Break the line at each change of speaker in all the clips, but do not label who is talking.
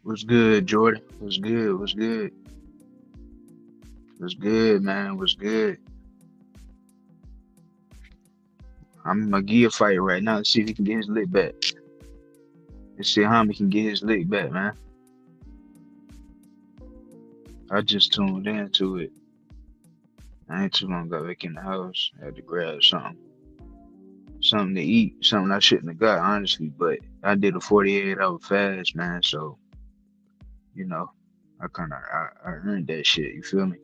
What's good, Jordan? What's good? What's good? What's good, man? What's good? I'm in my gear fight right now. Let's see if he can get his lick back. Let's see how he can get his lick back, man. I just tuned into it. I ain't too long got back in the house. I had to grab something to eat, something I shouldn't have got, honestly. But I did a 48-hour fast, man. So you know, I earned that shit. You feel me?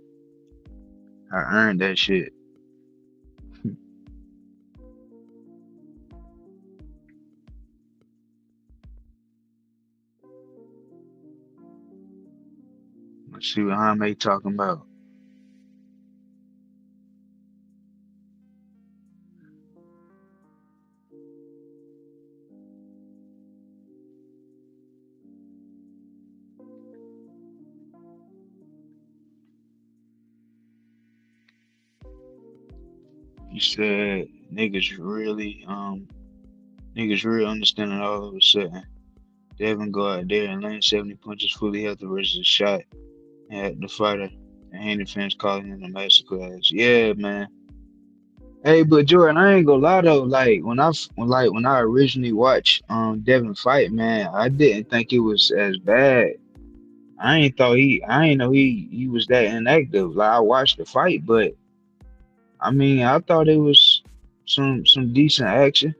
I earned that shit. Let's see what Jaime talking about. He said niggas really understanding all of a sudden. Devin go out there and land 70 punches fully healthy versus a shot at the fighter. And Haney fans calling him a masterclass. Yeah, man. Hey, but Jordan, I ain't gonna lie though. Like when I originally watched Devin fight, man, I didn't think it was as bad. I ain't know he was that inactive. Like I watched the fight, but I mean I thought it was some decent action.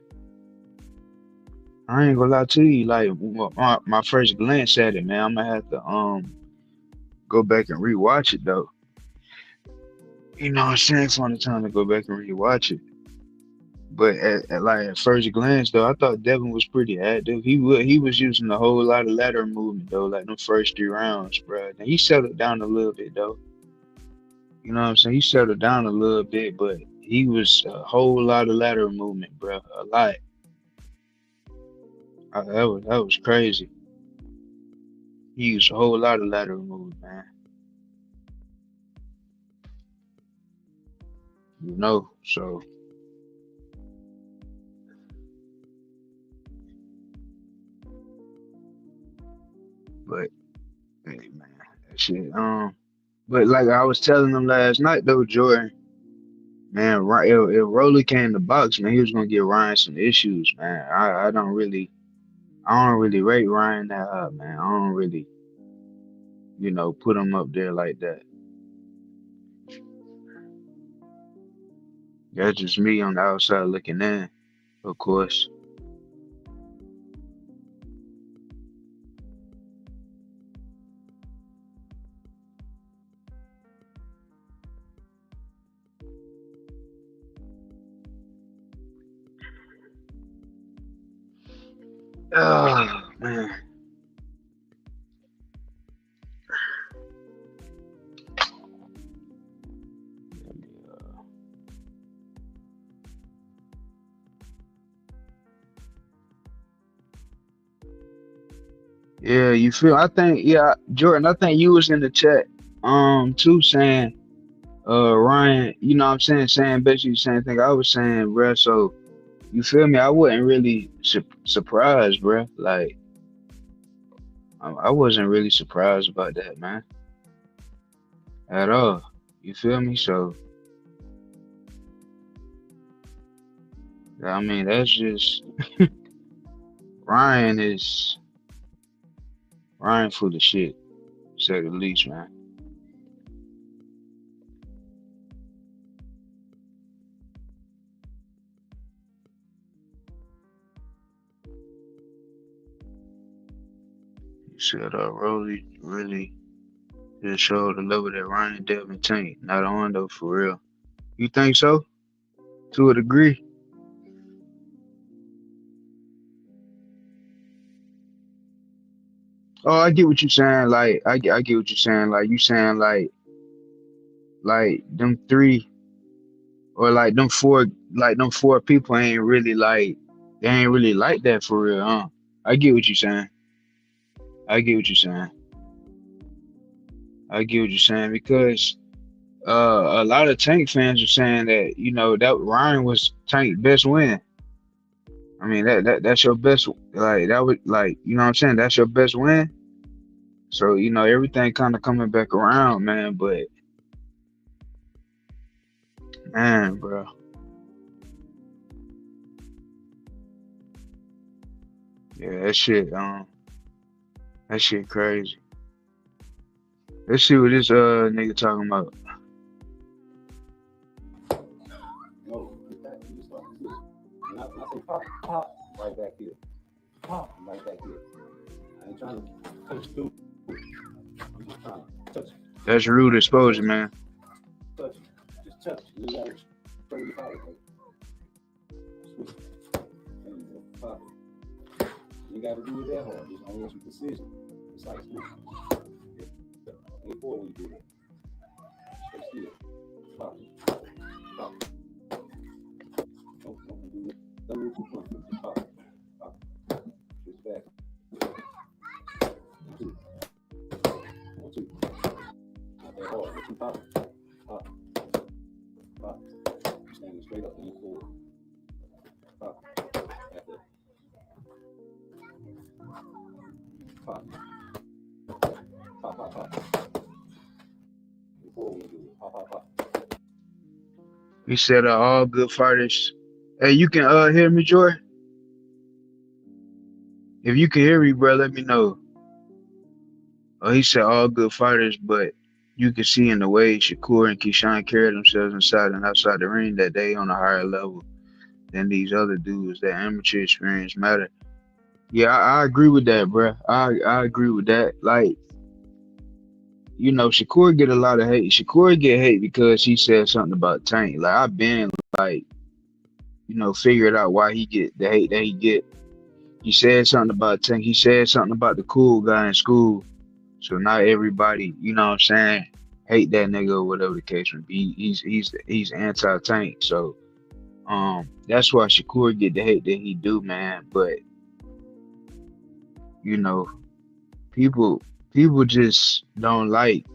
I ain't gonna lie to you. Like my first glance at it, man, I'm gonna have to go back and rewatch it though. You know what I'm saying? It's on the time to go back and rewatch it. But at first glance though, I thought Devin was pretty active. He was using a whole lot of lateral movement though, like the first 3 rounds, bro. Now he settled down a little bit though. You know what I'm saying? He settled down a little bit, but he was a whole lot of lateral movement, bro. A lot. That was crazy. He used a whole lot of lateral movement, man. So but hey man, that shit. But like I was telling them last night though, Jordan, man, right if Rolly came to box, man, he was gonna get Ryan some issues, man. I don't really rate Ryan that up, man. I don't really, put him up there like that. That's just me on the outside looking in, of course. Oh man. Yeah, you feel I think yeah, Jordan, I think you was in the chat too saying Ryan, you know what I'm saying basically the same thing I was saying, bruh. So you feel me? I wasn't really surprised, bruh. Like I wasn't really surprised about that, man, at all. You feel me? So I mean, that's just Ryan is Ryan full of shit, to say the least, man. You said Rolly really just showed the level that Ryan Devin Tank not on though for real. You think so? To a degree? Oh, I get what you're saying. Like I get what you're saying. Like you saying like them three or like them four people ain't really like they ain't really like that for real, huh? I get what you're saying. I get what you're saying. I get what you're saying because a lot of Tank fans are saying that that Ryan was Tank best win. I mean that's your best like that would like you know what I'm saying that's your best win. So, everything kind of coming back around, man. But man, bro, yeah, that shit crazy. Let's see what this nigga talking about.
No, get back to you start to see. When I say pop, pop, right back here. Pop, right back here. I ain't trying to touch through. I'm just trying to touch you.
That's rude exposure, man.
Touch you. Just touch you. You gotta straighten your body. Switch. There you go. Pop it. You gotta do it that hard. Just don't want some precision. It's like switch. Before we do that. Stay still. Pop it. Pop it. Don't do it. Don't move too much. Just pop it. Pop it. Switch back. 1, 2. 1, 2. Not that hard. Let you pop it. Pop it. Pop it. Standing straight up and forward. Pop it. Back up. Pop it. Pop, pop, pop. Before we do it. Pop, pop, pop.
He said all good fighters. Hey, you can hear me, Joy? If you can hear me, bro, let me know. Oh, he said all good fighters, but you can see in the way Shakur and Keyshawn carry themselves inside and outside the ring that they on a higher level than these other dudes. That amateur experience matter. Yeah, I agree with that, bro. I agree with that. Like, Shakur get a lot of hate. Shakur get hate because he said something about Tank. Like, I've been like, figured out why he get the hate that he get. He said something about Tank. He said something about the cool guy in school. So not everybody, you know what I'm saying, hate that nigga or whatever the case may be. He's anti-Tank. So that's why Shakur get the hate that he do, man. But you know, people just don't like.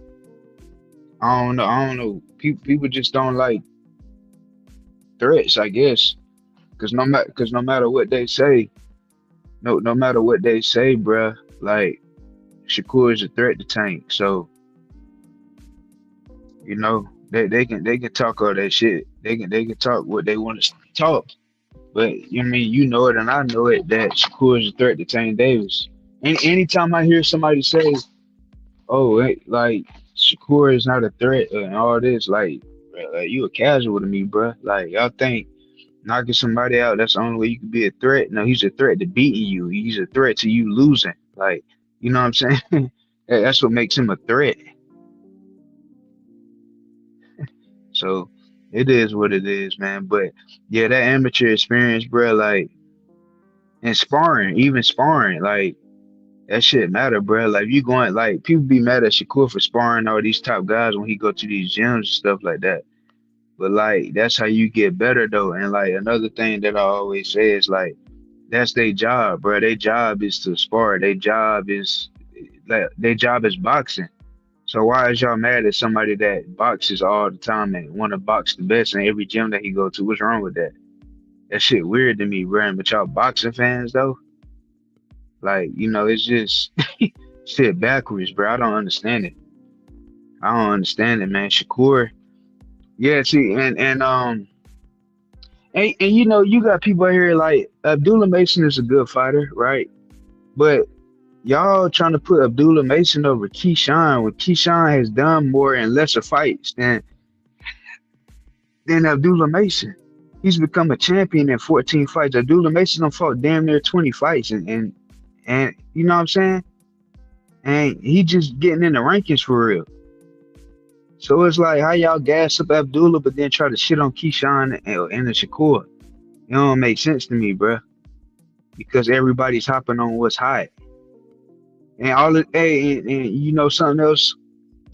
I don't know. People just don't like threats, I guess. Cause no matter what they say, no matter what they say, bruh, like Shakur is a threat to Tank. So they can talk all that shit. They can talk what they want to talk. But you know it and I know it that Shakur is a threat to Tank Davis. Anytime I hear somebody say, "Oh, like Shakur is not a threat," and all this, like, bro, like you a casual to me, bro. Like y'all think knocking somebody out, that's the only way you can be a threat. No, he's a threat to beating you. He's a threat to you losing. Like, you know what I'm saying? That's what makes him a threat. So it is what it is, man. But yeah, that amateur experience, bro, like, and sparring, even sparring, like, that shit matter, bro. Like, you going, like, people be mad at Shakur for sparring all these top guys when he go to these gyms and stuff like that. But like, that's how you get better though. And like another thing that I always say is like, that's their job, bro. Their job is to spar. Their job is boxing. So why is y'all mad at somebody that boxes all the time and want to box the best in every gym that he go to? What's wrong with that? That shit weird to me, bro. But y'all boxing fans though, like, it's just shit backwards, bro. I don't understand it. I don't understand it, man. Shakur, yeah, see, and you got people here like Abdullah Mason is a good fighter, right? But y'all trying to put Abdullah Mason over Keyshawn when Keyshawn has done more and lesser fights than Abdullah Mason. He's become a champion in 14 fights. Abdullah Mason done fought damn near 20 fights and you know what I'm saying? And he just getting in the rankings for real. So it's like how y'all gas up Abdullah but then try to shit on Keyshawn and the Shakur. It don't make sense to me, bro. Because everybody's hopping on what's hot. And all it, hey, and something else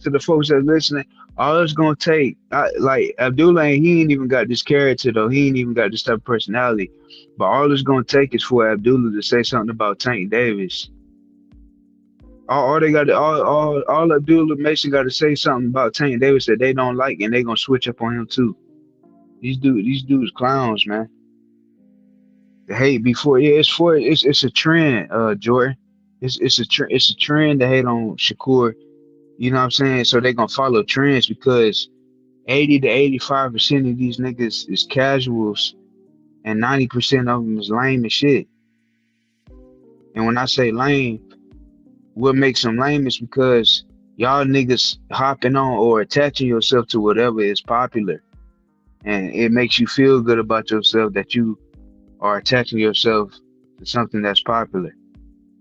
to the folks that listening, all it's gonna take, like Abdullah, he ain't even got this character though. He ain't even got this type of personality. But all it's gonna take is for Abdullah to say something about Tank Davis. All they got, all Abdullah Mason got to say something about Tank Davis that they don't like, and they gonna switch up on him too. These dudes clowns, man. The hate before, yeah, it's a trend, Jordan. It's a trend to hate on Shakur. You know what I'm saying? So they gonna follow trends because 80 to 85% of these niggas is casuals, and 90% of them is lame as shit. And when I say lame, what makes them lame is because y'all niggas hopping on or attaching yourself to whatever is popular, and it makes you feel good about yourself that you are attaching yourself to something that's popular.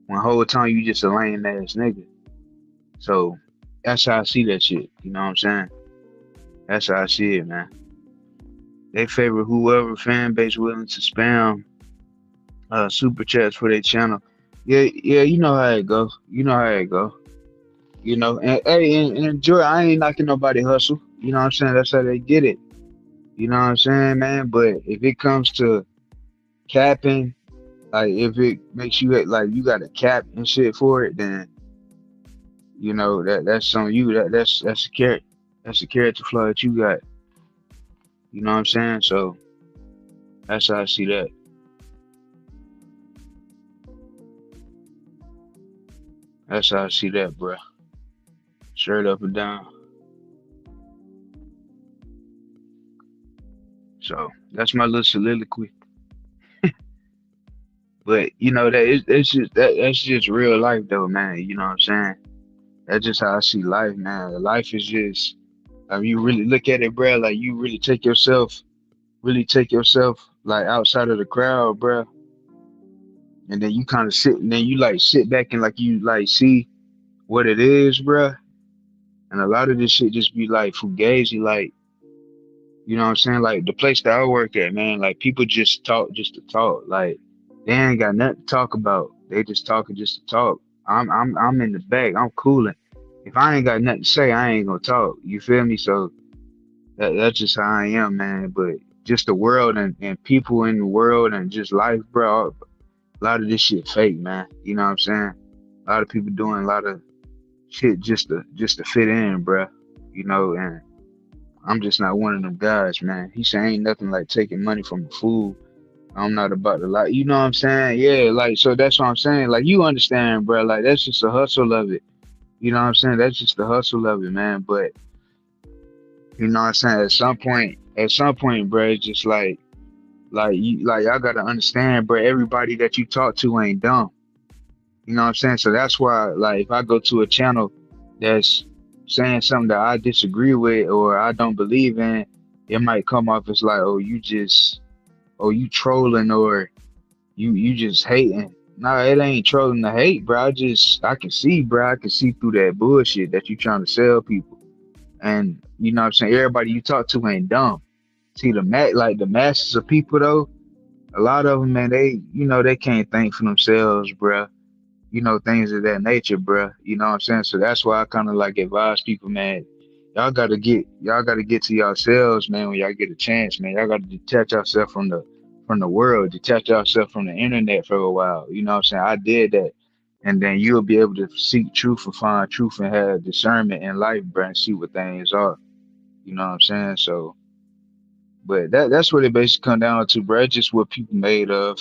When whole time you just a lame ass nigga. So that's how I see that shit. You know what I'm saying? That's how I see it, man. They favor whoever fan base willing to spam super chats for their channel. Yeah, yeah, you know how it go. You know how it go. You know, and hey, and enjoy. I ain't knocking nobody hustle. You know what I'm saying? That's how they get it. You know what I'm saying, man? But if it comes to capping, like if it makes you like you got a cap and shit for it, then you know that's on you. That's a character. That's a character flaw that you got. You know what I'm saying? So that's how I see that. That's how I see that, bro. Straight up and down. So that's my little soliloquy. But you know that it's just that's just real life though, man. You know what I'm saying? That's just how I see life, man. Life is just you really look at it, bro. Like you really take yourself like outside of the crowd, bro. And then you kind of sit, and then you like sit back and like you like see what it is, bro. And a lot of this shit just be like fugazi, like you know what I'm saying? Like the place that I work at, man, like people just talk just to talk. Like they ain't got nothing to talk about. They just talking just to talk. I'm in the back. I'm cooling. If I ain't got nothing to say, I ain't gonna talk. You feel me? So that's just how I am, man. But just the world and people in the world and just life, bro. A lot of this shit fake, man. You know what I'm saying? A lot of people doing a lot of shit just to fit in, bro. You know, and I'm just not one of them guys, man. He said ain't nothing like taking money from a fool. I'm not about to lie. You know what I'm saying? Yeah, like so that's what I'm saying. Like you understand, bro. Like that's just a hustle of it. You know what I'm saying? That's just the hustle of it, man. But you know what I'm saying? At some point, bro, it's just like you like y'all gotta understand, bro, everybody that you talk to ain't dumb. You know what I'm saying? So that's why like if I go to a channel that's saying something that I disagree with or I don't believe in, it might come off as like, oh, you trolling or you just hating. Nah, it ain't trolling to hate, bro. I can see, bro. I can see through that bullshit that you trying to sell people. And you know what I'm saying? Everybody you talk to ain't dumb. See like the masses of people though, a lot of them, man, they can't think for themselves, bruh. You know, things of that nature, bruh. You know what I'm saying? So that's why I kind of like advise people, man. Y'all gotta get to yourselves, man. When y'all get a chance, man, y'all gotta detach yourself from the world, detach yourself from the internet for a while. You know what I'm saying? I did that, and then you'll be able to seek truth and find truth and have discernment in life, bruh, and see what things are. You know what I'm saying? So, but that's what it basically come down to, bruh. It's just what people made of.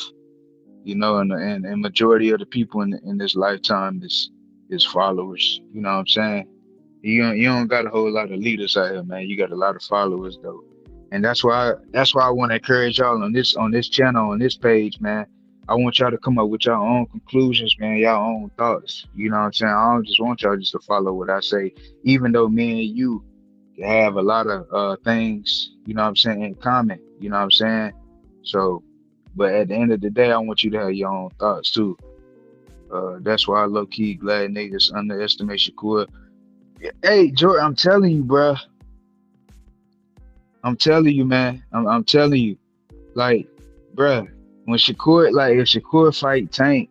You know, and majority of the people in this lifetime is followers. You know what I'm saying? You don't got a whole lot of leaders out here, man. You got a lot of followers though, and that's why I want to encourage y'all on this channel on this page, man. I want y'all to come up with your own conclusions, man, y'all own thoughts. You know what I'm saying? I don't just want y'all just to follow what I say, even though me and you have a lot of things, you know what I'm saying, in common. You know what I'm saying? So, but at the end of the day, I want you to have your own thoughts too. That's why I low key glad niggas underestimate Shakur. Hey, Jordan, I'm telling you, bro. I'm telling you, man. I'm telling you, like, bruh, when Shakur, like, if Shakur fight Tank,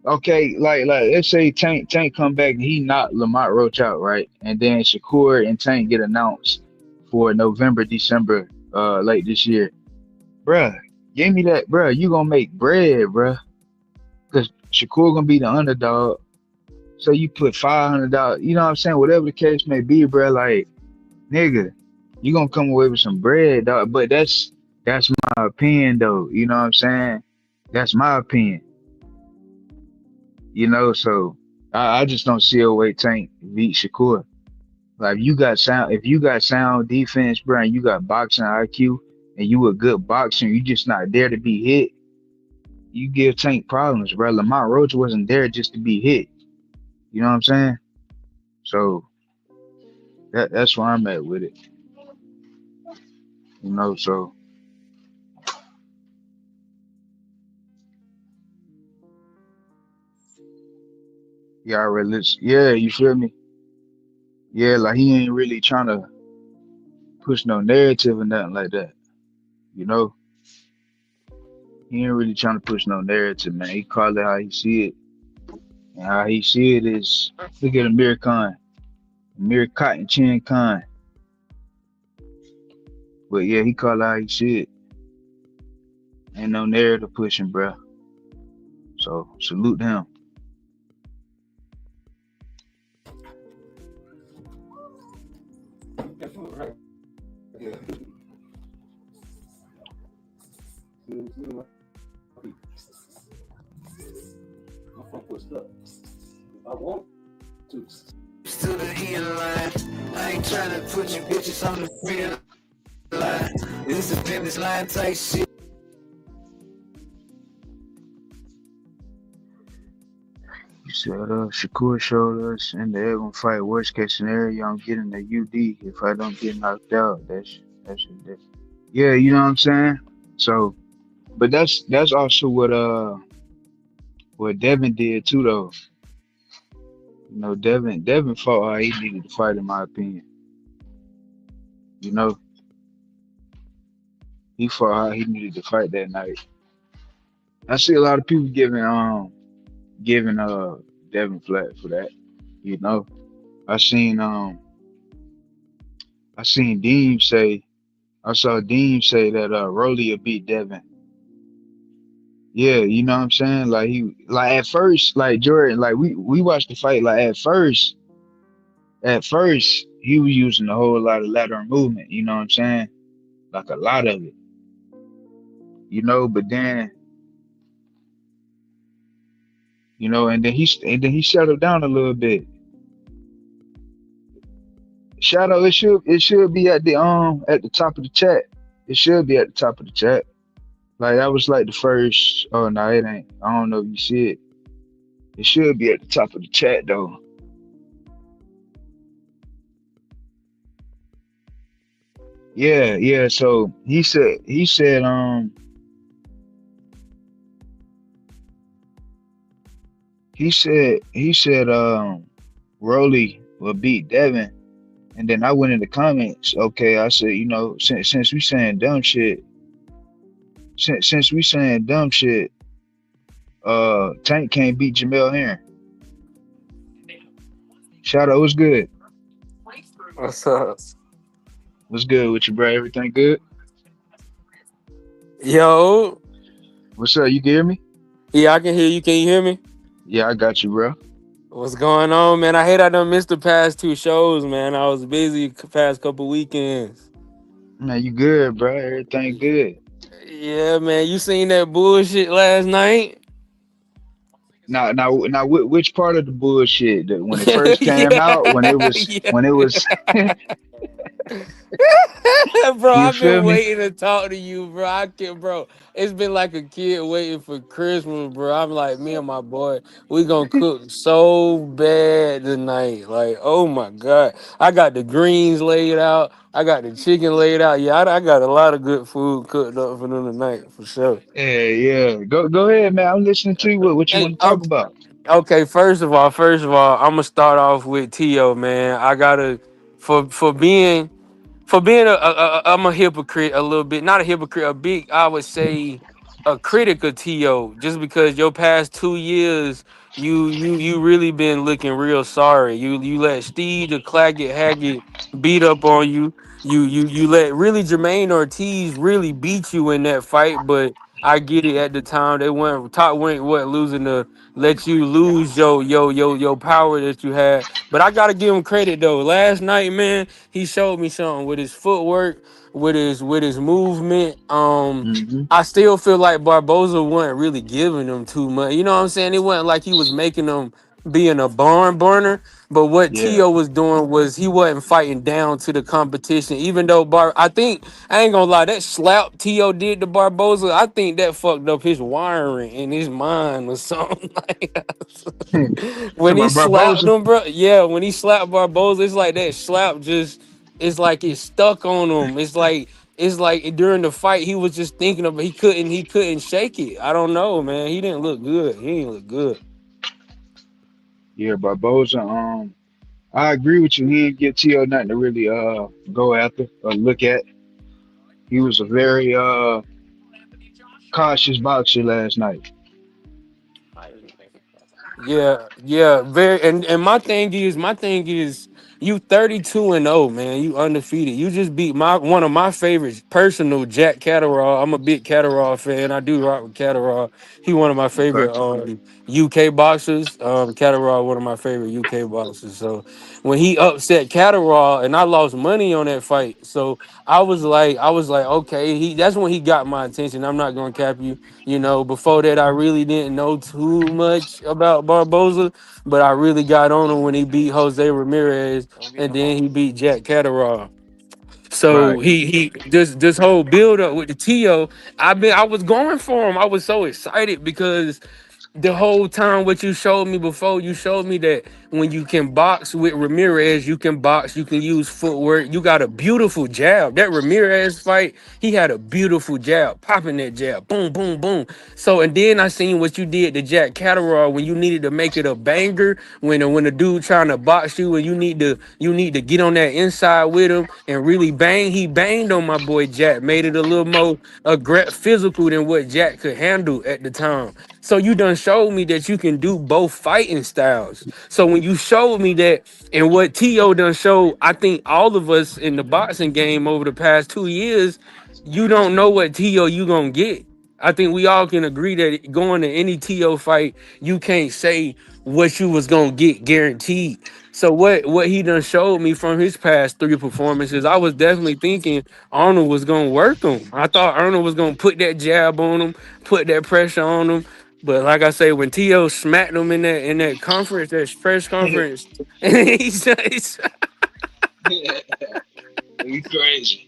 okay, like, let's say Tank come back and he knocked Lamont Roach out, right? And then Shakur and Tank get announced for November, December, late this year, bruh. Give me that, bruh. You gonna make bread, bruh, because Shakur gonna be the underdog. So you put $500, you know what I'm saying? Whatever the case may be, bruh. Like, nigga, you gonna come away with some bread, dog. But that's my opinion, though. You know what I'm saying? That's my opinion. So I just don't see a way Tank beat Shakur. Like if you got sound defense, bro, and you got boxing IQ, and you a good boxer, you just not there to be hit. You give Tank problems, bro. Lamont Roach wasn't there just to be hit. You know what I'm saying? So that's where I'm at with it. So yeah, yeah, you feel me? Yeah, like he ain't really trying to push no narrative or nothing like that. You know, he ain't really trying to push no narrative, man. He call it how he see it, and how he see it is look at Amir Khan, Amir Cotton Chin Khan. But yeah, he call it how he see it. Ain't no narrative pushing, bro. So salute him.
That's what right. Yeah. My front foot stuck. If I want to.
To the end line. I ain't trying to put you bitches on the free line. This is business line type shit.
You said Shakur showed us in the Evan fight. Worst case scenario, I'm getting the UD. If I don't get knocked out, that's it. Yeah, you know what I'm saying. So, but that's also what Devin did too, though. Devin fought how he needed to fight, in my opinion. You know, he fought how he needed to fight that night. I see a lot of people giving Devin flat for that. You know, I seen um I seen Deem say I saw Deem say that Rolly will beat Devin. Yeah, you know what I'm saying? Like like at first, like Jordan, like we watched the fight. Like at first he was using a whole lot of lateral movement. You know what I'm saying? Like a lot of it. But then and then he settled down a little bit. Shadow, it should be at the top of the chat. It should be at the top of the chat. Like that was like the first. Oh no, it ain't. I don't know if you see it. It should be at the top of the chat though. Yeah, yeah. So he said Rolly will beat Devin, and then I went in the comments. Okay, I said, since we saying dumb shit, since we saying dumb shit, Tank can't beat Jamel Herring. Shadow, what's good?
What's up?
What's good with you, bro? Everything good?
Yo,
What's up? You can hear me?
yeah, I can hear you. Can you hear me?
Yeah, I got you, bro.
What's going on, man? I hate I done missed the past two shows, man. I was busy past couple weekends.
Man, you good, bro? Everything good.
Yeah, man. You seen that bullshit last night?
Now, which part of the bullshit? When it first came
Yeah,
out,
yeah.
when it was,
Bro,
you
I've
feel
been
me?
waiting to talk to you, bro. I can, bro. It's been like a kid waiting for Christmas, bro. I'm like, me and my boy, we gonna cook so bad tonight. Like, oh my god, I got the greens laid out. I got the chicken laid out. Yeah, I got a lot of good food cooked up for them tonight for sure.
Yeah, yeah. Go ahead, man. I'm listening to you. What you
Hey,
want to talk about?
okay. First of all, I'm gonna start off with Tio, man. I gotta for being I'm a hypocrite a little bit, not a hypocrite, a big, I would say, a critic of To, just because your past 2 years, you really been looking real sorry. You let Steve the Claggett Haggett beat up on you. You let really Jermaine Ortiz really beat you in that fight, but I get it at the time they went top went what losing to let you lose your power that you had. But I gotta give him credit though. Last night, man, he showed me something with his footwork. with his movement.
Hmm.
I still feel like Barboza wasn't really giving him too much. You know what I'm saying? It wasn't like he was making them being a barn burner. But what
Yeah.
Tio was doing was he wasn't fighting down to the competition. Even though I think I ain't gonna lie, that slap Tio did to Barboza, I think that fucked up his wiring in his mind or something. Like
To
when he
my
slapped
Barboza.
him, bro. Yeah, when he slapped Barboza, it's like that slap just it's like it stuck on him. It's like during the fight he was just thinking of he couldn't shake it. I don't know, man. He didn't look good. He didn't look good.
Yeah, Barboza. I agree with you. He didn't get T.O. nothing to really go after or look at. He was a very cautious boxer last night.
I agree with that.
Yeah, yeah, very. And my thing is, you 32-0, man. You undefeated. You just beat my one of my favorites, personal Jack Catterall. I'm a big Catterall fan. I do rock with Catterall. He one of my
Okay.
favorite UK boxers. Catterall, one of my favorite UK boxers. So when he upset Catterall, and I lost money on that fight, so I was like, okay, that's when he got my attention. I'm not gonna cap you. Before that, I really didn't know too much about Barboza, but I really got on him when he beat Jose Ramirez,
Don't get
and
no more.
then he beat Jack Catterall. So
Right.
he this whole build up with the Tio, I was going for him. I was so excited because the whole time what you showed me before, you showed me that when you can box with Ramirez, you can box, you can use footwork. You got a beautiful jab. That Ramirez fight, he had a beautiful jab, popping that jab, boom, boom, boom. So and then I seen what you did to Jack Catterall when you needed to make it a banger, when a dude trying to box you and you need to get on that inside with him and really bang. He banged on my boy Jack, made it a little more physical than what Jack could handle at the time. So you done showed me that you can do both fighting styles. So when you showed me that, and what T.O. done showed, I think all of us in the boxing game over the past 2 years, you don't know what T.O. you gonna get. I think we all can agree that going to any T.O. fight, you can't say what you was gonna get guaranteed. So what he done showed me from his past three performances, I was definitely thinking Arnold was gonna work him. I thought Arnold was gonna put that jab on him, put that pressure on him. But like I say, when T.O. smacked him in that conference, that press conference, he's
You crazy.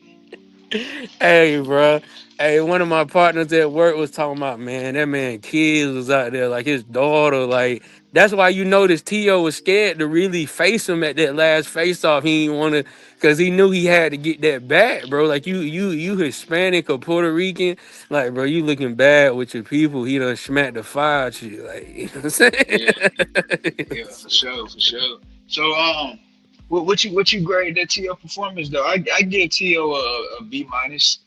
hey, bro. Hey, one of my partners at work was talking about, man, that man kids was out there, like his daughter. Like, that's why you notice T.O. was scared to really face him at that last face off. He didn't want to, because he knew he had to get that back, bro. Like, you Hispanic or Puerto Rican, like, bro, you looking bad with your people. He done smacked the fire at you. Like, you know what I'm
Yeah.
saying?
Yeah. For sure. For sure. So what you grade that T.O. performance though? I give T.O. a B minus.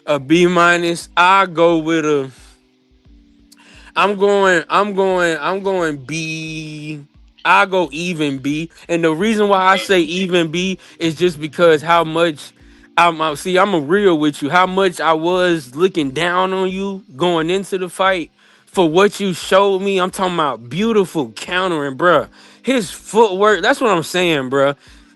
A B minus, I go with a. I'm going B. I go even B. And the reason why I
Okay.
say even B is just because how much see, I'm a real with you. How much I was looking down on you going into the fight for what you showed me. I'm talking about beautiful countering, bruh. His footwork, that's what I'm saying, bruh.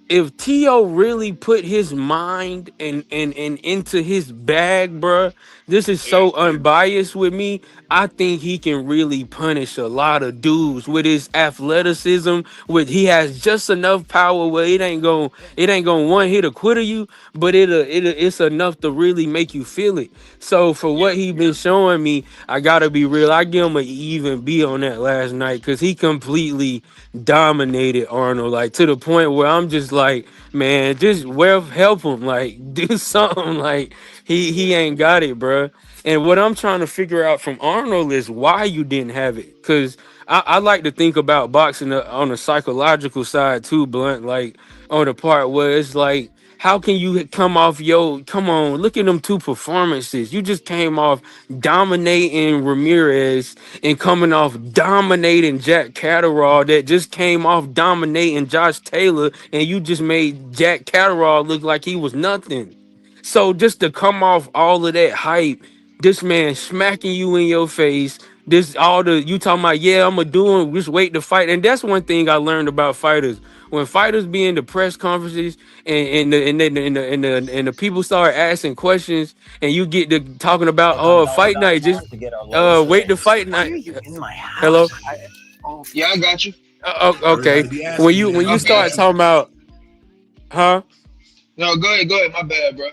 If T.O. really put his mind and into his bag, bruh, this is
Yeah.
so unbiased with me. I think he can really punish a lot of dudes with his athleticism. With he has just enough power where it ain't going one hit a quitter you, but it's enough to really make you feel it. So for
Yeah.
what he been showing me, I gotta be real. I give him an even B on that last night because he completely dominated Arnold, like to the point where I'm just like, man, just help him, like do something, like he
Yeah.
ain't got it, bruh. And what I'm trying to figure out from Arnold is why you didn't have it. Because I like to think about boxing on the psychological side too, Blunt. Like on the part where it's like, how can you come on, look at them two performances. You just came off dominating Ramirez and coming off dominating Jack Catterall that just came off dominating Josh Taylor, and you just made Jack Catterall look like he was nothing. So just to come off all of that hype, this man smacking you in your face, this all the you talking about, yeah, I'm gonna do it, just wait to fight. And that's one thing I learned about fighters. When fighters be in the press conferences and the people start asking questions and you get to talking about fight night, just wait to fight
Why are
night.
you in my
Hello.
house? Oh,
Yeah, I got you.
Everybody
Okay.
be
When
asking
you
you
when
now.
you
I
start
got you.
talking about, huh?
No, go ahead. My bad, bro.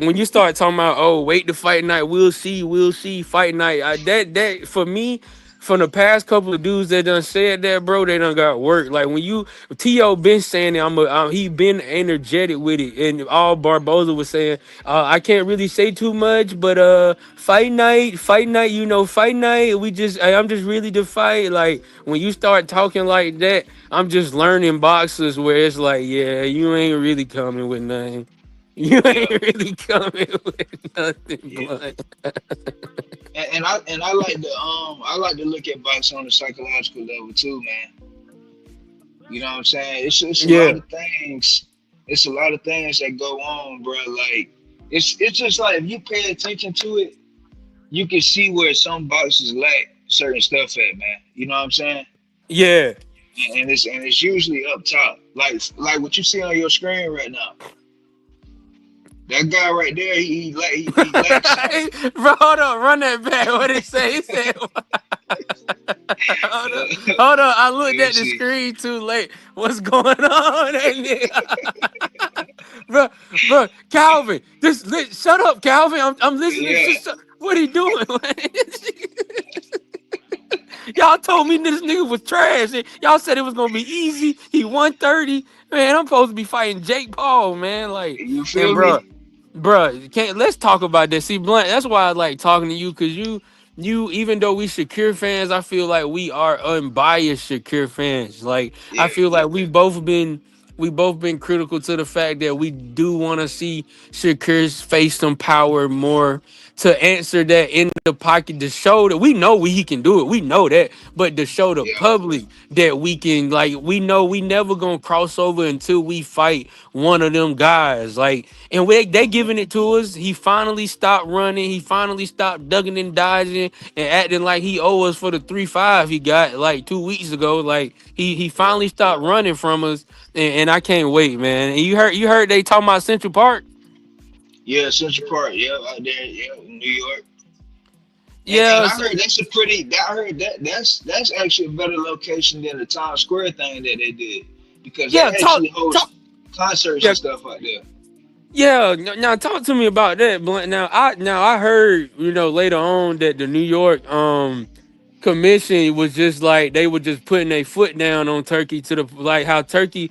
When you start talking about, oh, wait to fight night, we'll see fight night. That for me, from the past couple of dudes that done said that, bro, they done got work. Like when you T.O. been saying it, he been energetic with it, and all Barboza was saying, I can't really say too much, but fight night, fight night. I'm just really to fight. Like when you start talking like that, I'm just learning boxers where it's like, yeah, you ain't really coming with nothing. You
Yeah,
ain't really coming with nothing,
yeah.
blood.
And I like to look at boxing on a psychological level too, man. You know what I'm saying? It's a lot
Yeah,
of things. It's a lot of things that go on, bro. Like it's just like if you pay attention to it, you can see where some boxes lack certain stuff at, man. You know what I'm saying?
yeah.
And it's usually up top, like what you see on your screen right now. That guy right there, he lacks something.
Bro, hold on, run that back. What it say? He said, hold up, hold on. I
Let
looked
me
at the
see.
screen too late. What's going on? bro, bro, Calvin, shut up, Calvin. I'm listening.
Yeah,
What he doing? Y'all told me this nigga was trash. Y'all said it was gonna be easy. He 130. Man, I'm supposed to be fighting Jake Paul, man. Like,
you
and
feel
bro,
me?
can't let's talk about that. See, Blunt, that's why I like talking to you, because even though we Shakir fans, I feel like we are unbiased Shakir fans. Like, I
Yeah,
feel like we both been critical to the fact that we do want to see Shakir's face some power more, to answer that in the pocket, to show that we know he can do it. We know that, but to show the
yeah,
public that we can, like, we know we never gonna cross over until we fight one of them guys. Like, and they
hmm
giving it to us. He finally stopped running. He finally stopped ducking and dodging and acting like he owe us for the 3-5 he got like 2 weeks ago. Like he
yeah,
finally stopped running from us, and I can't wait, man. And you heard they talking about Central Park.
yeah. Central Park, yeah, out there, yeah, in New York. And
Yeah,
I heard that's a pretty. I heard that's actually a better location than the Times Square thing that they did, because
yeah.
they
Talk,
actually
talk.
host concerts
Yeah,
and stuff out there.
yeah. Now talk to me about that, Blunt. Now I heard, later on, that the New York commission was just like they were just putting their foot down on Turkey, to the like how Turkey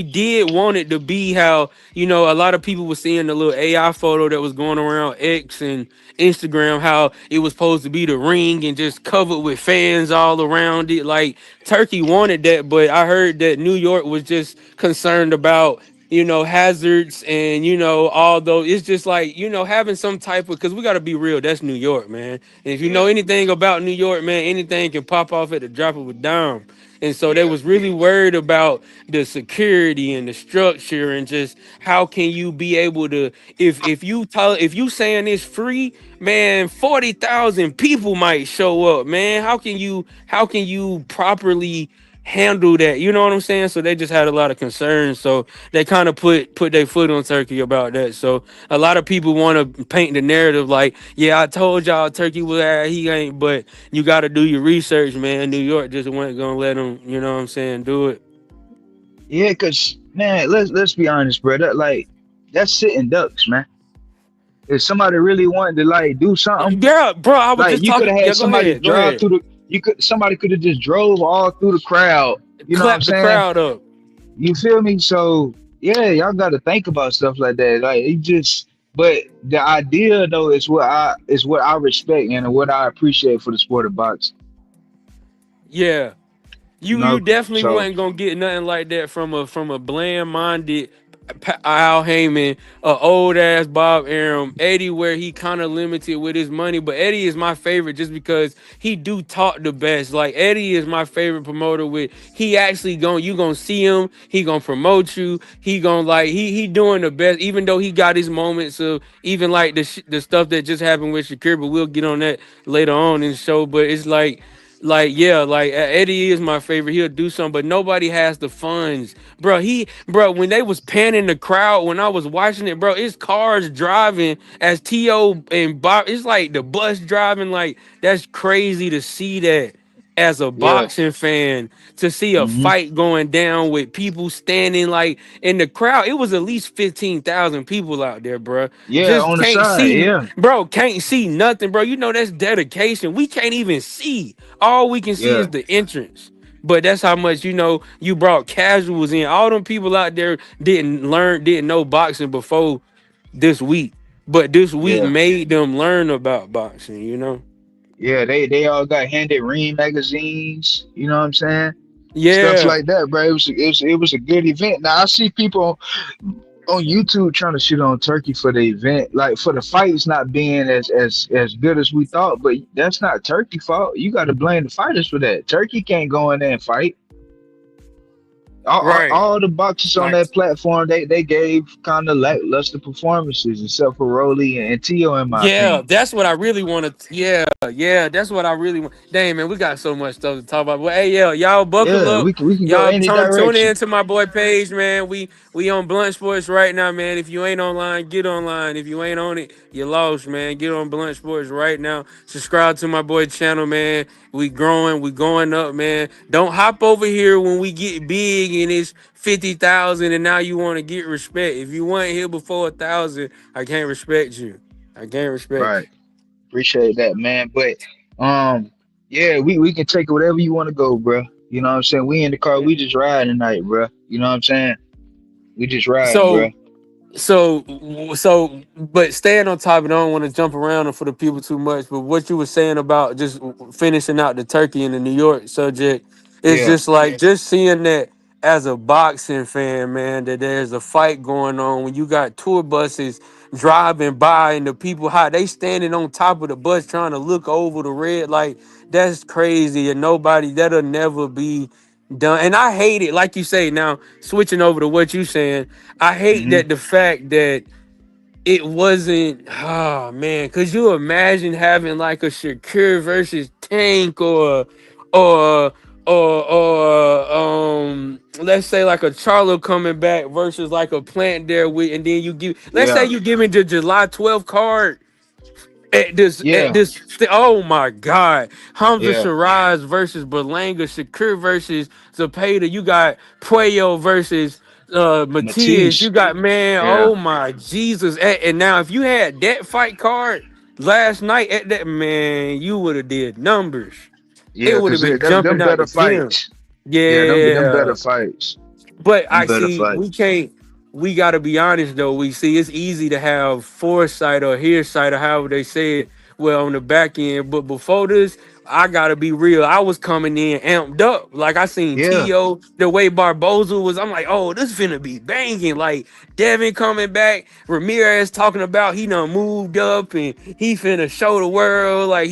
did want it to be how, a lot of people were seeing the little AI photo that was going around X and Instagram, how it was supposed to be the ring and just covered with fans all around it. Like, Turkey wanted that, but I heard that New York was just concerned about, hazards, and, although it's just like, having some type of, because we got to be real, that's New York, man. And if you know
Yeah,
anything about New York, man, anything can pop off at the drop of a dime. And so they
yeah,
was really worried about the security and the structure, and just how can you be able to, if you saying it's free, man, 40,000 people might show up, man. How can you properly handle that? You know what I'm saying? So they just had a lot of concerns. So they kind of put their foot on Turkey about that. So a lot of people want to paint the narrative like, yeah, I told y'all Turkey was he ain't, but you got to do your research, man. New York just wasn't gonna let them, you know what I'm saying, do it.
yeah. Cause man, let's be honest, bro. That's sitting ducks, man. If somebody really wanted to like do something,
Yeah, bro, I was
like
just
you could
talking.
have
Yeah,
had
go
somebody
ahead, go
drive
ahead.
through the. Somebody could have just drove all through the crowd. You know what I'm
Clap the
saying?
crowd up.
You feel me? So yeah, y'all got to think about stuff like that. Like it just, but the idea though is what I respect and what I appreciate for the sport of boxing.
Yeah.
You
You
know,
definitely
so
wasn't gonna get nothing like that from a bland minded Al Heyman, old ass Bob Arum, Eddie, where he kind of limited with his money, but Eddie is my favorite just because he do talk the best. Like Eddie is my favorite promoter. With he actually you gonna see him, he gonna promote you, he gonna like he doing the best. Even though he got his moments of even like the stuff that just happened with Shakir, but we'll get on that later on in the show. But it's like yeah, like Eddie is my favorite. He'll do something, but nobody has the funds, bro. Bro, when they was panning the crowd when I was watching it, bro, it's cars driving as To and Bob. It's like the bus driving. Like that's crazy to see that as a
Yeah.
boxing fan, to see a
Hmm.
fight going down with people standing like in the crowd. It was at least 15,000 people out there, bro.
Yeah,
Just
on the
can't
side.
see,
Yeah.
bro. Can't see nothing, bro. You know that's dedication. We can't even see. All we can see
Yeah.
is the entrance. But that's how much you brought casuals in. All them people out there didn't know boxing before this week. But this week
Yeah.
made them learn about boxing.
Yeah. They all got handed ring magazines. You know what I'm saying? Stuff
Yeah.
like that, bro. It was a good event. Now I see people on YouTube trying to shit on Turkey for the event, like for the fights not being as good as we thought. But that's not Turkey fault. You got to blame the fighters for that. Turkey can't go in there and fight.
Right.
All the boxers on
Like
that platform, they gave kind of lackluster performances, except for Rolly and Tio, in my
yeah,
opinion.
that's what I really want to. Yeah, that's what I really want. Dang, man, we got so much stuff to talk about. But hey, yeah, y'all buckle
Yeah,
up.
we can go
Y'all
any
tune
direction.
in to my boy Page, man. We on Blunt Sports right now, man. If you ain't online, get online. If you ain't on it, you lost, man. Get on Blunt Sports right now. Subscribe to my boy channel, man. We growing, we going up, man. Don't hop over here when we get big and it's 50,000, and now you want to get respect. If you weren't here before 1,000, I can't respect you. I can't respect
Right. Appreciate that, man. But um, yeah, we can take it whatever you want to go, bro. You know what I'm saying? We in the car,
you.
we just riding tonight, bro. You know what I'm saying? We just riding, bro.
So but staying on topic, I don't want to jump around for the people too much. But what you were saying about just finishing out the Turkey and the New York subject is
Yeah,
just like just seeing that as a boxing fan, man, that there's a fight going on when you got tour buses driving by and the people how they standing on top of the bus trying to look over the red, like that's crazy and nobody that'll never be done. And I hate it, like you say now, switching over to what you saying. I hate
hmm,
that the fact that it wasn't. Oh man, could you imagine having like a Shakur versus Tank or let's say like a Charlo coming back versus like a Plant there with, and then you give, let's say
yeah,
you give him the July 12th card at
yeah,
this oh my god, Hamza
yeah.
Shiraz versus Berlanga, Shakur versus Zapata, you got Puello versus Matias, you
Matisse,
got, man,
yeah,
oh my Jesus. And now if you had that fight card last night at that, man, you would have did numbers. It
yeah.
would have
Cause
been
them
jumping out the
better
gym.
fights. Yeah, them
Yeah.
better fights.
But
Them
I
better
see
fights.
we can't. We got to be honest though. We see it's easy to have foresight or hearsight or however they say it. Well, on the back end, but before this, I gotta be real. I was coming in amped up. Like I seen
Yeah,
To the way Barboza was. I'm like, oh, this finna be banging. Like Devin coming back, Ramirez talking about he done moved up and he finna show the world. Like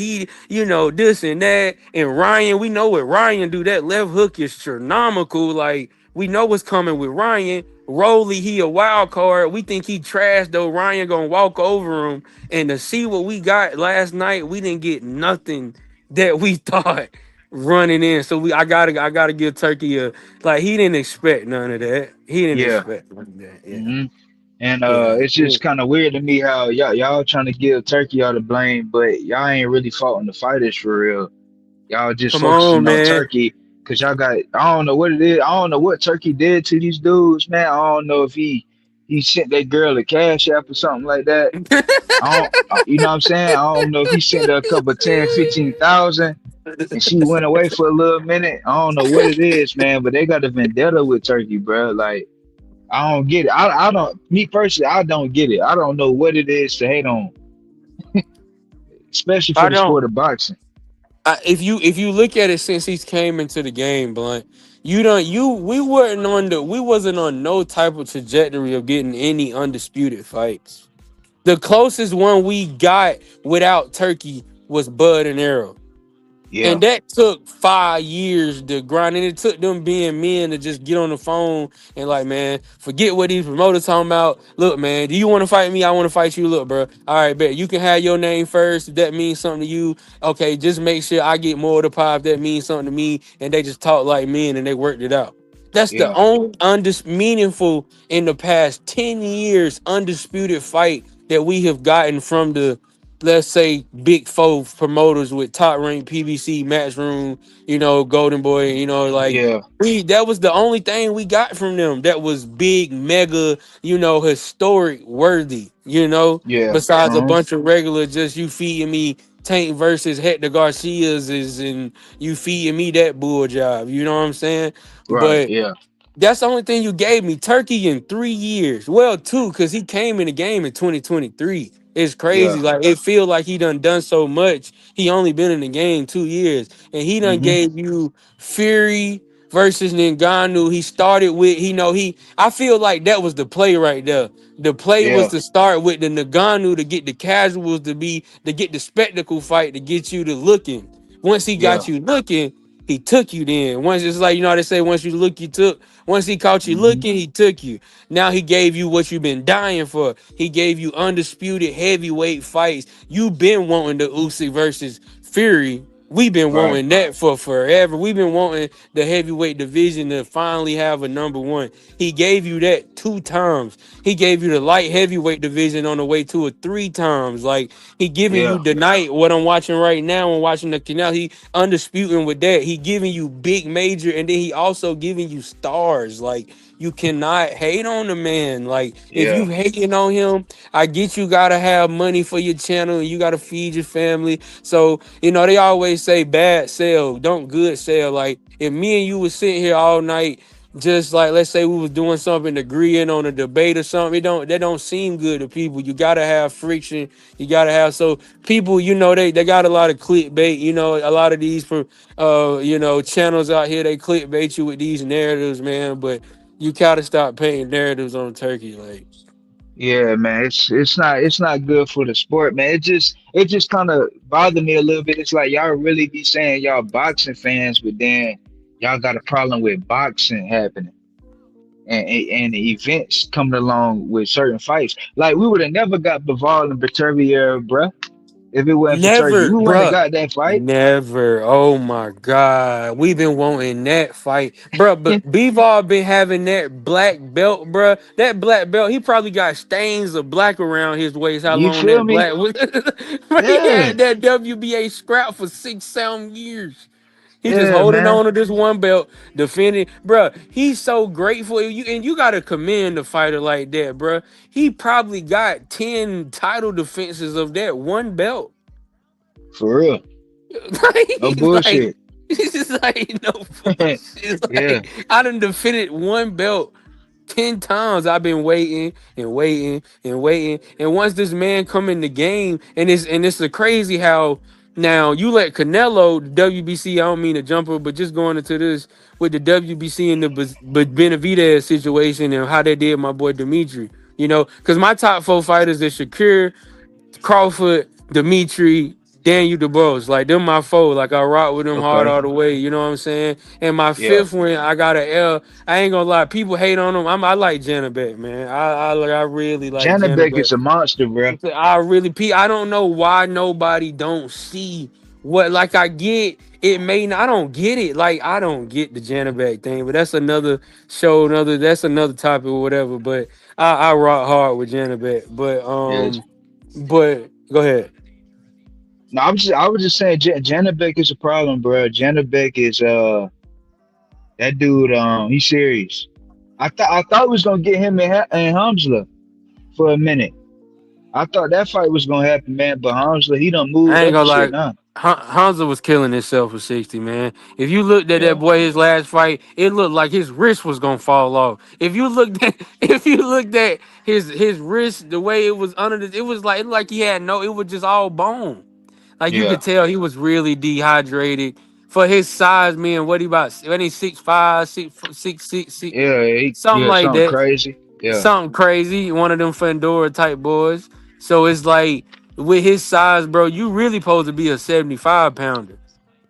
this and that. And Ryan, we know what Ryan do. That left hook is astronomical. Like we know what's coming with Ryan. Rolly, he a wild card. We think he trash though. Ryan gonna walk over him. And to see what we got last night, we didn't get nothing that we thought running in. So I gotta give Turkey a, like, he didn't expect none of that. He didn't
yeah.
expect none of that. Yeah.
Hmm. And
Yeah.
it's just kind of weird to me how y'all trying to give Turkey all the blame, but y'all ain't really fought the fighters for real. Y'all just
Come on,
focusing on
man.
Turkey because y'all got, I don't know what it is. I don't know what Turkey did to these dudes, man. I don't know if he sent that girl a cash app or something like that. I don't, you know what I'm saying? I don't know if he sent her a couple 10, 15,000 and she went away for a little minute. I don't know what it is, man, but they got a vendetta with Turkey, bro. Like, I don't get it. I don't, me personally, I don't get it. I don't know what it is to hate on, especially for
I
the
don't.
sport of boxing.
If you look at it since he's came into the game, Blunt, You don't you we wasn't on no type of trajectory of getting any undisputed fights. The closest one we got without Turkey was Bud and Arrow.
Yeah,
And that took 5 years to grind. And it took them being men to just get on the phone and like, man, forget what these promoters talking about. Look, man, do you want to fight me? I want to fight you. Look, bro. All right, bet. You can have your name first if that means something to you. Okay, just make sure I get more of the pie if that means something to me. And they just talk like men and they worked it out. That's the
yeah,
only meaningful in the past 10 years undisputed fight that we have gotten from the, let's say, big four promoters with top ranked PBC, Matchroom, Golden Boy, like
yeah,
that was the only thing we got from them that was big, mega, historic worthy,
yeah.
besides a
Uh-huh.
bunch of regular just you feeding me Tank versus Hector Garcia's is and you feeding me that bull job, you know what I'm saying?
Right.
But
Yeah,
that's the only thing you gave me. Turkey in 3 years. Well, two, because he came in the game in 2023. It's
yeah.
crazy. Like it feel like he done so much. He only been in the game 2 years. And he done
Mm-hmm.
gave you Fury versus Ngannou. He started with, I feel like that was the play right there. The play was
Yeah,
to start with the Ngannou to get the casuals to get the spectacle fight to get you to looking. Once he
yeah.
got you looking, he took you then. Once it's like, how they say, once you look, you took. Once he caught you
Mm-hmm.
looking, he took you. Now he gave you what you've been dying for. He gave you undisputed heavyweight fights. You've been wanting the Usyk versus Fury. We've been
Right.
wanting that for forever. We've been wanting the heavyweight division to finally have a number one. He gave you that 2 times. He gave you the light heavyweight division on the way to it 3 times. Like he giving
Yeah,
you tonight what I'm watching right now. I'm watching the Canal. He undisputing with that. He giving you big major, and then he also giving you stars. Like you cannot hate on the man. Like if you
yeah,
hating on him, I get you gotta have money for your channel and you gotta feed your family. So they always say bad sell, don't good sell. Like if me and you was sitting here all night. Just like let's say we was doing something, agreeing on a debate or something, that don't seem good to people. You gotta have friction. You gotta have so people, they got a lot of clickbait. A lot of these for channels out here, they clickbait you with these narratives, man. But you gotta stop painting narratives on Turkey, like.
yeah, man. It's not good for the sport, man. It just kind of bothered me a little bit. It's like y'all really be saying y'all boxing fans, but then y'all got a problem with boxing happening and the events coming along with certain fights. Like we would have never got Bivol and Beterbiev, bruh, if it wasn't for Turkey.
Never,
We wouldn't have
bruh.
got that fight.
Never. Oh my God. We've been wanting that fight. Bruh, but Bivol been having that black belt, bruh. That black belt, he probably got stains of black around his waist. How
You
long
feel
that
me?
black was. But he
Yeah,
had that WBA scrap for 6, 7 years. He just
yeah,
holding
man.
on to this one belt, defending. Bruh, he's so grateful. And you gotta commend the fighter like that, bruh. He probably got 10 title defenses of that one belt.
For real.
Like,
No
he's like,
bullshit.
he's just like, no bullshit. It's
Yeah,
like, I done defended one belt 10 times. I've been waiting and waiting and waiting. And once this man come in the game, and it's a crazy how now you let Canelo, the WBC, I don't mean to jump up, but just going into this with the WBC and the Benavidez situation and how they did my boy Dimitri. Because my top four fighters is Shakir, Crawford, Dimitri, Daniel DeBose. Like them my four. Like I rock with them hard
okay.
all the way. You know what I'm saying? And my
Yeah.
fifth one, I got a L. I ain't gonna lie, people hate on them. I like Janabek, man. I really like
Janabek
Janabek.
is a monster, bro.
I don't know why nobody don't see what like I get. It may not, I don't get it. Like I don't get the Janabek thing, but that's another show, that's another topic or whatever. But I rock hard with Janabek.
Yes.
But go ahead.
No, I was just saying Janabek is a problem, bro. Janabek is that dude. He's serious. I thought we was gonna get him and Hamzla for a minute. I thought that fight was gonna happen, man. But Hamzla, he done
I
moved
ain't
up the
gonna
shit
lie.
now.
Hansa was killing himself for 60, man. If you looked at that
Yeah,
boy his last fight, it looked like his wrist was gonna fall off. If you looked at his wrist, the way it was under it was like he had no, it was just all bone. Like you
yeah,
could tell he was really dehydrated. for his size, man. What he about? When he 6'5", 6'6",
Yeah,
something
yeah,
like
something
that.
crazy. Yeah,
Something crazy. One of them Fedora type boys. So it's like with his size, bro, you really supposed to be a 75 pounder.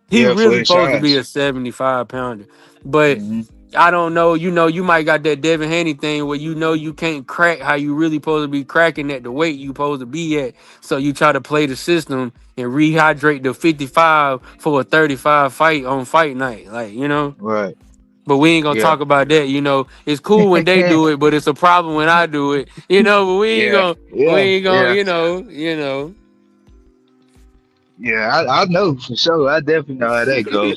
He
yeah, for
really
his
supposed to be
size.
a 75 pounder. But
Hmm.
I don't know. You know, you might got that Devin Haney thing where you know you can't crack how you really supposed to be cracking at the weight you supposed to be at. So you try to play the system and rehydrate the 55 for a 35 fight on fight night. Like, you know.
Right.
But we ain't gonna
Yeah.
talk about that. You know, it's cool when they do it, but it's a problem when I do it. You know, but
Yeah.
we
Yeah.
ain't gonna,
Yeah.
you know.
Yeah. I know for sure. I definitely know how that go. You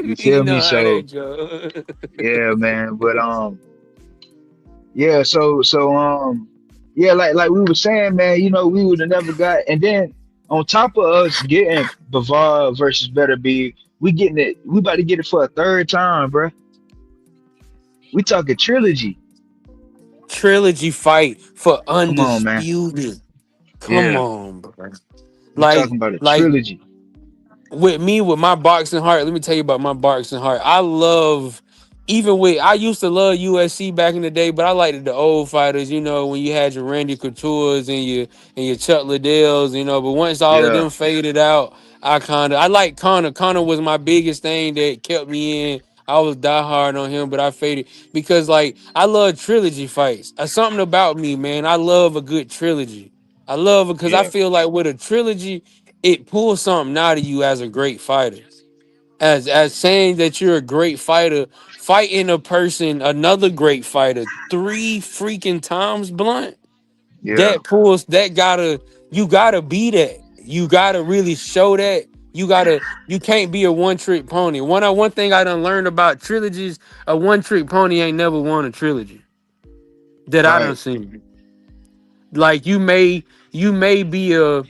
You
feel me?
know how
So
that go.
yeah, man. But yeah. So yeah. Like we were saying, man. You know, we would have never got. And then on top of us getting Bavard versus Better Be, we getting it. We about to get it for a third time, bro. We talking trilogy.
Trilogy fight for
Come on, man.
undisputed. Come
Yeah.
on, bro.
We talking about a
Like
trilogy.
with me with my boxing heart, let me tell you about my boxing heart. I love even with I used to love USC back in the day, but I liked the old fighters, you know, when you had your Randy Couture's and your Chuck Liddells, you know, but once all of
Yeah.
them faded out, I like Connor. Connor was my biggest thing that kept me in. I was diehard on him, but I faded because like I love trilogy fights. Something about me, man. I love a good trilogy. I love it because I
Yeah.
feel like with a trilogy, it pulls something out of you as a great fighter. As saying that you're a great fighter, fighting a person, another great fighter, three freaking times blunt.
Yeah.
You gotta be that. You gotta really show that. You can't be a one trick pony. One thing I done learned about trilogies, a one trick pony ain't never won a trilogy that I done
Right.
seen. Like you may be a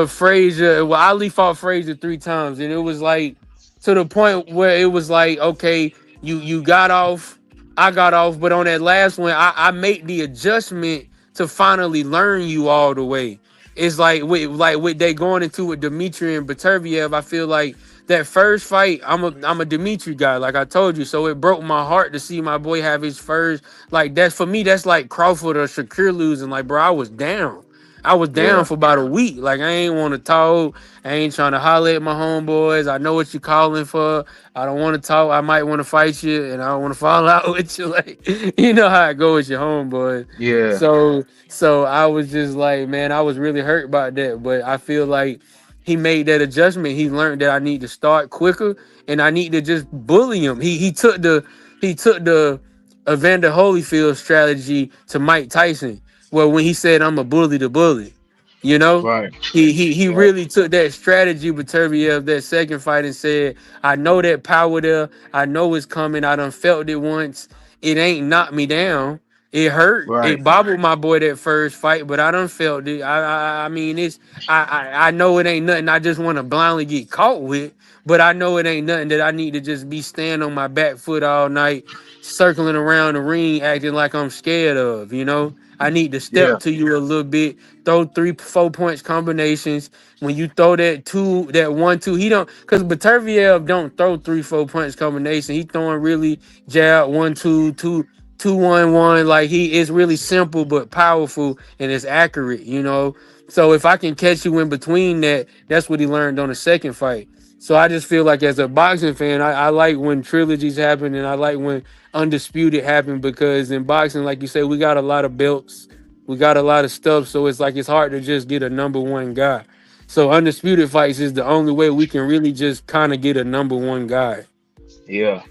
Frazier, Ali fought Frazier three times, and it was like to the point where it was like, okay, you got off, I got off, but on that last one, I made the adjustment to finally learn you all the way. It's like with they going into with Dimitri and Baterviev, I feel like that first fight, I'm a Dimitri guy, like I told you. So it broke my heart to see my boy have his first, like that's for me, that's like Crawford or Shakur losing. Like, bro, I was down. I was down
Yeah.
for about a week. Like I ain't want to talk. I ain't trying to holler at my homeboys. I know what you calling for. I don't want to talk. I might want to fight you, and I don't want to fall out with you. Like you know how it go with your homeboys.
Yeah.
So I was just like, man, I was really hurt about that. But I feel like he made that adjustment. He learned that I need to start quicker, and I need to just bully him. He took the Evander Holyfield strategy to Mike Tyson. Well, when he said I'm a bully the bully, you know,
Right.
he
Right.
really took that strategy with Turbiev that second fight and said, I know that power there, I know it's coming. I done felt it once. It ain't knocked me down. It hurt.
Right.
It bobbled my boy that first fight, but I done felt it. I mean, I know it ain't nothing. I just want to blindly get caught with, but I know it ain't nothing that I need to just be stand on my back foot all night, circling around the ring, acting like I'm scared of. You know, I need to
Yeah.
step to you a little bit, throw 3 4 points combinations. When you throw that 1 2, he don't, because Baterviev don't throw 3 4 punch combination. He throwing really jab 1 2 2 2 1 1. Like he is really simple but powerful and it's accurate. You know, so if I can catch you in between that, that's what he learned on the second fight. So I just feel like as a boxing fan, I like when trilogies happen and I like when undisputed happen because in boxing, like you say, we got a lot of belts, we got a lot of stuff, so it's like it's hard to just get a number one guy. So undisputed fights is the only way we can really just kind of get a number one guy.
Yeah.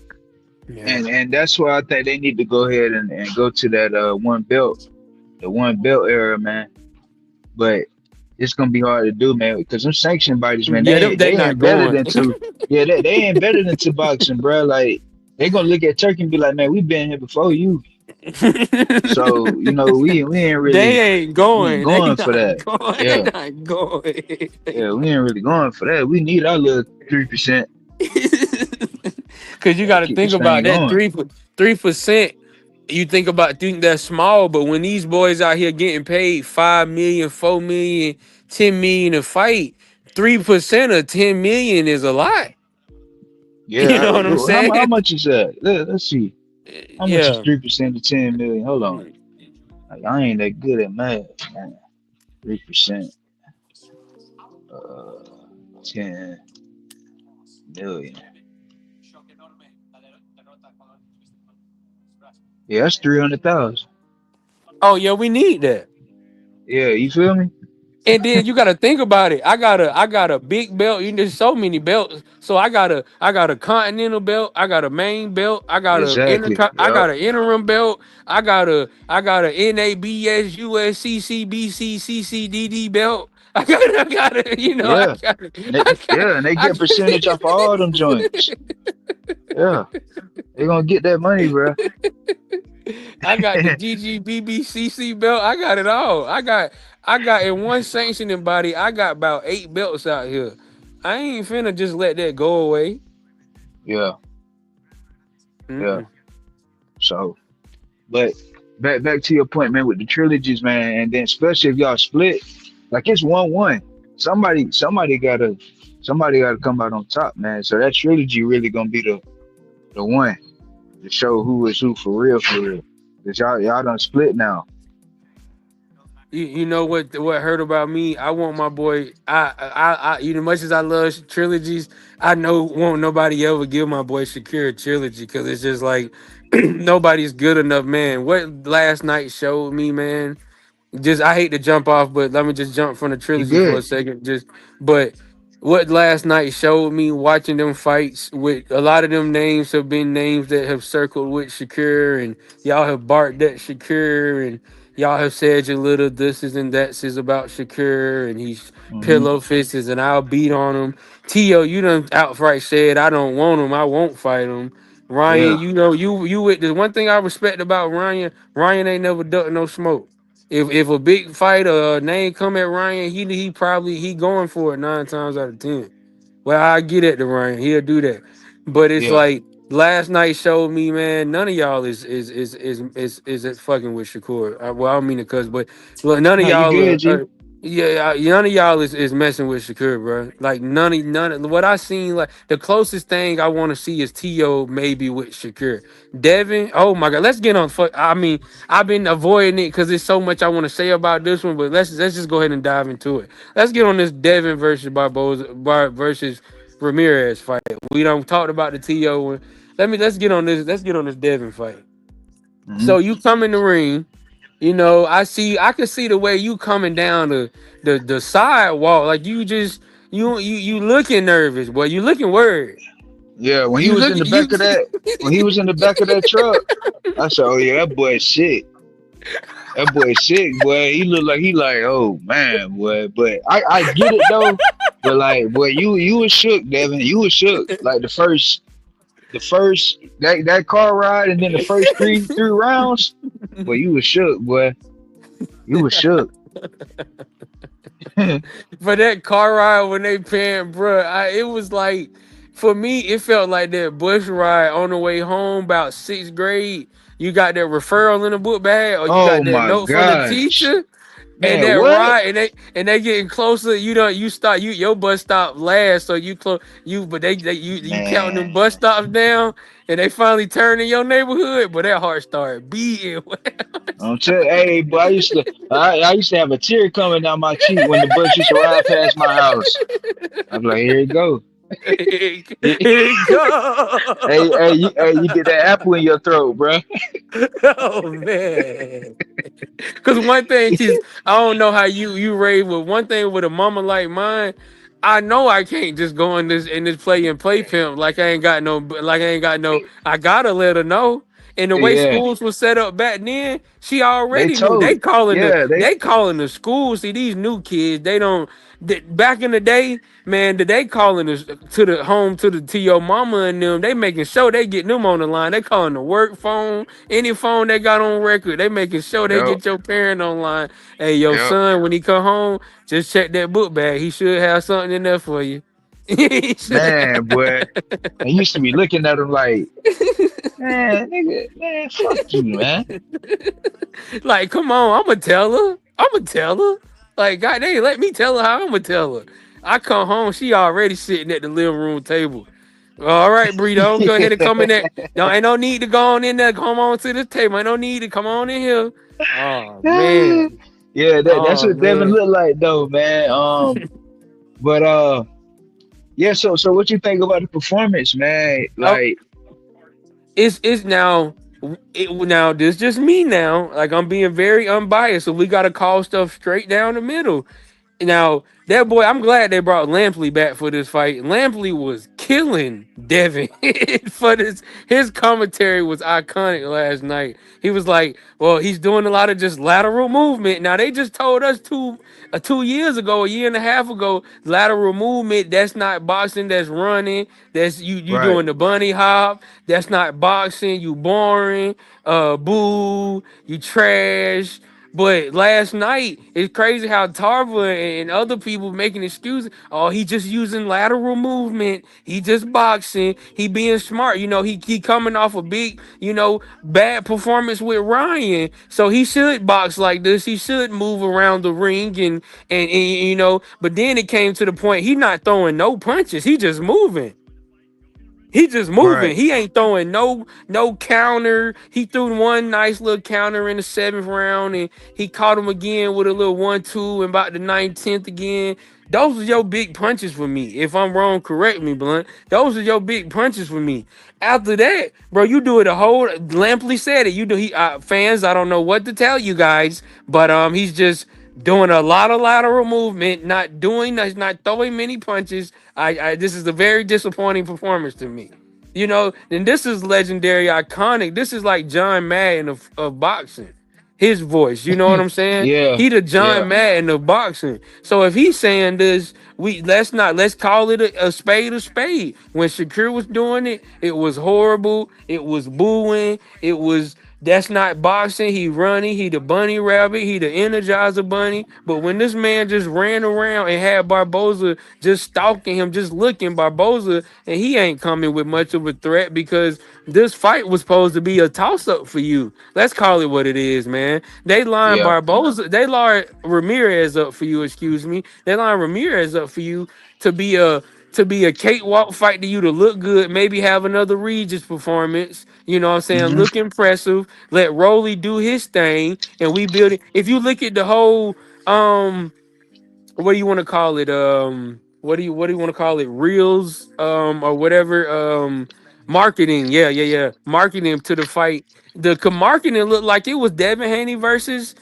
Yeah.
And that's why I think they need to go ahead and go to that one belt, the one belt era, man. But it's gonna be hard to do, man, because them sanction bodies, man,
Yeah, they
they
not
ain't better
going.
than to yeah, they ain't better than to boxing, bro. Like they gonna look at Turkey and be like, man, we been here before you. So, you know,
They ain't
we ain't
going. They
going for
not
that.
going. They
Yeah.
not going.
Yeah, we ain't really going for that. We need our little 3%.
Cause you got to
Keep
think
this
about
thing
that
going.
3%. You think that's small, but when these boys out here getting paid 5 million, 4 million, 10 million a fight, 3% of 10 million is a lot.
Yeah.
You know what I'm
How
saying?
much is that? Let's see. How much is
Yeah.
3% of 10 million? Hold on. Like, I ain't that good at math, man. 3%, 10 million. Yeah, that's 300,000.
Oh yeah, we need that.
Yeah, you feel me?
And then you gotta think about it. I got a big belt. You know, there's so many belts. So I got a continental belt. I got a main belt.
Exactly.
I
Yep.
got an interim belt. I got a NABS USCC BC CCDD belt. I got a I
Yeah.
got
Yeah, and they
I
get percentage off of all them joints. Yeah, they gonna get that money, bro.
I got the GGBBCC belt. I got it all. I got in one sanctioning body. I got about 8 belts out here. I ain't finna just let that go away.
Yeah, yeah.
Mm-mm.
So, but back to your point, man, with the trilogies, man, and then especially if y'all split, like it's 1-1. Somebody somebody gotta come out on top, man. So that trilogy really gonna be the one to show who is who for real, for real. Cause y'all done split now.
You know what hurt about me? I want my boy. You know, much as I love trilogies, I know won't nobody ever give my boy Shakir a trilogy because it's just like nobody's good enough, man. What last night showed me, man. Just I hate to jump off, but let me just jump from the
You
trilogy for a
good?
second. But what last night showed me watching them fights with a lot of them names have been names that have circled with Shakur, and y'all have barked at Shakur, and y'all have said your little thises and that's is about Shakur, and he's
Hmm.
pillow fists, and I'll beat on him. Tio, you done outright said I don't want him, I won't fight him. Ryan,
Yeah,
you know you with the one thing I respect about Ryan. Ryan ain't never ducked no smoke. If a big fight or a name come at Ryan, he probably he going for it 9 times out of 10. Well, I get it to Ryan, he'll do that. But it's
yeah.
like last night showed me, man, none of y'all is fucking with Shakur. Well, I don't mean to cuss, but look, none of
No, you
y'all
good, G.
yeah, none of y'all is messing with Shakur, bro. Like none of what I seen, like the closest thing I want to see is T.O. maybe with Shakur. Devin, oh my god, let's get on fuck. I mean, I've been avoiding it because there's so much I want to say about this one, but let's just go ahead and dive into it. Let's get on this Devin versus versus Ramirez fight. We don't talked about the TO one. Let's get on this. Let's get on this Devin fight.
Hmm.
So you come in the ring. You know, I can see the way you coming down the sidewalk. Like you just you looking nervous, boy. You looking worried.
Yeah, when he
You
was in
looking
the
you
back of that, when he was in the back of that truck, I said, "Oh yeah, that boy sick. That boy sick, boy. He look like he like, oh man, boy." But I get it though. But like, boy, you was shook, Devin. You was shook. Like the first that car ride, and then the first three rounds. Boy, you was shook, boy. You was shook.
for that car ride when they paying, bro. It was like for me, it felt like that bus ride on the way home about 6th grade. You got that referral in the book bag, or you
Oh
got that
my
note from the
gosh,
teacher, and
man,
that
what?
ride, and they getting closer. You know, you start your bus stop last, so you close you, but you counting them
Man,
bus stops down, and they finally turn in your neighborhood. But that heart started beating.
I'm tell hey, boy, I used to have a tear coming down my cheek when the bus used to ride past my house. I'm like, here it go.
Here
Hey,
it go.
you get that apple in your throat, bro.
Oh man. Cause one thing is I don't know how you raised with one thing with a mama like mine. I know I can't just go in this play and play pimp like I gotta let her know. And the way
Yeah,
schools were set up back then, she
they
already knew.
told. Yeah,
They calling the school. See these new kids, they don't. Back in the day, man, did they calling us to the home to your mama and them? They making sure they getting them on the line. They calling the work phone, any phone they got on record. They making sure they
yep,
get your parent online. Hey, your
yep.
son, when he come home, just check that book bag. He should have something in there for you. He should.
Man, boy, I used to be looking at them like, man, nigga, man, fuck you, man.
Like, come on, I'ma tell her. I'ma tell her. Like, God let me tell her how I'ma tell her. I come home, she already sitting at the living room table. All right, Brito, go ahead and come in there. No, ain't no need to go on in there. Come on to this table. Ain't no need to come on in here. Oh man.
Yeah, that's
Oh
what Devin
man.
looked like though, man. But yeah. So what you think about the performance, man?
Oh,
Like,
it's now. Now this just me now. Like I'm being very unbiased, so we got to call stuff straight down the middle. Now, that boy, I'm glad they brought Lampley back for this fight. Lampley was killing Devin for this. His commentary was iconic last night. He was like, "Well, he's doing a lot of just lateral movement." Now they just told us 2 years ago, a year and a half ago, lateral movement. That's not boxing. That's running. That's you
right,
doing the bunny hop. That's not boxing. You boring. Boo. You trash. But last night, it's crazy how Tarva and other people making excuses. Oh, he just using lateral movement. He just boxing. He being smart. He coming off a big, bad performance with Ryan. So he should box like this. He should move around the ring and. But then it came to the point he not throwing no punches. He just moving. He just moving.
right,
He ain't throwing no counter. He threw one nice little counter in the seventh round, and he caught him again with a little 1-2 and about the ninth, 10th again. Those are your big punches for me. If I'm wrong, correct me, Blunt. Those are your big punches for me. After that, bro, you do it a whole. Lampley said it. You do. Fans. I don't know what to tell you guys, but he's just doing a lot of lateral movement, not throwing many punches. This is a very disappointing performance to me. And this is legendary, iconic. This is like John Madden of boxing. His voice, you know what I'm saying?
yeah,
He the
yeah,
John Madden of boxing. So if he's saying this, let's call it a spade a spade. When Shakur was doing it, it was horrible. It was booing. It was that's not boxing. He running. He the bunny rabbit. He the energizer bunny. But when this man just ran around and had Barboza just stalking him, just looking Barboza, and he ain't coming with much of a threat because this fight was supposed to be a toss up for you. Let's call it what it is, man. They line
yeah.
Barboza. They line Ramirez up for you. Excuse me. They line Ramirez up for you to be a cakewalk fight to you to look good, maybe have another Regis performance. You know what I'm saying?
Hmm.
Look impressive. Let Rolly do his thing, and we build it. If you look at the whole, what do you want to call it? What do you want to call it? Reels, or whatever. Marketing. Yeah, yeah, yeah. Marketing to the fight. Marketing looked like it was Devin Haney versus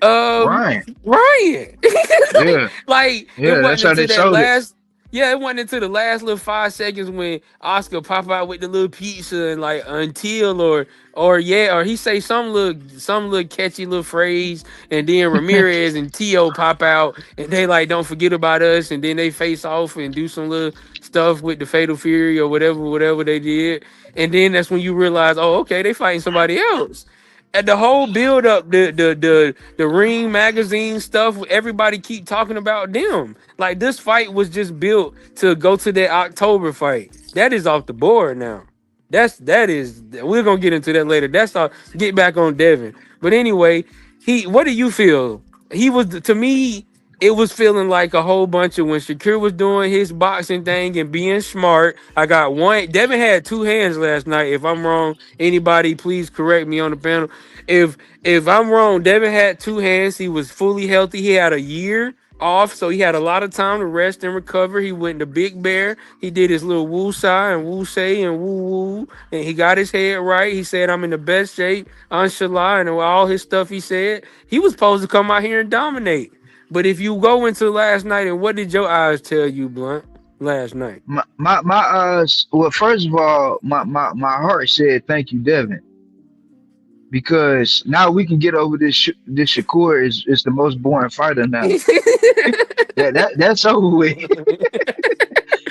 Ryan,
Ryan.
yeah,
like it
yeah. That's
wasn't
how they
until that
sold it.
last yeah, it wasn't until the last little 5 seconds when Oscar pop out with the little pizza and like until or he say some little catchy little phrase, and then Ramirez and Tio pop out and they like don't forget about us, and then they face off and do some little stuff with the Fatal Fury or whatever they did, and then that's when you realize, oh, okay, they fighting somebody else. At the whole build up, the Ring magazine stuff, everybody keep talking about them. Like this fight was just built to go to that October fight. That is off the board now. We're gonna get into that later. That's all. Get back on Devin. But anyway, what do you feel? He was to me. It was feeling like a whole bunch of when Shakur was doing his boxing thing and being smart. I got one. Devin had two hands last night. If I'm wrong, anybody please correct me on the panel. If if I'm wrong, Devin had two hands. He was fully healthy. He had a year off, so he had a lot of time to rest and recover. He went to Big Bear. He did his little woo sai and woo say and woo woo, and he got his head right. He said, "I'm in the best shape." Inshallah, and all his stuff he said. He was supposed to come out here and dominate. But if you go into last night, and what did your eyes tell you, Blunt, last night?
My well, first of all, my heart said thank you, Devin, because now we can get over this Shakur is the most boring fighter now. That's over with.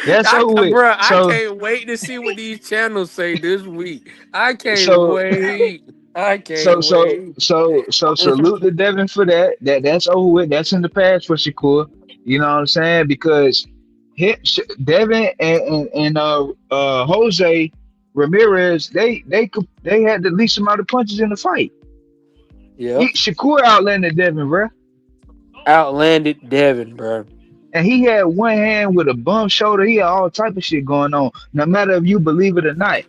That's over with.
Bro, I
So
can't wait to see what these channels say this week. I can't
so
wait. I
so
can't
so
wait.
so salute to Devin for that. That's over with. That's in the past for Shakur. You know what I'm saying? Because Devin and Jose Ramirez, they had the least amount of punches in the fight.
Yep.
Shakur outlanded Devin, bro.
Outlanded Devin, bro.
And he had one hand with a bum shoulder. He had all type of shit going on. No matter if you believe it or not,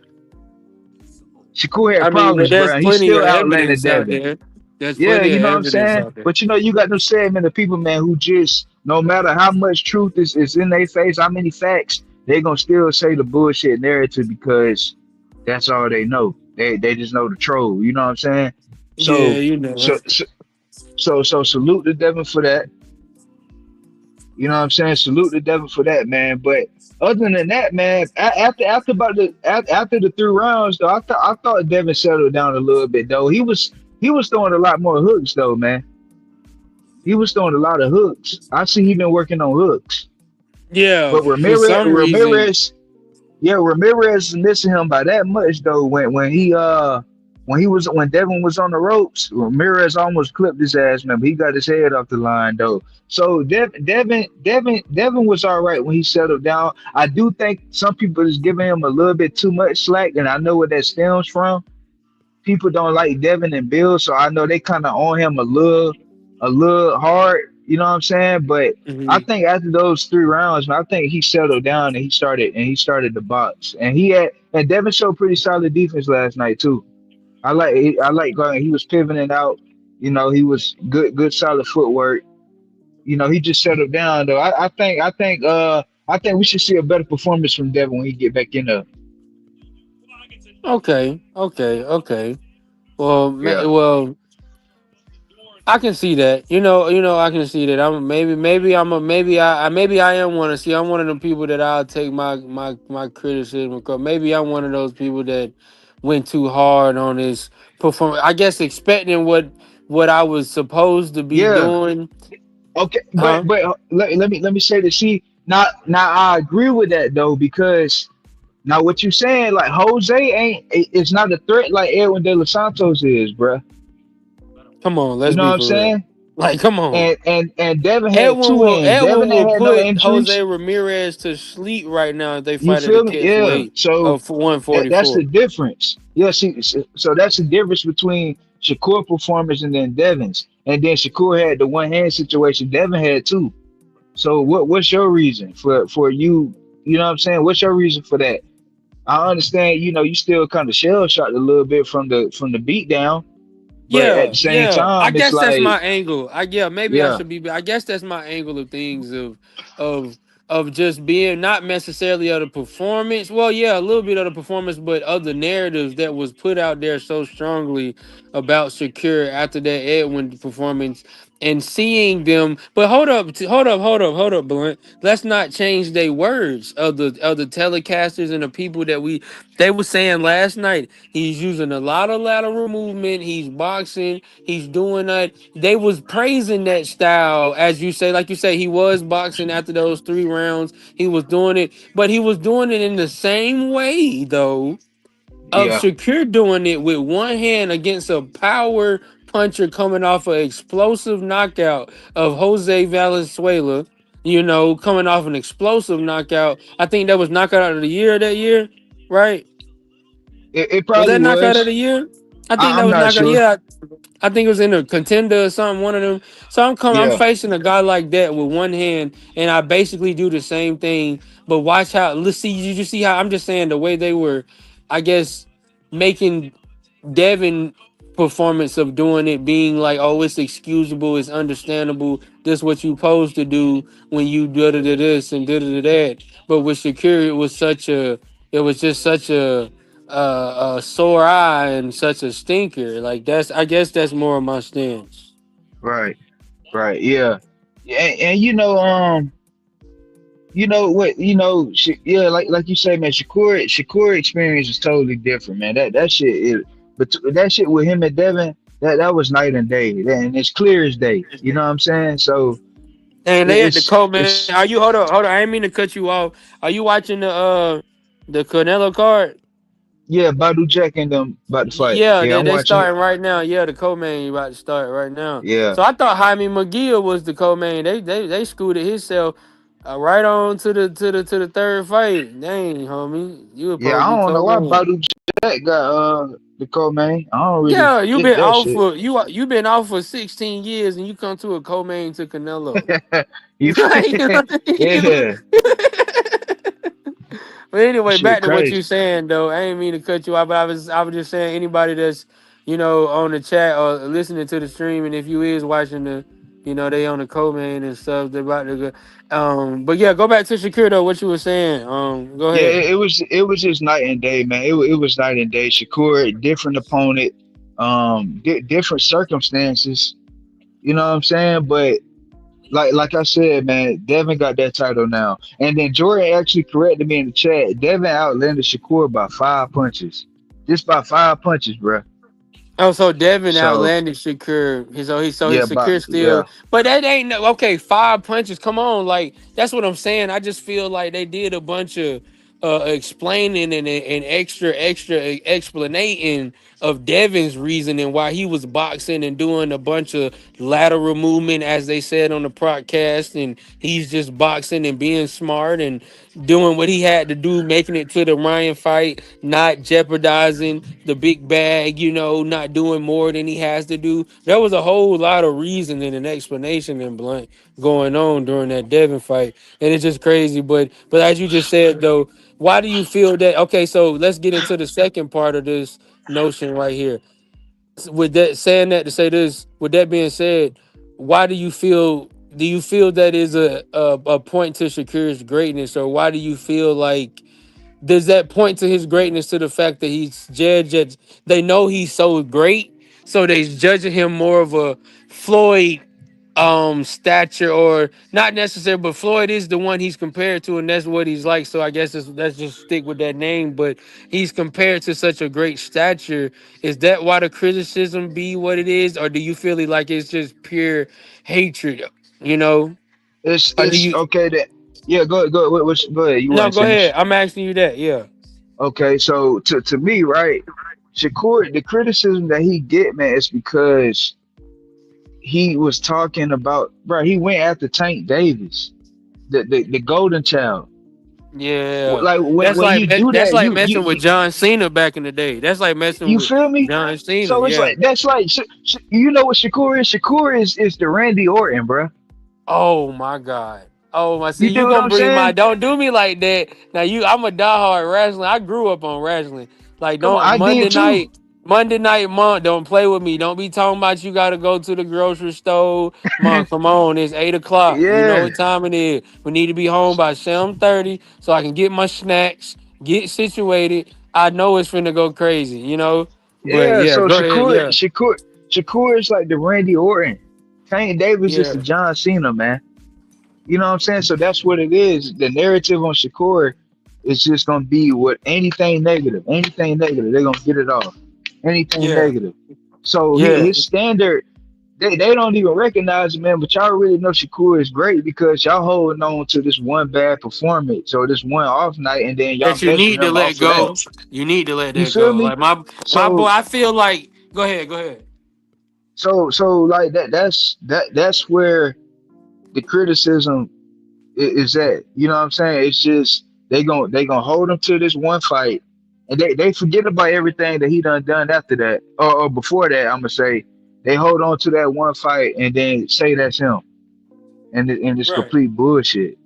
Shakur
I
had
mean, but
problems, bro.
there's
And he
plenty
still
of
outlanded
evidence out
Devin.
there. There's
Yeah,
plenty
you
of
know what I'm
evidence
saying?
out there.
But you got them segment of people, man, who just no matter how much truth is in their face, how many facts, they gonna still say the bullshit narrative because that's all they know. They just know the troll. You know what I'm saying?
Yeah,
So
you know.
so so so salute to Devin for that. You know what I'm saying? Salute to Devin for that, man. But other than that, man, after the 3 rounds, though, I thought Devin settled down a little bit, though. He was throwing a lot more hooks, though, man. He was throwing a lot of hooks. I see he been working on hooks.
Yeah,
But
for
Ramirez,
some reason.
Ramirez, yeah, Ramirez is missing him by that much though. When Devin was on the ropes, Ramirez almost clipped his ass. Remember, he got his head off the line though. So Devin was all right when he settled down. I do think some people is giving him a little bit too much slack, and I know where that stems from. People don't like Devin and Bill, so I know they kind of on him a little hard. You know what I'm saying? But I
Mhm.
think after those 3 rounds, man, I think he settled down and he started the box. And Devin showed pretty solid defense last night too. I like going. He was pivoting out. He was good solid footwork. He just settled down though. I think we should see a better performance from Devin when he get back in there.
Okay, okay, okay. Well,
Yeah.
well, I can see that. I can see that. Maybe I am one of see. I'm one of the people that I'll take my criticism. Because maybe I'm one of those people that went too hard on his performance. I guess expecting what I was supposed to be
Yeah.
doing.
Okay, but
Huh?
but let me say this. See, now I agree with that though because now what you saying like Jose ain't it's not a threat like Edwin De Los Santos is, bruh.
Come on,
You
let's
know what
be
I'm
for real.
saying?
Like, come on.
And Devin had two hands.
Edwin
Devin
will
ain't had no
put Jose
injuries.
Ramirez to sleep right now if they
You
fight at a
feel me?
catch
Yeah.
weight
So
of
that's
144.
the difference. Yeah. See, so that's the difference between Shakur performance and then Devin's. And then Shakur had the one hand situation. Devin had two. So what's your reason for you? You know what I'm saying? What's your reason for that? I understand, you still kind of shell shocked a little bit from the beat down, but at
Yeah,
the same
yeah. I
time, it's
guess that's
like,
my angle. Maybe I
yeah,
should be. I guess that's my angle of things of of just being not necessarily of the performance. Well, yeah, a little bit of the performance, but of the narratives that was put out there so strongly about Shakir after that Edwin performance and seeing them. But hold up, Blunt. Let's not change their words of the telecasters and the people that they were saying last night. He's using a lot of lateral movement. He's boxing. He's doing that. They was praising that style, as you say, like you say, he was boxing after those 3 rounds. He was doing it, but he was doing it in the same way though of
yeah,
Shakir doing it with one hand against a power puncher coming off an explosive knockout of Jose Valenzuela. Coming off an explosive knockout. I think that was knockout of the year that year, right?
it
Was
probably
that knockout of
was.
the year? I think that
I'm
was
not
knockout.
sure.
Yeah, I think it was in a contender or something. One of them. So I'm
Yeah,
facing a guy like that with one hand, and I basically do the same thing. But watch how. Let's see. You see how I'm just saying the way they were, I guess, making Devin performance of doing it being like, oh, it's excusable, it's understandable. This what you supposed to do when you do this and that. But with Shakir, it was just such a sore eye and such a stinker. Like I guess that's more of my stance.
right, right, yeah, yeah, and what, yeah, like you say, man, Shakur experience is totally different, man. That shit is, but that shit with him and Devin, that was night and day, and it's clear as day. You know what I'm saying? So
And
it,
they at the
it's
co-man.
it's
Are you hold on? I didn't mean to cut you off. Are you watching the Canelo card?
yeah, Badu Jack and them about to fight.
Yeah,
Yeah, I'm
they
watching it.
starting right now. Yeah, the co-main about to start right now.
Yeah,
So I thought Jaime McGill was the co-main. They scooted himself. Right on to the third fight. Dang, homie, you were
Yeah,
supposed to
I
be
don't know why
co-main.
Badu Jack got the co-main. I don't really
Yeah, you
get
been
that
out
shit.
for you been out for 16 years and you come to a co-main to Canelo.
You
Like,
yeah,
but anyway,
shit
back to what you
crazy.
saying though. I ain't mean to cut you off, but I was just saying anybody that's on the chat or listening to the stream, and if you is watching they on the co-main and stuff, they're about to go. But yeah, go back to Shakir though. What you were saying. Go
Yeah,
ahead.
it was just night and day, man. It was night and day. Shakur, different opponent, different circumstances. You know what I'm saying? But like I said, man, Devin got that title now. And then Jordan actually corrected me in the chat. Devin outlanded Shakur by 5 punches, just by 5 punches, bro.
Oh, so Devin
So
outlanded Shakur. His
yeah, but
Shakur
yeah,
still, but that ain't okay. 5 punches, come on, like that's what I'm saying. I just feel like they did a bunch of explaining and extra explanating of Devin's reasoning why he was boxing and doing a bunch of lateral movement, as they said on the podcast, and he's just boxing and being smart and doing what he had to do, making it to the Ryan fight, not jeopardizing the big bag, not doing more than he has to do. There was a whole lot of reasoning and explanation and blunt going on during that Devin fight. And it's just crazy. But as you just said though, why do you feel that okay, so let's get into the second part of this notion right here. With that saying that to say this, with that being said, why do you feel that is a point to Shakir's greatness, or why do you feel like does that point to his greatness to the fact that he's judged at they know he's so great, so they judging him more of a Floyd stature, or not necessarily, but Floyd is the one he's compared to and that's what he's like, so I guess let's just stick with that name, but he's compared to such a great stature. Is that why the criticism be what it is, or do you feel it like it's just pure hatred, you know or do
it's
you
okay that yeah. Go ahead. You
no,
want to
go ahead,
finish?
I'm asking you that. Yeah.
Okay, so to me, right, Shakur, the criticism that he get, man, is because he was talking about, bro. He went after Tank Davis, the golden child.
Yeah,
Like when you do
that's
that,
like
you
messing with John Cena back in the day. That's like messing
you
with
feel me?
John Cena.
So it's
Yeah.
like that's like you know what Shakur is? Shakur is the Randy Orton, bro.
Oh my God. Oh my. See,
You
you
do what
gonna
I'm
bring my.
saying?
Don't do me like that. Now I'm a diehard wrestling. I grew up on wrestling. Like
Come on,
don't
I did too.
Monday night, month. Don't play with me. Don't be talking about you got to go to the grocery store. Month. Come on, it's 8 o'clock. You know
Yeah,
what time it is. We need to be home by 7:30 so I can get my snacks, get situated. I know it's finna go crazy. But
yeah.
yeah,
So
go ahead. Yeah.
Shakur is like the Randy Orton. Tank Davis is the
Yeah.
John Cena, man. You know what I'm saying? So that's what it is. The narrative on Shakur is just gonna be what anything negative, they're gonna get it off. Anything
Yeah.
negative. So
Yeah.
his standard, they don't even recognize it, man. But y'all really know Shakur is great because y'all holding on to this one bad performance or this one off night, and then y'all
That you
measuring
need to
him
let
off of that.
go. You need to let
You
that
feel
go.
me?
Like my boy,
So
I feel like go ahead, go ahead.
so like that's where the criticism is that. You know what I'm saying? It's just they gonna hold him to this one fight, and they forget about everything that he done after that or before that. I'm gonna say they hold on to that one fight and then say that's him, and it's
Right.
complete bullshit.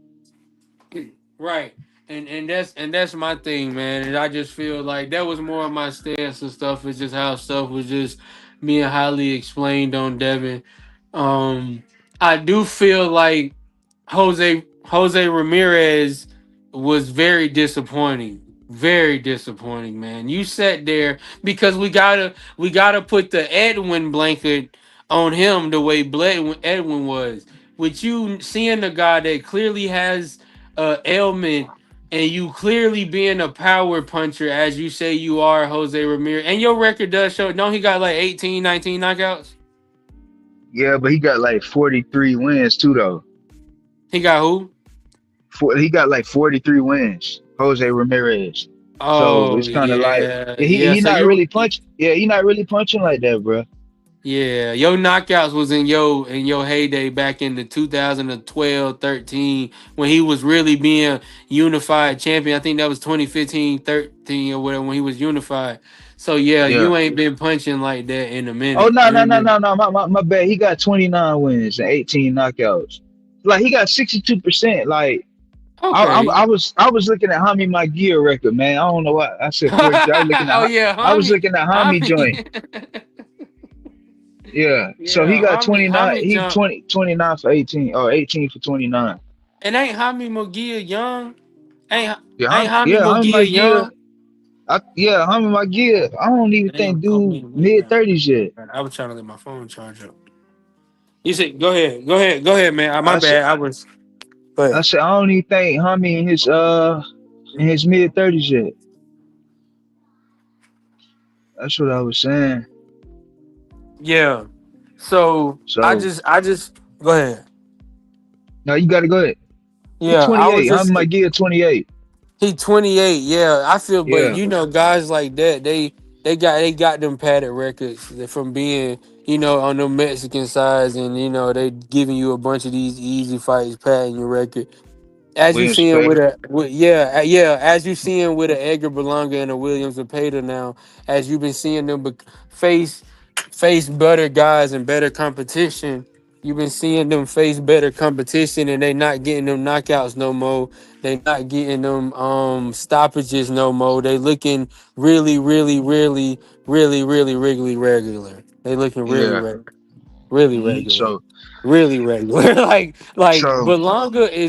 Right. And that's my thing, man. And I just feel like that was more of my stance and stuff. It's just how stuff was just being highly explained on Devin. I do feel like Jose Ramirez was very disappointing. Very disappointing, man. You sat there because we gotta put the Edwin blanket on him the way Edwin was. With you seeing the guy that clearly has ailment, and you clearly being a power puncher as you say you are, Jose Ramirez, and your record does show. No, he got like 18, 19 knockouts.
Yeah, but he got like 43 wins too, though.
He got who?
He got like 43 wins, Jose Ramirez. So
Oh
it's kind of like
yeah,
he
yeah.
he
So
not
you
really punch. Yeah, he not really punching like that, bro.
Yeah, your knockouts was in your heyday back in the 2012, 13 when he was really being unified champion. I think that was 2015, 13 or whatever when he was unified. So yeah,
Yeah.
you ain't been punching like that in a
Oh
minute.
no
You
no
ain't
no
been
no no my bad. He got 29 wins and 18 knockouts. Like he got 62%. Like
okay.
I was looking at Hami my gear record, man. I don't know why I said 42.
Oh yeah,
I was
homie,
looking at Hami joint.
homie.
Yeah. So he
Yeah,
got
homie,
29.
homie
He
jump.
29 for 18 or 18 for 29.
And ain't homie McGee young? Ain't
Yeah,
ain't homie
Hami my
McGee
gear.
young?
Yeah, Hami my gear. I don't even
Damn,
think
call me
dude
in the way
mid
now.
30s yet.
I was trying to let my phone charge up. You said, go ahead, go ahead, go ahead, man. My
I said
bad. I was, but
I don't even think Hami in his mid 30s yet. That's what I was saying.
yeah. So
So
I just go ahead.
now you gotta go ahead. He
Yeah, I was
28. Hami
just
my gear 28.
he 28. Yeah, I feel, but
Yeah,
you know, guys like that, they got them padded records from being, on the Mexican sides, and they giving you a bunch of these easy fights, padding your record. As you
William
seeing
Spader.
as you seeing with a Edgar Berlanga and a Williams Zepeda now, as you've been seeing them face face better guys and better competition. You've been seeing them face better competition, and they not getting them knockouts no more. They not getting them stoppages no more. They looking really, really, really, really, really, really regular. They looking really
Yeah.
regular, really regular,
So
really regular. like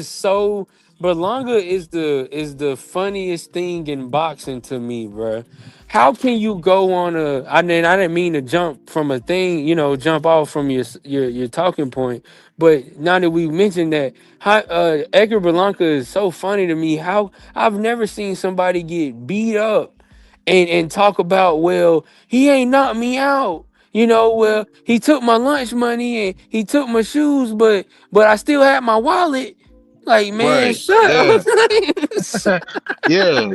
so
Berlanga is the funniest thing in boxing to me, bruh. How can you go on I didn't mean to jump from a thing, jump off from your talking point, but now that we mentioned that, how Edgar Berlanga is so funny to me. How I've never seen somebody get beat up and talk about, well, he ain't knocked me out. Well, he took my lunch money and he took my shoes, but I still had my wallet. Like, man,
right.
shut
Yeah.
up.
Yeah.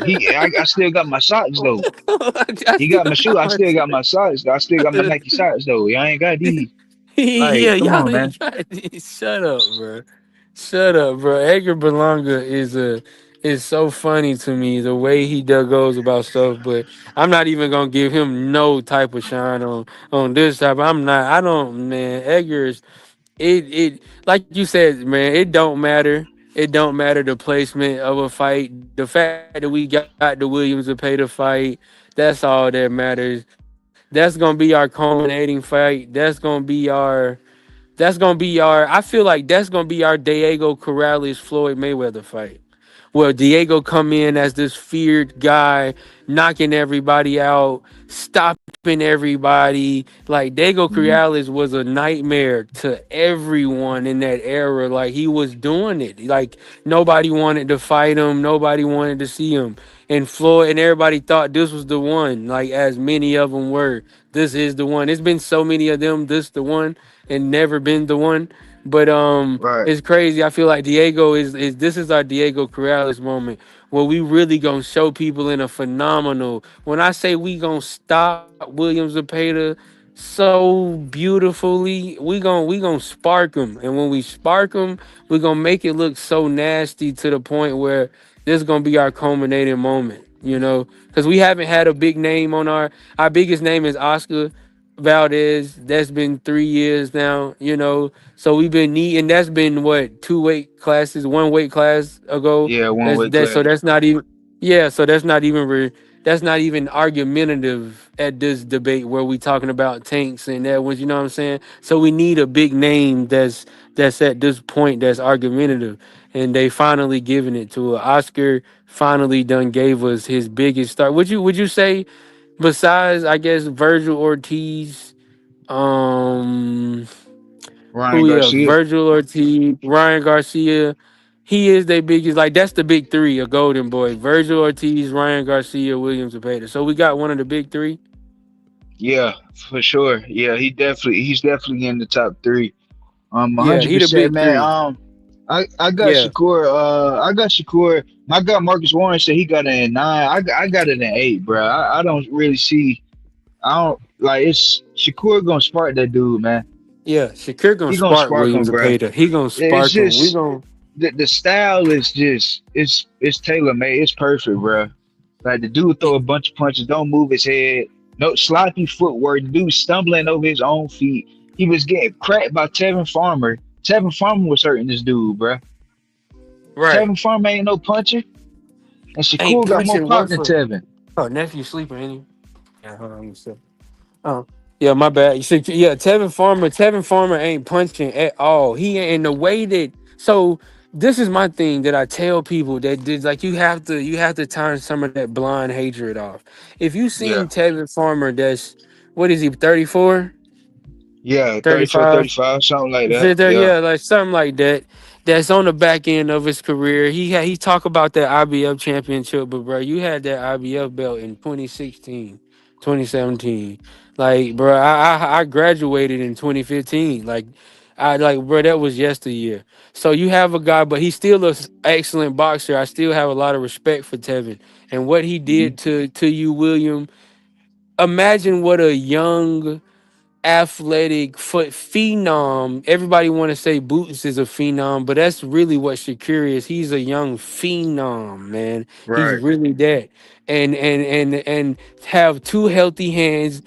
I still got my socks though.
I
He
still
got my shoe.
have
I
my
still got my socks. I still got my Nike socks though. I ain't got these.
yeah,
Like, come
y'all
on,
ain't
man.
trying to shut up, bro. Shut up, bro. Edgar Berlanga is so funny to me the way he does goes about stuff, but I'm not even gonna give him no type of shine on this type. I'm not. I don't, man. Edgar's it like you said, man. It don't matter. It don't matter the placement of a fight. The fact that we got the Williams to pay the fight, that's all that matters. That's gonna be our culminating fight. That's gonna be our. I feel like that's gonna be our Diego Corrales Floyd Mayweather fight. Well, Diego come in as this feared guy, knocking everybody out, stopping everybody. Like Diego
Mhm.
Corrales was a nightmare to everyone in that era. Like he was doing it. Like nobody wanted to fight him. Nobody wanted to see him. And Floyd and everybody thought this was the one. Like as many of them were, this is the one. It's been so many of them. This the one, and never been the one. But
Right.
it's crazy. I feel like Diego is this is our Diego Corrales moment where we really gonna show people in a phenomenal. When I say we gonna stop Williams Zepeda so beautifully, we gonna spark them, and when we spark them, we gonna make it look so nasty to the point where this is gonna be our culminating moment. Because we haven't had a big name on our biggest name is Oscar Valdez. That's been 3 years now. So we've been needing. That's been what, two weight classes, one weight class ago.
Yeah, one
That's
weight
that. So
class.
that's not even. Yeah. So that's not even argumentative at this debate where we talking about tanks and that ones. You know what I'm saying? So we need a big name that's at this point that's argumentative, and they finally giving it to Oscar. Finally, done gave us his biggest start. Would you say, besides, I guess, Virgil Ortiz, um,
Ryan
who else?
Garcia.
Virgil Ortiz, Ryan Garcia. He is their biggest, like that's the big three, a golden boy. Virgil Ortiz, Ryan Garcia, Williams Zepeda. So we got one of the big three.
Yeah, for sure. Yeah, he's definitely in the top three.
Yeah, he the
100%,
big
man.
three.
I got
Yeah.
Shakur. I got Shakur. My guy Marcus Warren said he got it in 9. I got it in 8, bro. I don't really see. I don't like it's Shakur gonna spark that dude, man.
Yeah, Shakir gonna
He gonna
spark
spark him,
Williams
bro.
Zepeda. He gonna
It's
spark him. We
just
gonna
the style is just it's tailor made. It's perfect, bro. Like the dude throw a bunch of punches, don't move his head, no sloppy footwork. The dude stumbling over his own feet. He was getting cracked by Tevin Farmer. Tevin Farmer was hurting this dude, bro.
right.
Tevin Farmer ain't no puncher, and
Ain't
Shakur got more
punching
pop
one
than
for.
Tevin.
Oh, nephew sleeping, ain't he? Yeah, hold on. Let me see. Oh, yeah, my bad. You see, yeah, Tevin Farmer ain't punching at all. He ain't in the way that. So this is my thing that I tell people that did like you have to turn some of that blind hatred off. If you
Yeah,
seen Tevin Farmer, that's what is he 34,
yeah, 34,
35?
35, something like that.
Fit there,
Yeah,
yeah, like something like that. That's on the back end of his career. He talk about that IBF championship, but bro, you had that IBF belt in 2016, 2017. Like, bro, I graduated in 2015. Bro, that was yesteryear. So you have a guy, but he's still an excellent boxer. I still have a lot of respect for Tevin and what he
hmm
did to you, William. Imagine what a young athletic foot phenom. Everybody want to say Boots is a phenom, but that's really what Shakir is. He's a young phenom, man. He's
right.
really that. And have two healthy hands.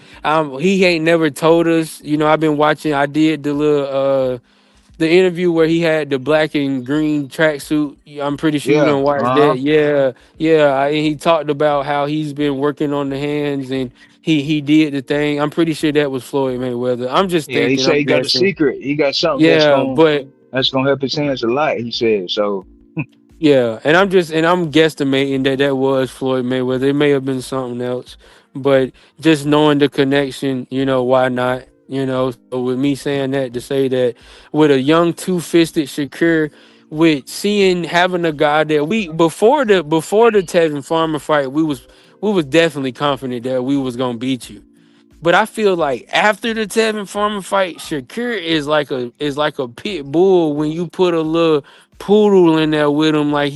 He ain't never told us. I've been watching. I did the interview where he had the black and green tracksuit. I'm pretty sure you
Yeah,
don't watch
uh huh.
that. Yeah, yeah. And he talked about how he's been working on the hands and he did the thing. I'm pretty sure that was Floyd Mayweather. I'm just
Yeah, he
thinking.
said
I'm
he got a
guessing.
secret. He got something
Yeah, but
that's gonna help his hands a lot. He said so.
yeah, and I'm guesstimating that that was Floyd Mayweather. It may have been something else, but just knowing the connection, why not? So with me saying that to say that with a young two-fisted Shakur, with seeing having a guy that we before the Tevin Farmer fight, we was definitely confident that we was gonna beat you. But I feel like after the Tevin Farmer fight, Shakir is like a pit bull when you put a little poodle in there with him. Like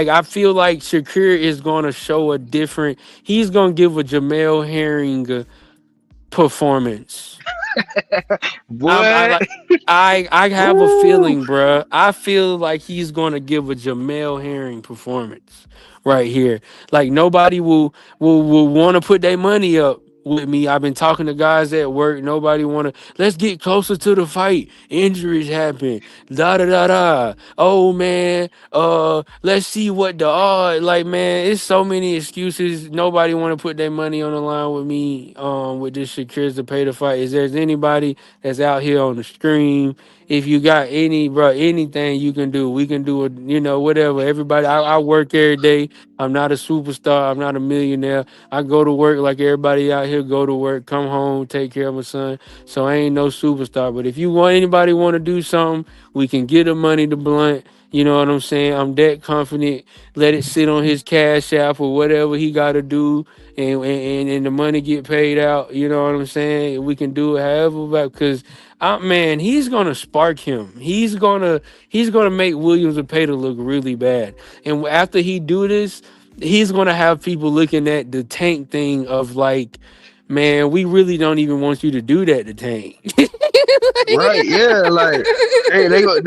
I feel like Shakir is gonna show a different. He's gonna give a Jamel Herring performance. I
What?
like. I have a
Ooh.
feeling, bruh. I feel like he's gonna give a Jamel Herring performance right here. Like nobody will want to put their money up with me. I've been talking to guys at work. Nobody want to. Let's get closer to the fight. Injuries happen. Da da da da. Oh man. Let's see what the odd. Like man, it's so many excuses. Nobody want to put their money on the line with me. With this Shakir's to pay the fight. Is there's anybody that's out here on the stream? If you got anything you can do, we can do it. Whatever. Everybody. I work every day. I'm not a superstar. I'm not a millionaire. I go to work like everybody out here go to work, come home, take care of my son. So I ain't no superstar. But if you want anybody want to do something, we can get the money to Blunt. You know what I'm saying? I'm that confident. Let it sit on his cash app or whatever he got to do, and the money get paid out. You know what I'm saying? We can do it however, because man, he's gonna spark him. He's gonna make Williams and Pater look really bad. And after he do this, he's gonna have people looking at the Tank thing of like, man, we really don't even want you to do that to Tank.
Right? Yeah. Like, hey, they gonna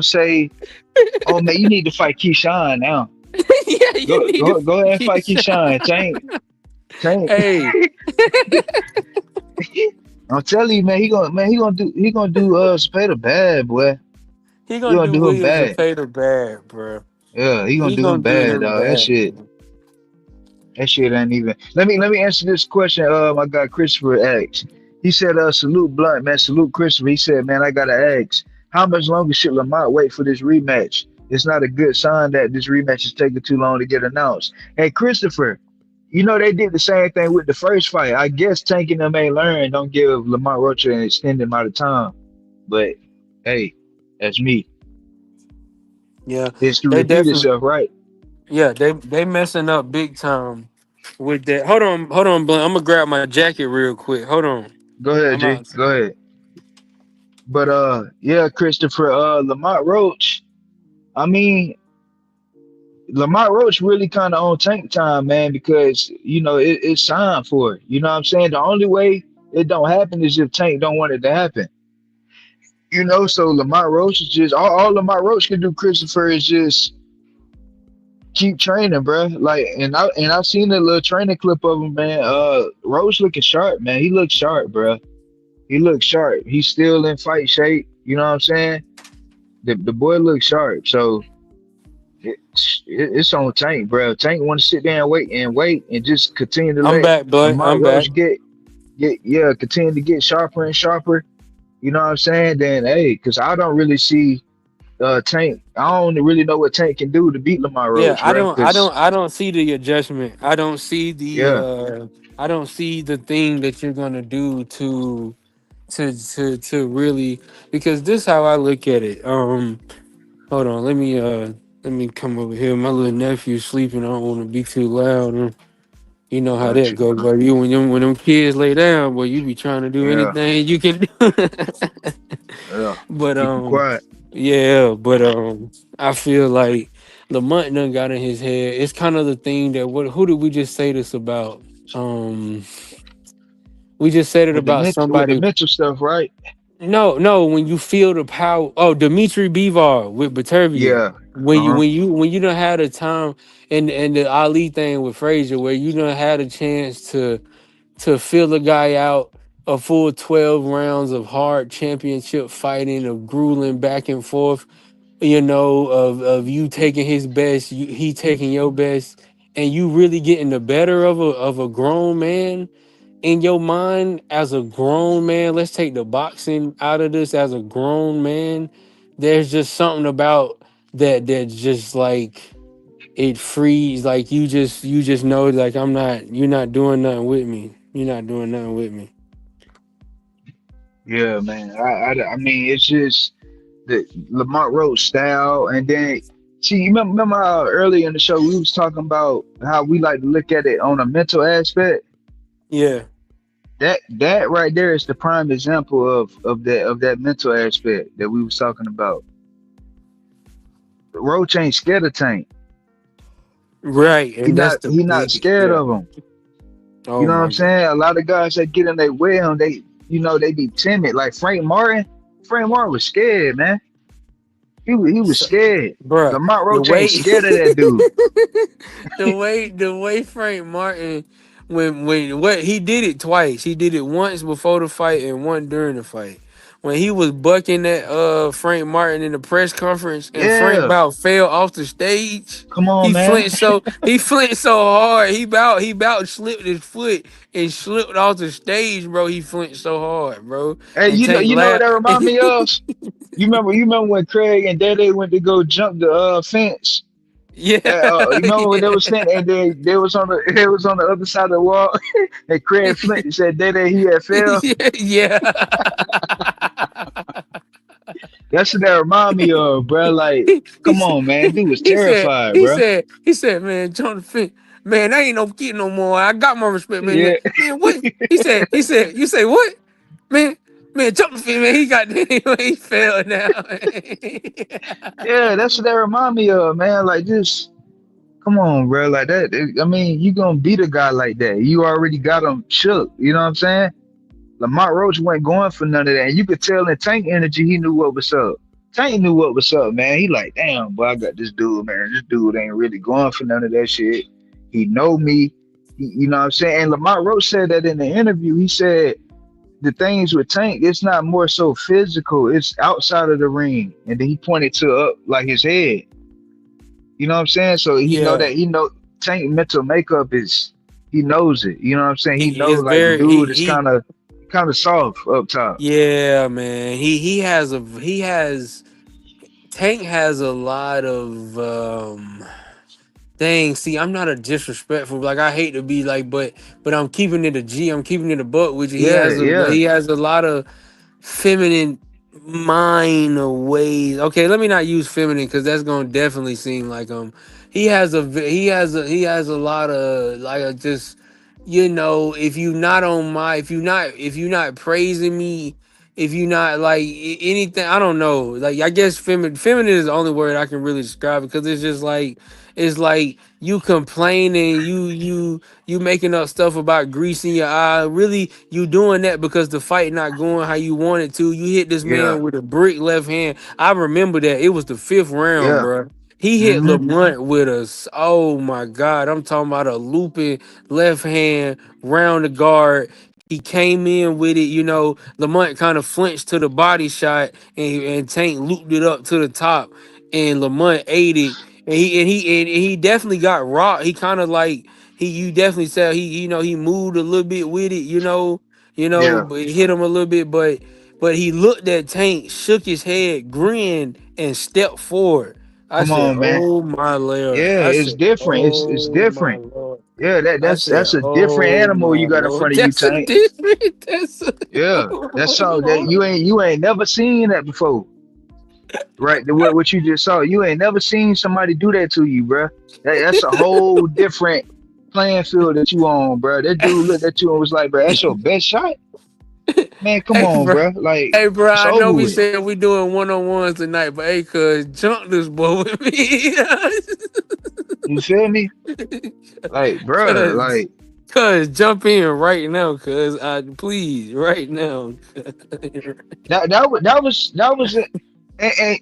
say, oh man, you need to fight Keyshawn now.
Yeah, you need to
Go ahead and
fucking
fight
shot.
Keyshawn. Tank.
Hey,
I'm telling you, man, he gonna do Spada bad, boy.
he
He
gonna
gonna
do
do him
Williams and
bad.
Pater bad, bro.
Yeah, he gonna
He
do him
gonna do
bad,
him
dog.
bad, man.
That shit ain't even. Let me answer this question. My guy Christopher asked. He said, salute Blunt, man. Salute Christopher. He said, man, I gotta ask, how much longer should Lamont wait for this rematch? It's not a good sign that this rematch is taking too long to get announced. Hey, Christopher, they did the same thing with the first fight. I guess Tank and them ain't learned. Don't give Lamont Rocha an extended amount of time. But hey, that's me.
Yeah,
History
they
repeat
definitely.
itself, right?
Yeah, they messing up big time with that. Hold on, Blunt. I'm gonna grab my jacket real quick. Hold on.
Go ahead,
I'm
G.
out.
Go ahead. But yeah, Christopher, Lamont Roach. I mean, Lamont Roach really kind of on tank time, man, because it's time for it. You know what I'm saying? The only way it don't happen is if Tank don't want it to happen. So Lamont Roach is just all Lamont Roach can do, Christopher, is just keep training, bro. Like, and I seen a little training clip of him, man. Roach looking sharp, man. He looks sharp, bro. He looks sharp. He's still in fight shape. You know what I'm saying? The boy looks sharp. So it's on Tank, bro. Tank want to sit there and just continue to
I'm
let
back, blood.
Lamont
I'm back.
Roach continue to get sharper and sharper. You know what I'm saying? Then hey, because I don't really see Tank. I don't really know what Tank can do to beat Lamont
Yeah,
Roach, bro. Because
I don't see the adjustment. I don't see
yeah,
I don't see the thing that you're gonna do to really, because this how I look at it. Hold on, let me come over here. My little nephew's sleeping. I don't want to be too loud. You know how
got
that
you.
goes, but you when them kids lay down, boy, you be trying to do
Yeah,
anything you can do.
yeah.
But
Keep him quiet.
yeah, but I feel like Lamont done got in his head. It's kind of the thing that who did we just say this about? Um, we just said it about
With the
somebody.
mental stuff, right?
No, when you feel the power. Oh, Dimitri Bivard with Batervia.
Yeah. Uh-huh.
When you don't have the time, and the Ali thing with Frazier, where you don't have a chance to fill the guy out a full 12 rounds of hard championship fighting, of grueling back and forth, of you taking his best, he taking your best, and you really getting the better of a grown man in your mind as a grown man. Let's take the boxing out of this. As a grown man, there's just something about that just like it frees, like you just know, like you're not doing nothing with me. You're not doing nothing with me.
Yeah, man. I mean, it's just the Lamont Roach style, and then see, you remember how earlier in the show we was talking about how we like to look at it on a mental aspect.
Yeah.
That right there is the prime example of that mental aspect that we was talking about. Roach ain't scared of Tank.
Right.
He
And that's
not
the
he not
big,
scared
yeah.
of him. You
Oh
know what
my
I'm
god.
saying? A lot of guys that get in their way on they be timid. Like Frank Martin. Frank Martin was scared, man. He was
So,
scared.
bruh,
Lamont
the
Roach ain't
way
scared of that dude.
the way Frank Martin, when what he did it twice. He did it once before the fight and one during the fight. When he was bucking at Frank Martin in the press conference, and Frank
Yeah.
about fell off the stage.
Come on, man.
He flinched so hard. He about slipped his foot and slipped off the stage, bro. He flinched so hard, bro.
Hey,
And Tank
you know what
laughed.
that remind me of? You remember when Craig and Dede went to go jump the fence?
Yeah.
You remember when they was
Yeah.
standing and they was on the other side of the wall and Craig Flint said Dede he had fell.
Yeah.
That's what that remind me of, bro. Like,
he, he,
come
s-
on, man. Dude was
he said,
terrified, bro.
man, Jonathan, man, I ain't no kid no more. I got my respect, man.
Yeah.
Man, what? You say what? Man, Jonathan, man, he got, he fell now.
Yeah, that's what that remind me of, man. Like just come on, bro. Like that. I mean, you gonna beat a guy like that. You already got him shook. You know what I'm saying? Lamont Roach wasn't going for none of that. And you could tell in Tank energy, he knew what was up. Tank knew what was up, man. He like, damn, boy, I got this dude, man. This dude ain't really going for none of that shit. He know me. You know what I'm saying? And Lamont Roach said that in the interview. He said the things with Tank, it's not more so physical. It's outside of the ring. And then he pointed to up like his head. You know what I'm saying? So
Yeah,
he know Tank mental makeup is he knows it. You know what I'm saying? He
he is
knows like the
very,
dude is kind of soft up top.
yeah, man. He has Tank has a lot of dang, see, I'm not a disrespectful. Like I hate to be like, but I'm keeping it a G. I'm keeping it a buck with you.
Yeah, yeah.
He has a lot of feminine mind or ways. Okay, let me not use feminine because that's gonna definitely seem like he has a lot of like just if you not praising me if you not like anything, I don't know. Like I guess feminine is the only word I can really describe it because it's just like it's like you complaining, you making up stuff about grease in your eye. Really, you doing that because the fight not going how you want it to. You hit this
Yeah,
man with a brick left hand. I remember that it was the fifth round,
yeah.
bro. He hit
Mm-hmm.
Lamont with us. Oh my god! I'm talking about a looping left hand round the guard. He came in with it, you know. Lamont kind of flinched to the body shot, and Tank looped it up to the top, and Lamont ate it, and he definitely got rocked. He kind of like you definitely said he moved a little bit with it,
Yeah.
but it hit him a little bit, but he looked at Tank, shook his head, grinned, and stepped forward. I
Come
said,
on, man.
"Oh my lord!"
Yeah,
I
it's
said,
different. It's
"Oh my
different.
lord!"
Yeah,
I
that's
said,
a different
"Oh
animal you
my
got in
lord,
front of you,
that's a
Tank.
different. That's a,
Yeah, that's
oh
something that
Lord.
you ain't never seen that before, right? What you just saw, you ain't never seen somebody do that to you, bruh. That's a whole different playing field that you on, bruh. That dude looked at you and was like, bruh, that's your best shot, man. Come
Hey,
on,
bro.
bruh. Like
Hey, bro.
it's
I
over
know we
with.
said we doing one on ones tonight, but hey, cuz jump this boy with me,
You feel me? Like, bruh,
cuz
like
jump in right now, cuz I please right now.
that was it.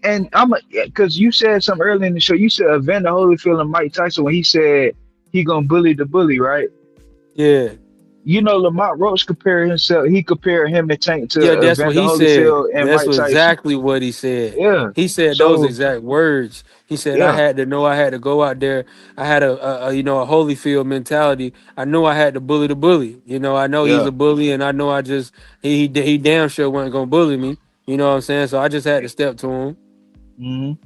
And I'm because you said something earlier in the show. You said Evander Holyfield and Mike Tyson when he said he gonna bully the bully, right?
Yeah,
You know, Lamont Roach compared himself. He compared him and Tank
yeah,
to
that's what
Evander
he said.
Holyfield and
That's
Mike
what
Tyson.
exactly what he said.
Yeah.
He said those
So
exact words. He said, "I
yeah,
had to know I had to go out there. I had a Holyfield mentality. I knew I had to bully the bully. I know he's
yeah.
a bully, and I know I just he damn sure wasn't gonna bully me. You know what I'm saying? So I just had to step to him.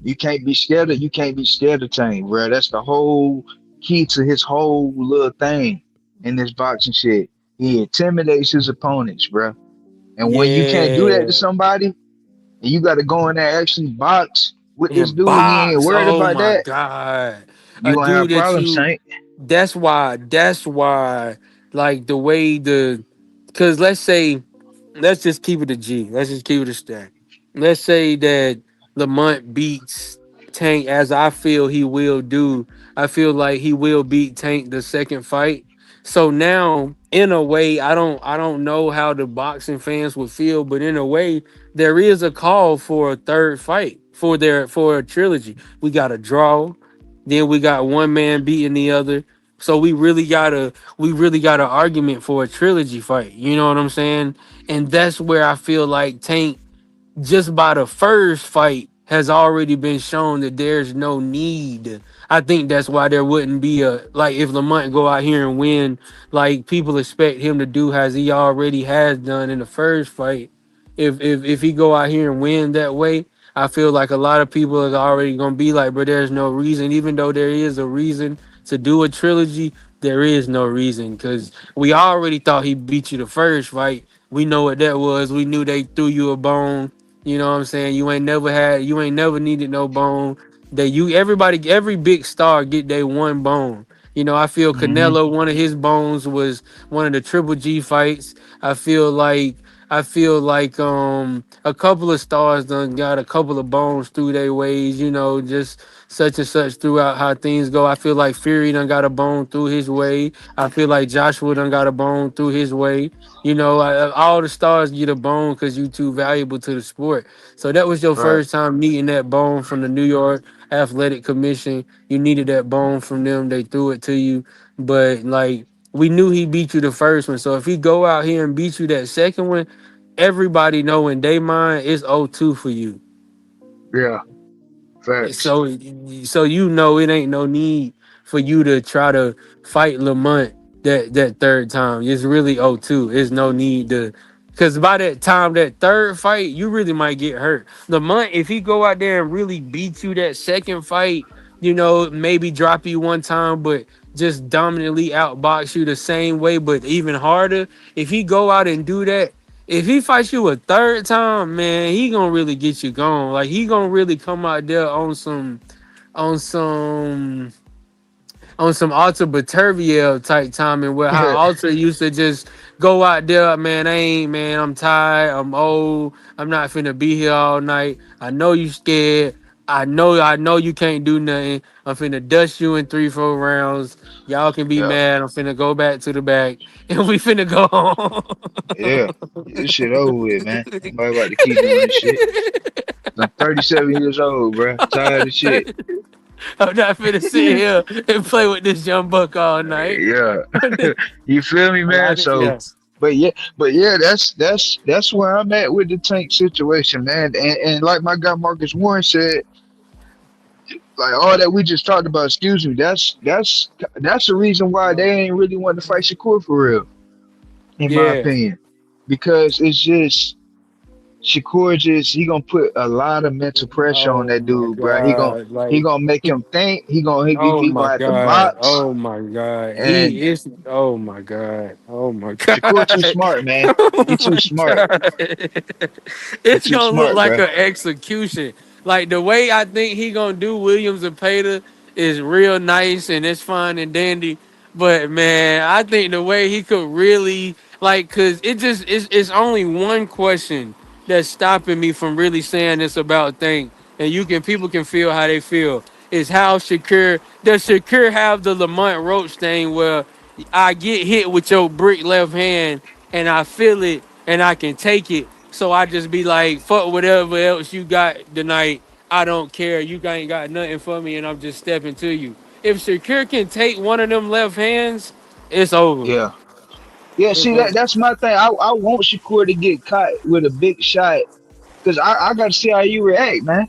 You can't be scared of Tank, bro. That's the whole key to his whole little thing in this boxing shit. He intimidates his opponents, bro. And when you can't do that to
Yeah,
somebody, and you got to go in there and actually box with this
and
dude, he ain't
box.
worried
Oh
about
my
that.
god,
You
a
gonna have
dude that
problems,
you.
Tank.
That's why. Like the way because let's just keep it a G. Let's just keep it a stack. Let's say that Lamont beats Tank as I feel he will do. I feel like he will beat Tank the second fight. So now, in a way, I don't know how the boxing fans would feel, but in a way, there is a call for a third fight for a trilogy. We got a draw, then we got one man beating the other. So we really got an argument for a trilogy fight. You know what I'm saying? And that's where I feel like Tank, just by the first fight, has already been shown that there's no need. I think that's why there wouldn't be a like if Lamont go out here and win, like people expect him to do as he already has done in the first fight. If he go out here and win that way, I feel like a lot of people are already gonna be like, but there's no reason, even though there is a reason to do a trilogy, there is no reason because we already thought he beat you the first fight. We know what that was. We knew they threw you a bone. You know what I'm saying? You ain't never needed no bone. Every big star get they one bone. I feel
hmm
Canelo, one of his bones was one of the Triple G fights. I feel like a couple of stars done got a couple of bones through their ways, just such and such throughout how things go. I feel like Fury done got a bone through his way. I feel like Joshua done got a bone through his way. All the stars get a bone because you too valuable to the sport. So that was your
Right.
first time needing that bone from the New York Athletic Commission. You needed that bone from them. They threw it to you. But like we knew he beat you the first one. So if he go out here and beat you that second one, everybody know in their mind it's 0-2 for you.
Yeah. Facts.
So it ain't no need for you to try to fight Lamont that third time. It's really 0-2. It's no need to, because by that time that third fight, you really might get hurt. Lamont, if he go out there and really beat you that second fight, maybe drop you one time, but just dominantly outbox you the same way, but even harder. If he go out and do that, if he fights you a third time, man, he gonna really get you going. Like he gonna really come out there on some on some Alter Baterviel type timing where how Alter used to just go out there, man, I ain't man, I'm tired, I'm old, I'm not finna be here all night. I know you scared. I know you can't do nothing. I'm finna dust you in 3, 4 rounds. Y'all can be
yeah,
mad. I'm finna go back to the back and we finna go
yeah. This shit over with, man. Nobody about to keep doing this shit. I'm 37 years old, bro. Tired of shit.
home. I'm not finna sit here and play with this young buck all night.
Yeah. You feel me, man? So,
Yeah,
but yeah, that's where I'm at with the Tank situation, man. And like my guy Marcus Warren said, like all that we just talked about, excuse me, that's the reason why they ain't really want to fight Shakur for real, in my
yeah,
opinion. Because it's just Shakur just he gonna put a lot of mental pressure on
oh
that
my
dude, bro.
god,
He
like,
gonna make him think.
oh
He
my
gonna have to
god,
box.
oh my god,
And
he is, oh my god, oh my
Shakur too
god,
smart, man. He
oh
too
my
smart.
god.
He
It's
too
gonna look
smart,
like
bro.
an execution. Like the way I think he gonna do Williams and Pater is real nice and it's fine and dandy. But man, I think the way he could really like, cause it's only one question that's stopping me from really saying this about Think, and people can feel how they feel. Is how Shakur have the Lamont Roach thing where I get hit with your brick left hand and I feel it and I can take it. So I just be like, fuck whatever else you got tonight. I don't care. You ain't got nothing for me and I'm just stepping to you. If Shakur can take one of them left hands, it's over.
Yeah. Yeah,
It's
see
over.
that's my thing. I want Shakur to get caught with a big shot because I got to see how you react, man.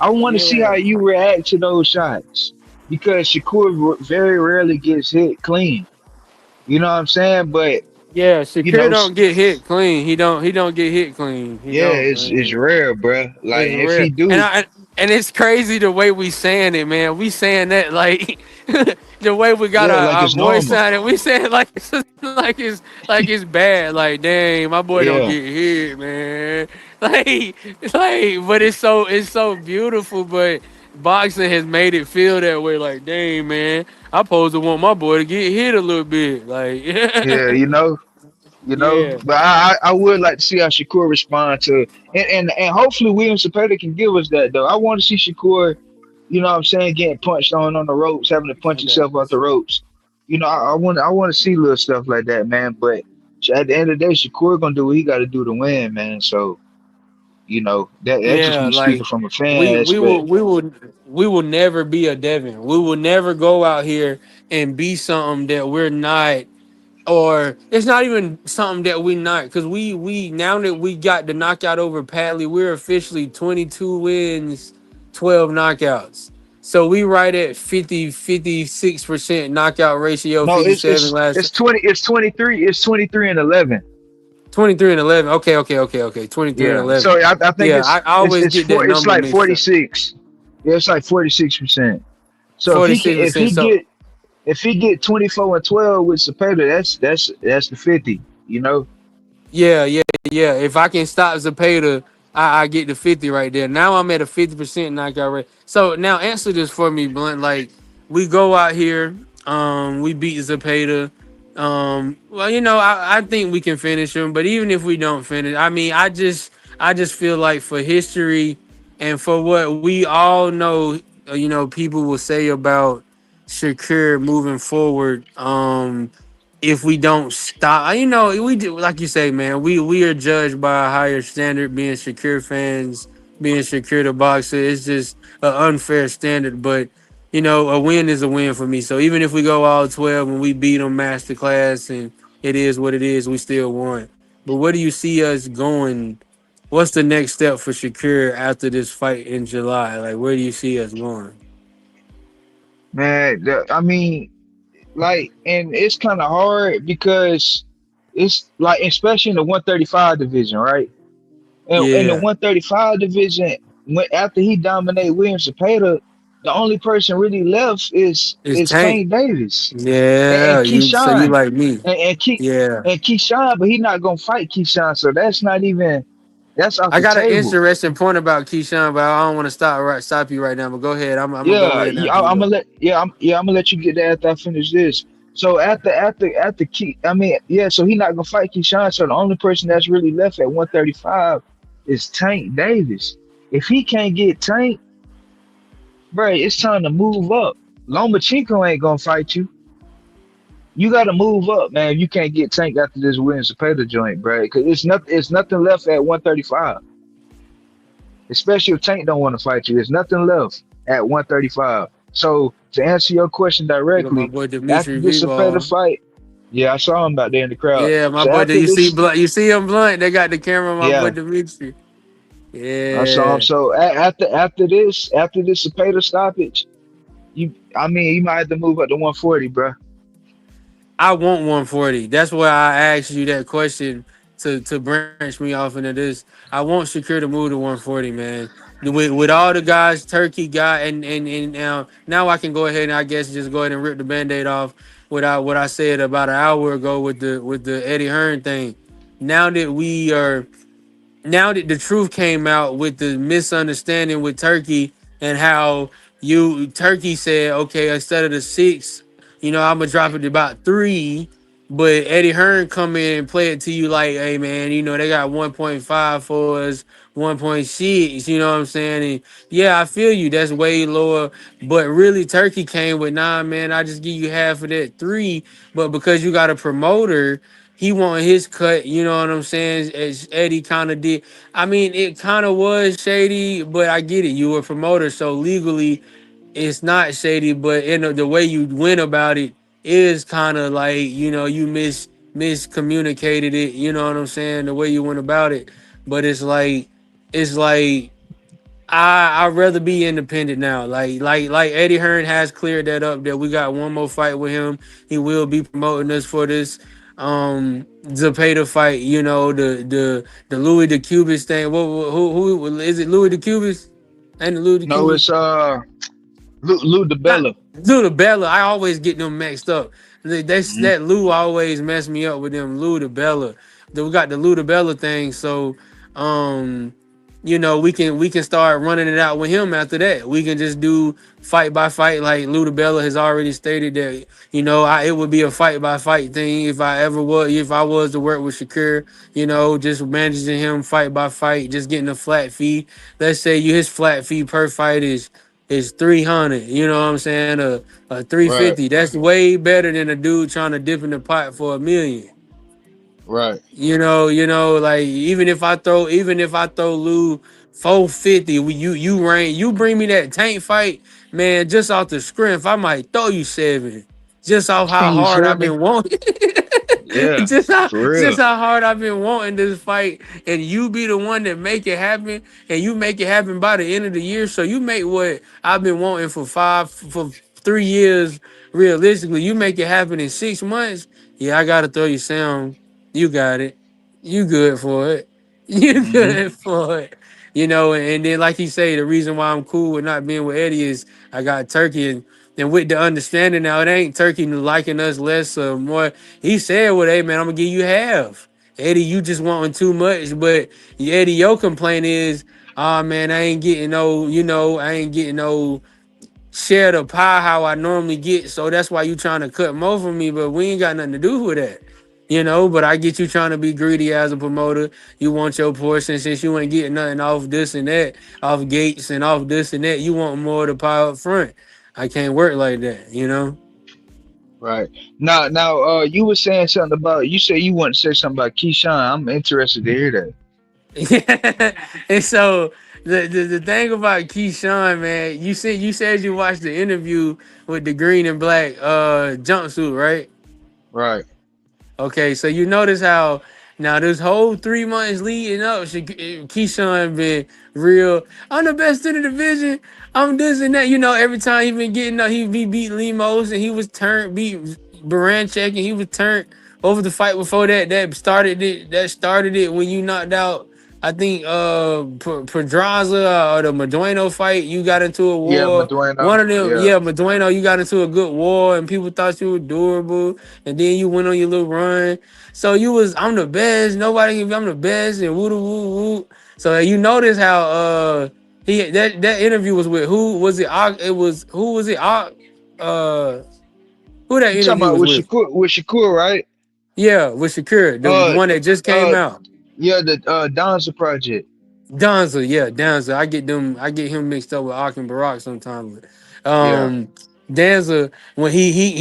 I want to see
Yeah.
how you react to those shots because Shakur very rarely gets hit clean. You know what I'm saying? But
Yeah,
you
Shakur
know,
don't get hit clean. He don't get hit clean. He
yeah,
don't,
it's
man.
rare, bruh. Like
It's
if
real,
he do,
and it's crazy the way we saying it, man. We saying that like the way we got
yeah, like
our
it's
voice
normal.
sounding. We saying it like it's bad. Like dang, my boy don't
Yeah,
get hit, man. Like but it's so beautiful. But boxing has made it feel that way. Like dang, man, I supposed to want my boy to get hit a little bit. Like
yeah,
yeah,
But I would like to see how Shakur respond to and hopefully William Cepeda can give us that though. I want to see Shakur, you know what I'm saying, getting punched on the ropes, having to punch
okay.
himself off the ropes. You know, I want to see little stuff like that, man. But at the end of the day, Shakur gonna do what he got to do to win, man. So you know that just
Yeah,
me speaking
like
from a
we
fan
we
aspect.
will we will we will never be a Devin. We will never go out here and be something that we're not, or it's not even something that we not. Because we now that we got the knockout over Padley, we're officially 22 wins, 12 knockouts. So we right at 56% knockout ratio,
No,
57 last
it's 23 and 11.
23 and 11. Okay. 23 and
Yeah.
11.
So I think
Yeah, I always get that
it's
number
like
mixed up.
46. Yeah, it's like 46%. So if he can
46%. So
if he get 24 and 12 with Cepeda, that's the 50, you know?
yeah. If I can stop Zapata, I get the 50 right there. Now I'm at a 50% knockout rate. So now answer this for me, Blunt. Like we go out here, we beat Zapata. Well, I think we can finish him, but even if we don't finish, I mean, I just feel like for history and for what we all know, people will say about Shakur moving forward. If we don't stop, we do like you say, man. We are judged by a higher standard. Being Shakur fans, being Shakur the boxer, it's just an unfair standard. But a win is a win for me. So even if we go all 12 and we beat them masterclass, and it is what it is, we still won. But where do you see us going? What's the next step for Shakur after this fight in July? Like, where do you see us going?
Man, I mean, like, and it's kind of hard because it's like, especially in the 135 division, right? And in the
Yeah,
135 division, after he dominated William Cepeda, the only person really left
it's
is
Tank.
Tank Davis
Yeah,
and
you
Keyshawn
like me.
and
Yeah.
Keyshawn, but he's not gonna fight Keyshawn, so that's not even That's off
I
the
got an
table.
interesting point about Keyshawn, but I don't want to stop you right now. But go ahead. I'm gonna go
Yeah,
ahead after you
I'm
go.
gonna let I'm gonna let you get that after I finish this. So after Key, I mean, yeah, so he not gonna fight Keyshawn. So the only person that's really left at 135 is Tank Davis. If he can't get Tank, bro, it's time to move up. Lomachenko ain't gonna fight you. You got to move up, man. You can't get Tank after this win Cepeda joint, bro. Because it's nothing left at 135. Especially if Tank don't want to fight you. There's nothing left at 135. So to answer your question
You got my
directly,
boy
after
Dimitri
this Cepeda
Vival.
fight, yeah, I saw him out there in the crowd.
Yeah, my
So
boy.
after
You see
this,
Blunt? You see him Blunt? They got the camera on my boy
yeah,
Dimitri.
I saw him.
Yeah.
So after this Cepeda stoppage, I mean, you might have to move up to 140, bro.
I want 140. That's why I asked you that question to branch me off into this. I want Shakir to move to 140, man. With all the guys Turkey got, and now I can go ahead and I guess just go ahead and rip the band-aid off without what I said about an hour ago with the Eddie Hearn thing. Now that we are now that the truth came out with the misunderstanding with Turkey and how you Turkey said, okay, instead of the six, I'm gonna drop it to about three, but Eddie Hearn come in and play it to you like, hey man, they got 1.5 for us, 1.6, you know what I'm saying? And yeah, I feel you, that's way lower. But really Turkey came with nah man, I just give you half of that three, but because you got a promoter he wanted his cut, you know what I'm saying? As Eddie kind of did. I mean, it kind of was shady, but I get it. You were a promoter, so legally it's not shady, but the way you went about it is kind of like, you miscommunicated it, you know what I'm saying? The way you went about it. But it's like I'd rather be independent now. Like Eddie Hearn has cleared that up that we got one more fight with him. He will be promoting us for this Zapata fight. The Louis the Cubis thing. Who is it? Louis the Cubis? Ain't it Louis the
No,
Cubis?
it's Lou
Not
DeBella.
Lou Bella. I always get them mixed up.
Hmm.
That Lou always mess me up with them Lou Bella. Then we got the Lou Bella thing. So, um, we can start running it out with him after that. We can just do fight by fight, like Lou Bella has already stated that. It would be a fight by fight thing if I was to work with Shakur. Just managing him fight by fight, just getting a flat fee. Let's say his flat fee per fight is 300. You know what I'm saying? A
Right,
350. That's way better than a dude trying to dip in the pot for 1 million.
right.
Like even if I throw Lou 450, you bring me that Tank fight, man, just off the script, I might throw you 7. Just off how
You
hard
feel
I've
me?
been wanting.
Yeah,
just how
for real.
just how hard I've been wanting this fight, and you be the one that make it happen, and you make it happen by the end of the year. So you make what I've been wanting for 3 years. Realistically, you make it happen in 6 months. Yeah, I gotta throw you some. You got it. You good for it. You
Hmm.
good for it. And then like he say, the reason why I'm cool with not being with Eddie is I got Turkey and with the understanding now, it ain't Turkey liking us less or more. He said, well, hey man, I'm gonna give you half. Eddie, you just wanting too much. But Eddie, your complaint is, oh man, I ain't getting no share the pie how I normally get. So that's why you trying to cut more from me, but we ain't got nothing to do with that. But I get you trying to be greedy as a promoter. You want your portion since you ain't getting nothing off this and that, off gates and off this and that. You want more of the pie up front. I can't work like that.
Right. Now, you were saying something about. You said you want to say something about Keyshawn. I'm interested to hear that.
Yeah. And so the thing about Keyshawn, man, you said you watched the interview with the green and black jumpsuit, right?
Right.
Okay, so you notice how now this whole 3 months leading up, Keyshawn been real. I'm the best in the division. I'm this and that. Every time he been getting up, he beat Limos and he was turned, beat Baranchek and he was turned over the fight before that. That started it when you knocked out. I think Pedraza or the Madueno fight, you got into a
Yeah,
war.
Madueno.
One of them,
Yeah.
yeah, Madueno, you got into a good war and people thought you were durable and then you went on your little run. So I'm the best. Nobody can be I'm the best and woo woo woo. So you notice how he that interview was with who was it? It was who was it? Uh, who that
You talking
interview
about
was with?
With Shakur, right?
Yeah, with Shakur, the
Uh,
one that just came
uh,
out.
yeah, the Donza Project.
Donza, yeah, Donza. I get him mixed up with Akim Barak sometimes. But,
Yeah,
Danza, when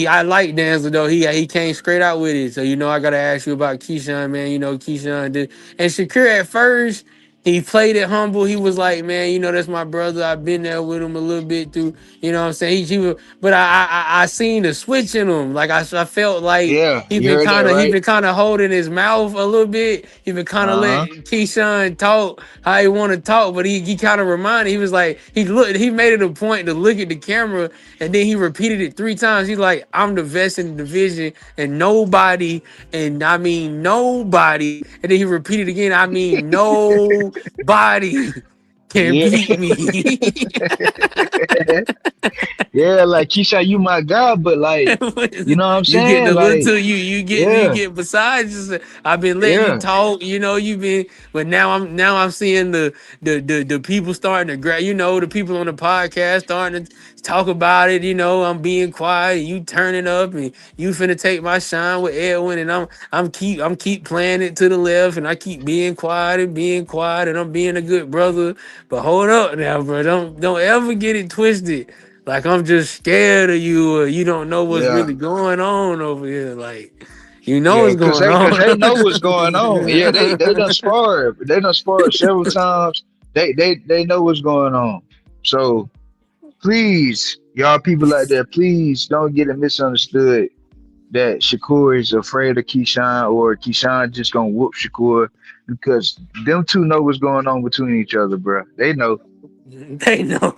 I like Danza though. He came straight out with it. So I gotta ask you about Keyshawn, man. Keyshawn did, and Shakur at first he played it humble. He was like, man, that's my brother. I've been there with him a little bit through. You know what I'm saying? He was, but I seen the switch in him. Like I felt like
yeah, you heard that
he
right?
been kind of holding his mouth a little bit. He been kind of
Uh
let
huh.
Keyshawn talk how he want to talk, but he kind of reminded. He was like he made it a point to look at the camera, and then he repeated it 3 times. He's like, I'm the best in the division, and nobody, and I mean nobody, and then he repeated again. I mean nobody can
Yeah.
beat me.
Yeah, like Keisha, you my guy, but like, you know what I'm
You get
saying?
the
Like,
little you
yeah,
get besides just I've been letting you
yeah,
talk, you've been, but now I'm seeing the people starting to grab, the people on the podcast starting to talk about it. I'm being quiet, you turning up, and you finna take my shine with Edwin, and I'm keep playing it to the left, and I keep being quiet, and I'm being a good brother. But hold up now, bro, don't ever get it twisted. Like I'm just scared of you, or you don't know what's
yeah,
really going on over here. Like
yeah,
what's
cause
going
they
on.
know what's going on. Yeah, they done sparred. They done sparred several times. They know what's going on. So please, y'all people out there, please don't get it misunderstood that Shakur is afraid of Keyshawn or Keyshawn just gonna whoop Shakur because them two know what's going on between each other, bro. They know.
They know.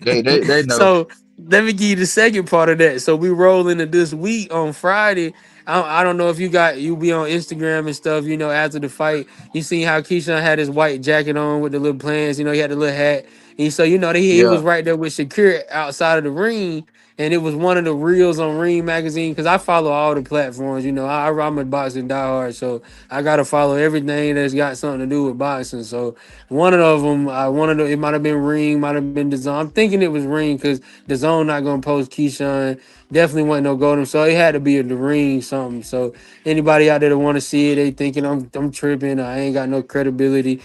They know.
So let me give you the second part of that. So we roll into this week on Friday. I don't know if you be on Instagram and stuff. After the fight, you seen how Keyshawn had his white jacket on with the little plans. He had the little hat. And so he was
Yeah,
right there with Shakir outside of the ring. And it was one of the reels on Ring Magazine because I follow all the platforms. I'm a boxing diehard, so I gotta follow everything that's got something to do with boxing. So one of them, it might have been Ring, might have been the Zone. I'm thinking it was Ring because the Zone not gonna post Keyshawn. Definitely wasn't no Golden, so it had to be the Ring something. So anybody out there that want to see it, they thinking I'm tripping. I ain't got no credibility.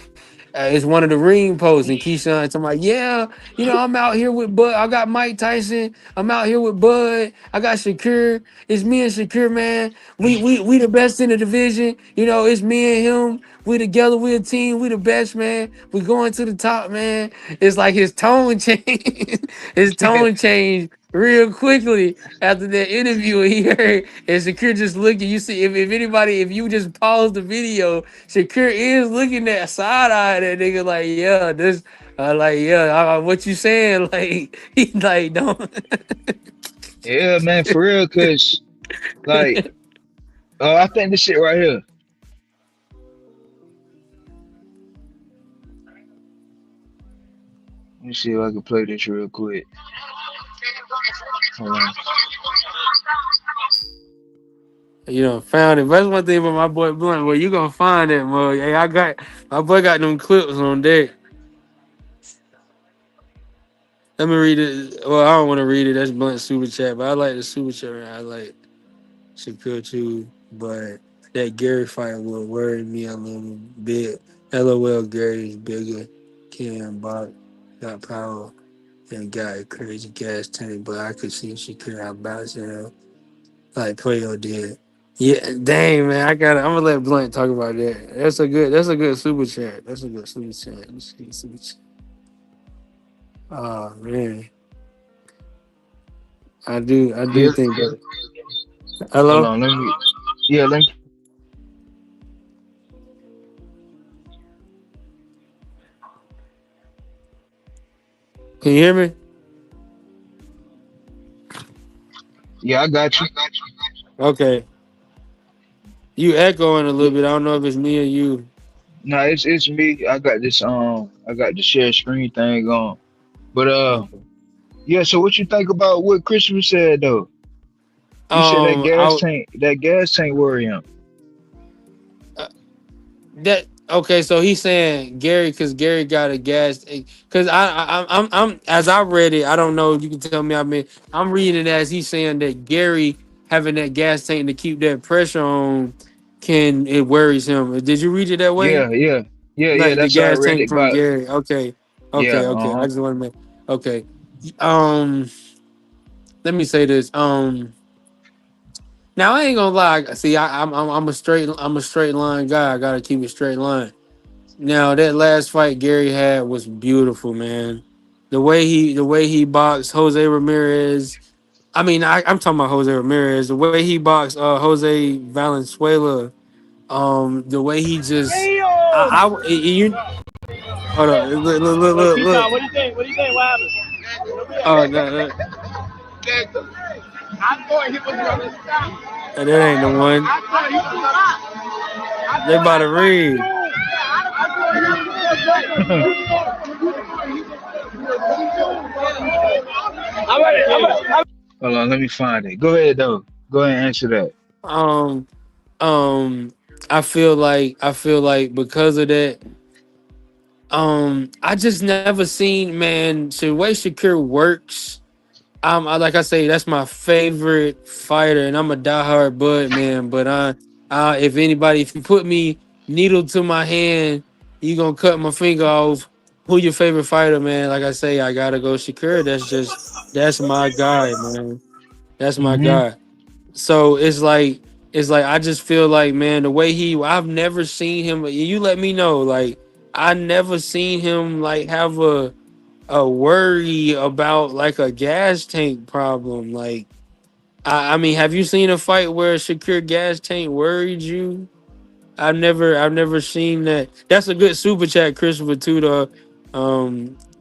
It's one of the Ring posts, and Keyshawn talking about, yeah, I'm out here with Bud. I got Mike Tyson. I'm out here with Bud. I got Shakur. It's me and Shakur, man. We the best in the division. It's me and him. We together. We a team. We the best, man. We going to the top, man. It's like his tone changed. His tone changed real quickly after that interview. He heard, and Shakur just looking. You see, if you just pause the video, Shakur is looking at side eye that nigga like, yeah, this, like, yeah, what you saying? Like, he like, don't.
yeah, man, for real. Cause like, I think this shit right here. Let me see if I can play this real quick. Hold on.
Found it. That's one thing about my boy Blunt. Well, you gonna find it, mug. Hey, my boy got them clips on deck. Let me read it. Well, I don't want to read it. That's Blunt super chat, but I like the super chat. Man. I like Shakur too, but that Gary fight will worry me a little bit. LOL, Gary's bigger. Cam Bach got power and got a crazy gas tank, but I could see Shakur out bouncing him like Playo did. Yeah, dang man, I'm gonna let Blunt talk about that. That's a good super chat. That's a good super chat. Let's see, super chat. Oh man, I do
Yeah,
think that.
hold
Hello,
on. Let me. Yeah, let me.
can you hear me?
Yeah, I got you.
Okay, you echoing a little bit. I don't know if it's me or you.
No, it's me. I got the share screen thing on. But
Okay.
yeah. So what you think about what Christopher said though? He said
I
that gas tank worry him.
uh, that Okay, so he's saying Gary because Gary got a gas. Because I'm as I read it, I don't know. You can tell me. I mean, I'm reading it as he's saying that Gary having that gas tank to keep that pressure on can it worries him. Did you read it that way?
Yeah, yeah, yeah, yeah.
Like the
That's how I
gas
read
tank
it.
from
But
Gary. Okay,
yeah,
okay. I just want to make okay. Um, let me say this. Now I ain't gonna lie. See, I'm a straight line guy. I gotta keep it straight line. Now that last fight Gary had was beautiful, man. The way he boxed Jose Ramirez. I mean, I'm talking about Jose Ramirez. The way he boxed Jose Valenzuela. The way he just you hold on. Look.
What do you think? What do you think? What happened?
Oh, no,
I thought he was gonna stop.
that ain't the one.
I thought he was gonna. I
They about to
thought he
read.
was. I thought he was. I'm ready.
hold on, let me find it. Go ahead though. Go ahead and answer that.
Um, um, I feel like because of that, I just never seen man the way Shakur works. Like I say, that's my favorite fighter, and I'm a diehard Bud man. But if you put me needle to my hand, you gonna cut my finger off. Who your favorite fighter, man? Like I say, I gotta go Shakur. That's my guy, man. That's my
Mm-hmm.
guy. So it's like I just feel like man, the way I've never seen him. You let me know, like I never seen him like have a worry about like a gas tank problem. Like I mean, have you seen a fight where Shakur gas tank worried you? I've never seen that. That's a good super chat, Christopher too. Though.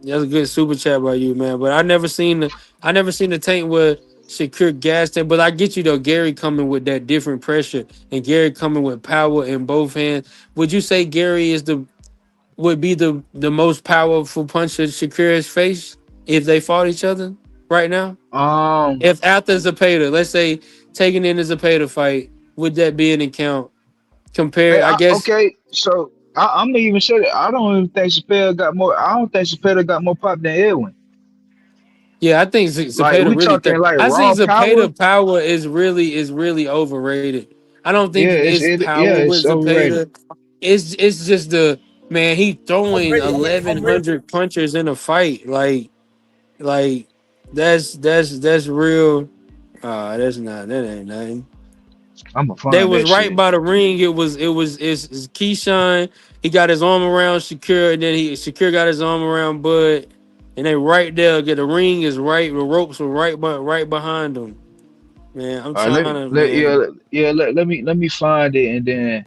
That's a good super chat by you, man. But I never seen the tank where Shakur gas tank. But I get you though. Gary coming with that different pressure, and Gary coming with power in both hands. Would you say Gary would be the most powerful puncher Shakur has faced if they fought each other right now?
Um,
If after Zapata, let's say taking in the Zapata fight, would that be an account? Compare, I guess.
okay. So I'm gonna even say that I don't even think Chappelle got more. I don't think Chappelle got more pop than Edwin.
Yeah, I think
Like
Zapata
we
really.
talking like
I think
raw
Zapata
power.
power is really overrated. I don't think
Yeah,
it's
yeah,
power with
it's overrated.
Zapata. It's just man. He throwing 1,100 punches in a fight. Like that's real. That ain't nothing.
I'm gonna
They
find
was
that
right
shit.
by the ring. It's Keyshawn. He got his arm around Shakur, and then Shakur got his arm around Bud, and they right there. Get the ring is right. The ropes were right behind them. Man, I'm
All right,
trying to
yeah,
man.
let me find it and then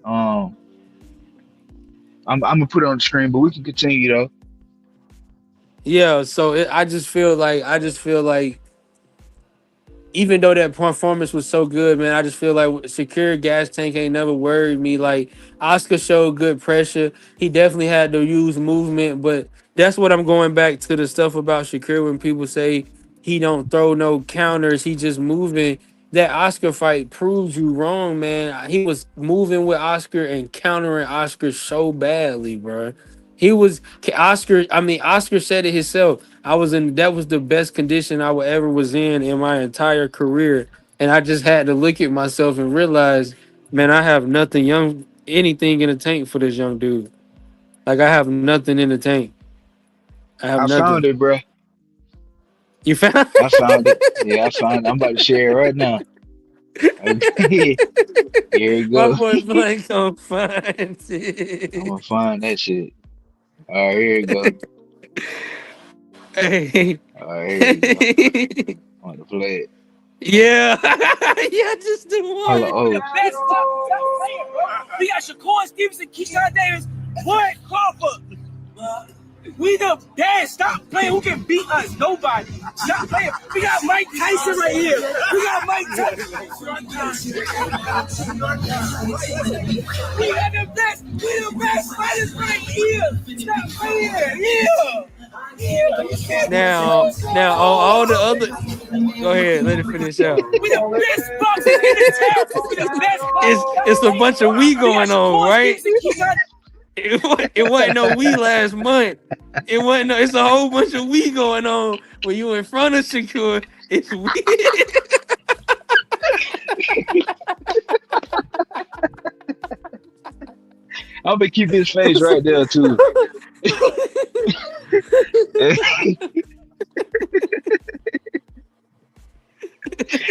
um I'm gonna put it on the screen, but we can continue though.
Yeah. So I just feel like even though that performance was so good, man, I just feel like Secure Gas Tank ain't never worried me. Like Oscar showed good pressure. He definitely had to use movement, but that's what I'm going back to the stuff about Shakir when people say he don't throw no counters, he just moving. That Oscar fight proves you wrong, man. He was moving with Oscar and countering Oscar so badly, bro. He was Oscar. I mean, Oscar said it himself. I was in that was the best condition I would ever was in my entire career. And I just had to look at myself and realize, man, I have nothing anything in the tank for this young dude. Like I have nothing in the tank. I have
I found
nothing.
it, bruh.
You found
I found it. Yeah, I found it. I'm about to share it right now. Okay. Here we
my
go.
boy Blank gonna find
I'm gonna
it.
find that shit. All right, here we go.
Hey.
All right, here we go. I'm gonna play it.
Yeah. Yeah, just the
Hold on.
one.
Oh,
Best top player, bro. We got Shakur Stevenson, Keyshawn Davis, Bud Crawford. We the best. Stop playing. Who can beat us? Nobody. Stop playing. We got Mike Tyson right here. We got Mike Tyson. We are the best. We the best fighters right here. Stop playing. Yeah.
Now on all the other, go ahead, let it finish out.
We the best boxers in the town. We the best
It's a bunch of we
boxers.
going on, right? It wasn't no we last month. It wasn't no. It's a whole bunch of we going on when you in front of Shakur. It's we.
I'm gonna keep his face right there too.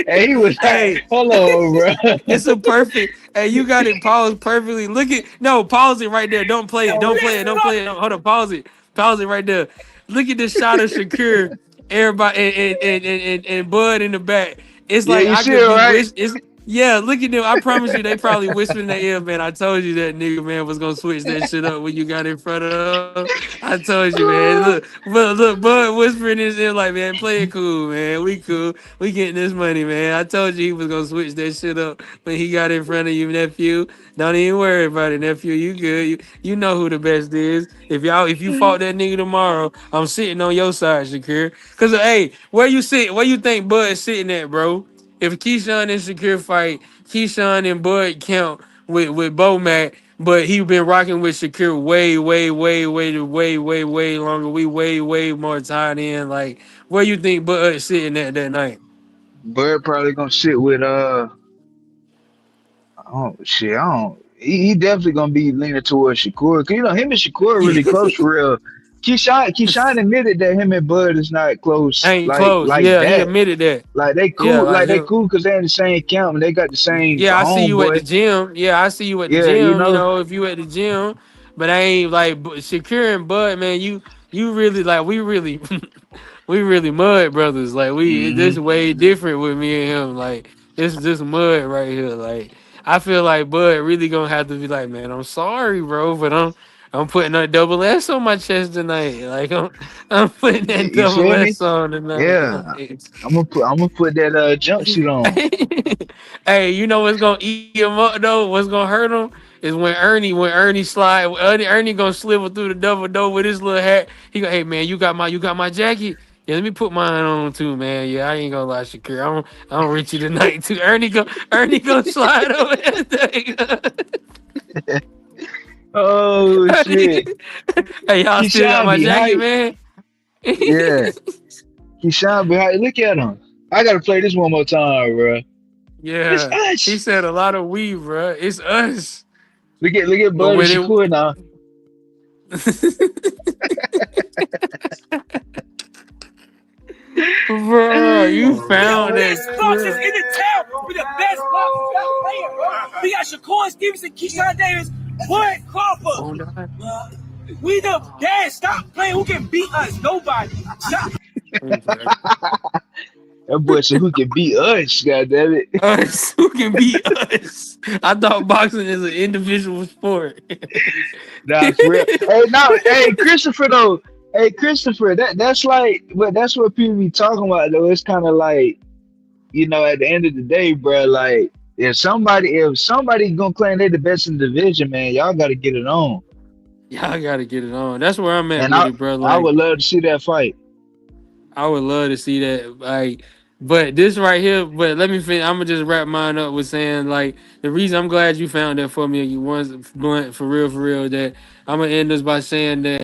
And he was like,
Hey,
hold on, bro.
it's a perfect. Hey, you got it paused perfectly. Look at no, pause it right there. Don't play it. Don't play it. Don't play it. Hold on, pause it. Pause it right there. Look at this shot of Shakur, everybody, and Bud in the back. It's
Yeah,
like
you
I
see
could
it,
be
right?
it's yeah. Look at them. I promise you, they probably whispered in their ear, man. I told you that nigga man was gonna switch that shit up when you got in front of. I told you, man. Look, Bud whispering in his ear like, man, play it cool, man. We cool. We getting this money, man. I told you he was gonna switch that shit up when he got in front of you, nephew. Don't even worry about it, nephew. You good. You know who the best is. If you fought that nigga tomorrow, I'm sitting on your side, Shakir. Cause hey, where you sit? Where you think Bud is sitting at, bro? If Keyshawn and Shakir fight, Keyshawn and Bud count with Bomac, but he been rocking with Shakir way longer. We way more tied in. Like, where you think Bud sitting at that night?
Bird probably gonna sit with oh shit, I don't. He definitely gonna be leaning towards Shakur. 'Cause, you know him and Shakur are really close for real. Keyshawn admitted that him and Bud is not close
Ain't close.
like
Yeah, he
that.
admitted that. Yeah,
Like
like
they
him.
cool because they in the same camp and they got the same
Yeah, I see you at the
homeboy.
gym. Yeah, I see you at the
Yeah, you
gym. You
know.
know, if you at the gym, but I ain't like Shakir and Bud, man. You really like we really we really mud brothers. Like we
Hmm.
this way different with me and him. Like it's just mud right here. Like I feel like Bud really gonna have to be like, man, I'm sorry, bro, but I'm putting a double S on my chest tonight. Like I'm putting that
You
double
feel me?
S on tonight.
Yeah. I'm gonna put that jumpsuit on.
Hey, you know what's gonna eat him up though? What's gonna hurt him is when Ernie slide. Ernie gonna sliver through the double door with his little hat. He go, hey man, you got my jacket. Yeah, let me put mine on too, man. Yeah, I ain't gonna lie, Shakir. I don't reach you tonight too. Ernie gonna slide over that
Oh shit.
thing. Hey, y'all still got
Keyshawn
my
be
jacket,
hype.
man.
Yeah. Keyshawn be hype. Look at him. I gotta play this one more time, bro. It's
Yeah, he
us.
said a lot of we, bro. It's us.
Look at
But
Bud and
when
Shakur now.
it Bro, you
We the
found that
best boxers
clip.
in the town. We the best boxers. Stop playing, bro. We got Shakur Stevenson, Keyshawn Davis, Bud Crawford.
Oh, God.
We the best. Stop playing. Who can beat us? Nobody. Stop.
That boy said who can beat us, god damn it.
Us, who can beat us? I thought boxing is an individual sport.
Nah, for real. Hey, no, hey, Christopher though. Hey, Christopher, that's like, but that's what people be talking about though. It's kind of like, at the end of the day, bro, like if somebody gonna claim they the best in the division, man, y'all got to get it on.
Y'all gotta get it on. That's where I'm at
And
with
I
it, bro.
I
Like,
would love to see that fight.
I would love to see that. Like, but this right here, but let me finish. I'm gonna just wrap mine up with saying, like, the reason I'm glad you found that for me, you once blunt for real, that I'm gonna end this by saying that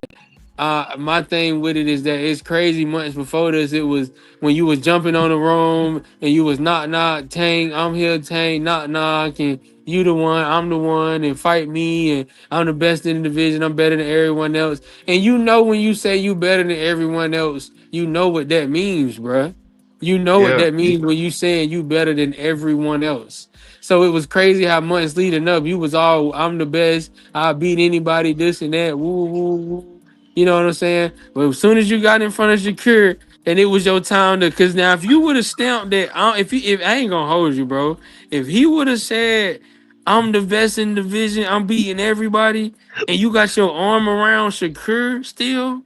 my thing with it is that it's crazy. Months before this, it was when you was jumping on the room and you was knock Tang, I'm here, Tang, knock, and you the one, I'm the one, and fight me, and I'm the best in the division. I'm better than everyone else. And you know when you say you better than everyone else, you know what that means, bruh. You know what
Yeah,
that means when you saying you better than everyone else. So it was crazy how months leading up, you was all, I'm the best. I beat anybody, this and that. Woo, woo, woo. You know what I'm saying? But as soon as you got in front of Shakir, and it was your time to, cause now if you would have stamped that, if I ain't gonna hold you, bro. If he would have said, I'm the best in the division, I'm beating everybody, and you got your arm around Shakir still,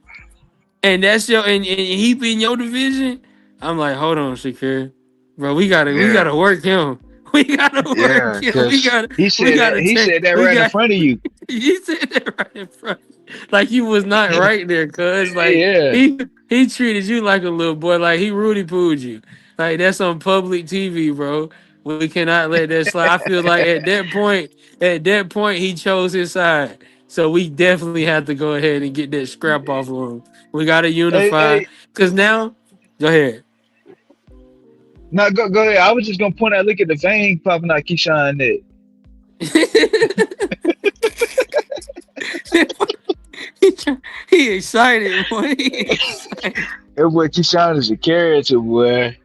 and that's and he beating your division, I'm like, hold on, Shakir. Bro, we
yeah,
gotta work him. We gotta work
yeah.
him. We
Cause
gotta
he
we
said that
gotta
he
take
said that
we
right in
got
front of you.
he said that right in front. like you was not right there, cuz like
Yeah.
he treated you like a little boy, like he Rudy pooed you. Like that's on public TV, bro. We cannot let that slide. I feel like at that point, he chose his side. So we definitely have to go ahead and get that scrap off of him. We gotta
Hey,
unify.
hey,
Cause now, go ahead.
no, go ahead. I was just gonna point out. Look at the vein popping out Keyshawn neck.
he excited, boy. He excited.
That boy Keyshawn is a character, boy.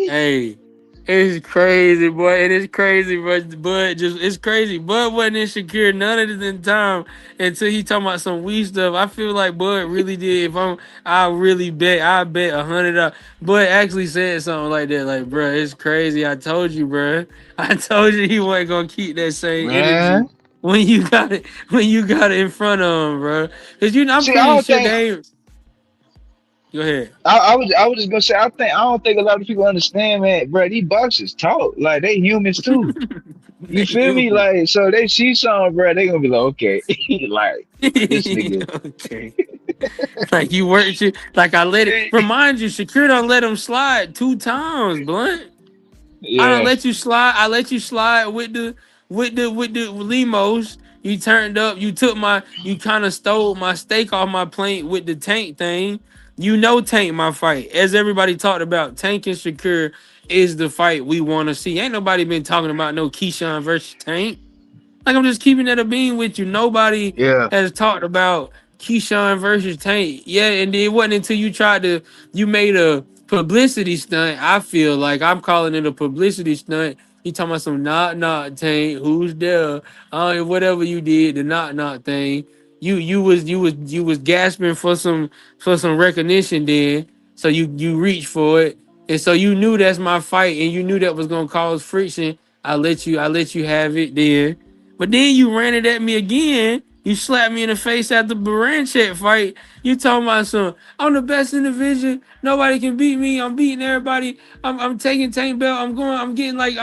Hey, it's crazy, boy. It is crazy, but Bud just it's crazy. Bud wasn't insecure none of the time until he talking about some weed stuff. I feel like Bud really did. If I'm, I bet $100. Bud actually said something like that, like, bro, it's crazy. I told you, bro. I told you he wasn't gonna keep that same energy
Man,
when you got it in front of him, bro. Cause I'm
see, I
pretty
don't
sure
think.
they. Go ahead.
I was just gonna say. I don't think a lot of people understand, man. Bro, these boxers talk like they humans too. You
They
feel me?
human.
Like, so they see something, bro. They gonna be like, okay, like this nigga.
Okay. Like you worked you like I let it remind you, Shakir don't let him slide 2 times, blunt. I don't
Yeah,
let you slide. I let you slide with the limos. You turned up. You took you kind of stole my steak off my plate with the tank thing. You know Tank my fight. As everybody talked about, Tank and Shakur is the fight we want to see. Ain't nobody been talking about no Keyshawn versus Tank. Like I'm just keeping that a bean with you. Nobody
yeah,
has talked about Keyshawn versus Tank. Yeah, and it wasn't until you made a publicity stunt. I feel like I'm calling it a publicity stunt. You talking about some knock Tank, who's there? Whatever you did, the knock thing. You was gasping for some recognition then. So you reached for it. And so you knew that's my fight and you knew that was gonna cause friction. I let you have it then. But then you ran it at me again. You slapped me in the face at the Baranchek fight. You talking about some, I'm the best in the division. Nobody can beat me. I'm beating everybody. I'm taking Tank Belt. I'm getting like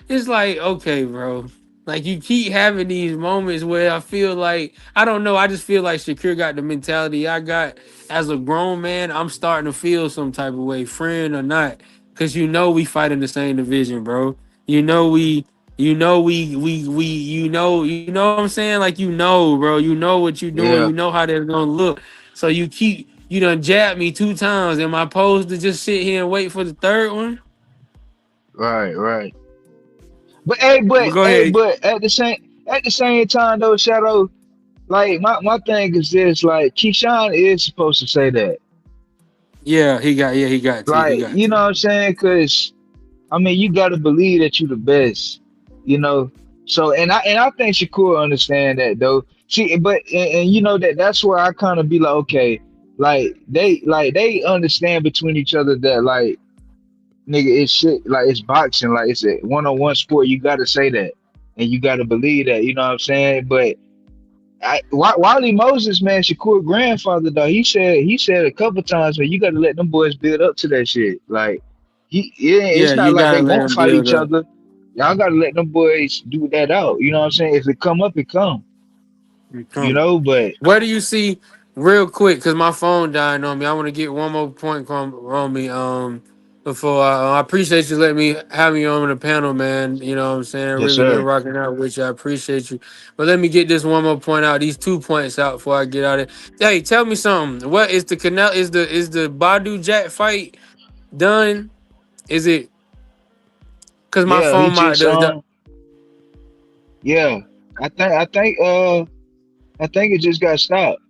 it's like, okay, bro. Like you keep having these moments where I feel like I don't know. I just feel like Shakir got the mentality I got as a grown man. I'm starting to feel some type of way, friend or not, because we fight in the same division, bro. You know we what I'm saying? Like bro. You know what you doing. You
yeah.
know how that's gonna look. So you done jabbed me 2 times. Am I supposed to just sit here and wait for the third one?
Right, right.
But go ahead.
But at the same time though, Shadow. Like my thing is this. Like Keyshawn is supposed to say that.
He got to. He
Like,
got
you know
to.
what I'm saying? Cause I mean, you gotta believe that you the best, you know. So, and I think Shakur understand that though. See, but and you know that's where I kind of be like, okay, like they understand between each other that like nigga, it's shit, like it's boxing, like it's a one-on-one sport. You gotta say that, and you gotta believe that. You know what I'm saying? But Wiley Moses, man, Shakur grandfather, though, he said a couple times, man, you got to let them boys build up to that shit. Like, it's
Yeah,
not
you
like
gotta
they
let
won't
him
fight
build
each
up.
other. Y'all got to let them boys do that out. You know what I'm saying? If it come up, it come. You
Come.
know, but
Where do you see real quick? Cause my phone dying on me. I want to get one more point on me. Before I appreciate you letting me have me on the panel, man. You know what I'm saying?
yes,
Really been
sir.
rocking out with you. I appreciate you. But let me get this one more point out. These 2 points out before I get out of it. Hey, tell me something. What is the Canelo? Is the Badu Jack fight done? Is it? Cause my
Yeah, he
phone might
just yeah. I think it just got stopped.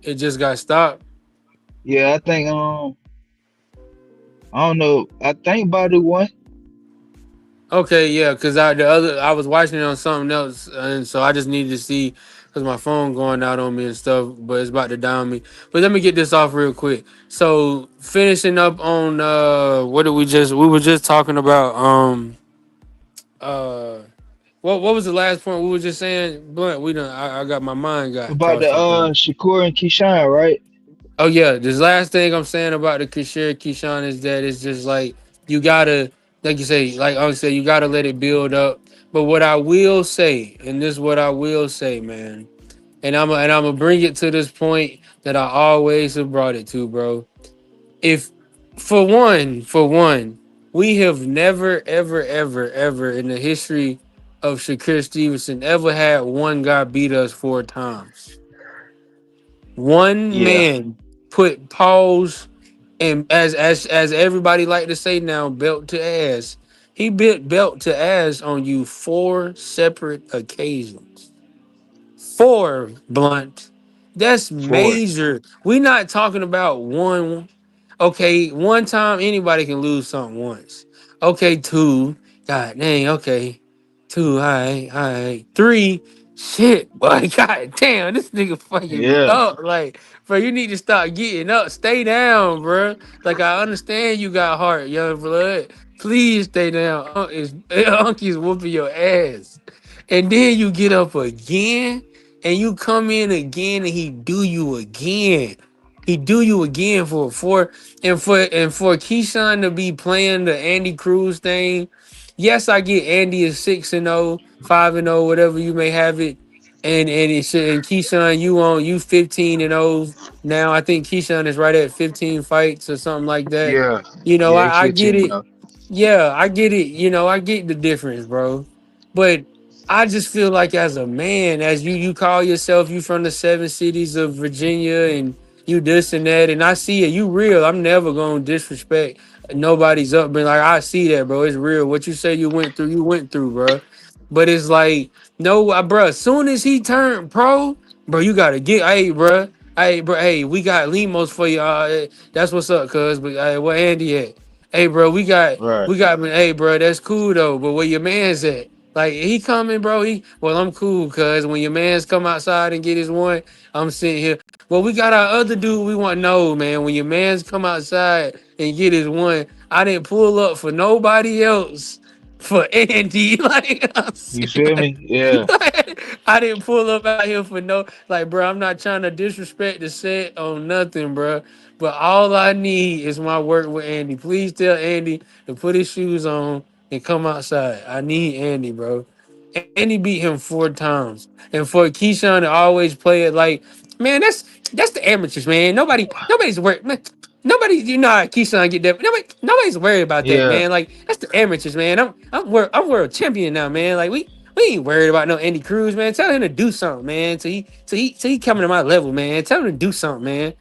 it just got stopped.
Yeah, I think I don't know. I think Badu won.
Okay, yeah, because I was watching it on something else, and so I just needed to see because my phone going out on me and stuff, but it's about to down me. But let me get this off real quick. So finishing up on what did we were just talking about uh what was the last point we were just saying? Blunt, I got my mind got
About the
crossed up on.
Shakur and Keyshawn, right?
Oh yeah, this last thing I'm saying about the Kashir Keyshawn is that it's just like you gotta, like you say, like I say, you gotta let it build up. But what I will say, and this is what I will say, man. and I'm gonna bring it to this point that I always have brought it to, bro. If for one, we have never, ever, ever, ever in the history of Shakur Stevenson ever had one guy beat us 4 times. One
Yeah.
man put pause and as everybody like to say now, belt to ass. He bit belt to ass on you 4 separate occasions. Four, Blunt. That's
Four.
major. We're not talking about one. Okay, one time anybody can lose something once. Okay, two. God dang, okay. Two, all right. Three, shit, boy. God damn, this nigga fucking me
Yeah.
up. Like, bro, you need to stop getting up. Stay down, bro. Like, I understand you got heart, young blood. Please stay down. Uncle's whooping your ass. And then you get up again and you come in again and he do you again. He do you again for Keyshawn to be playing the Andy Cruz thing. Yes, I get Andy is 6-0, 5-0, whatever you may have it. And Keyshawn, you 15-0 now. I think Keyshawn is right at 15 fights or something like that.
Yeah.
You know,
Yeah, he
I get
15 and
it.
0.
Yeah, I get it. You know, I get the difference, bro. But I just feel like as a man, as you call yourself, you from the 7 cities of Virginia and you this and that, and I see it. You real. I'm never gonna disrespect nobody's upbringing. Like I see that, bro. It's real. What you say you went through, bro. But it's like, no, bro. As soon as he turned pro, bro, you gotta get, hey, bro. Hey, bro. Hey, we got limos for you. That's what's up, cuz. But where Andy at? Hey, bro,
Right.
hey, bro, that's cool though. But where your man's at? Like he coming, bro. Well, I'm cool, cuz when your man's come outside and get his one, I'm sitting here. Well, we got our other dude. We want no, man. When your man's come outside and get his one, I didn't pull up for nobody else for Andy. Like,
You feel me? Yeah.
I didn't pull up out here for no, like, bro. I'm not trying to disrespect the set on nothing, bro. But all I need is my work with Andy. Please tell Andy to put his shoes on and come outside. I need Andy, bro. Andy beat him 4 times. And for Keyshawn to always play it like, man, that's the amateurs, man. Nobody's worried. Man, nobody, you know how Keyshawn get that. Nobody's worried about that,
Yeah.
man. Like that's the amateurs, man. I'm world champion now, man. Like we ain't worried about no Andy Cruz, man. Tell him to do something, man. So he coming to my level, man. Tell him to do something, man.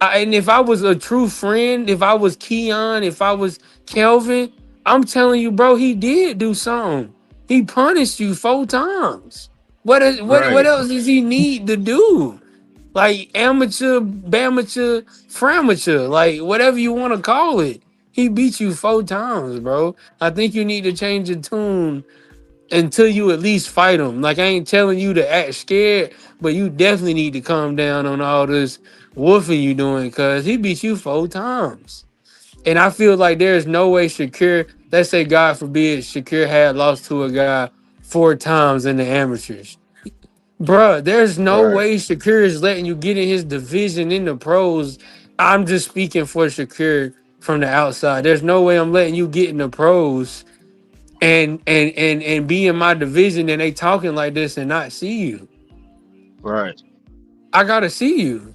And if I was a true friend, if I was Keon, if I was Kelvin, I'm telling you, bro, he did do something. He punished you 4 times. What
Right.
else does he need to do? Like amateur, bamateur, framateur, like whatever you want to call it. He beat you 4 times, bro. I think you need to change your tune until you at least fight him. Like I ain't telling you to act scared, but you definitely need to calm down on all this woofing you doing because he beat you 4 times. And I feel like there's no way Shakir, let's say God forbid, Shakir had lost to a guy 4 times in the amateurs. Bruh, there's no
Right.
way Shakir is letting you get in his division in the pros. I'm just speaking for Shakir from the outside. There's no way I'm letting you get in the pros and be in my division and they talking like this and not see you.
Right.
I gotta see you.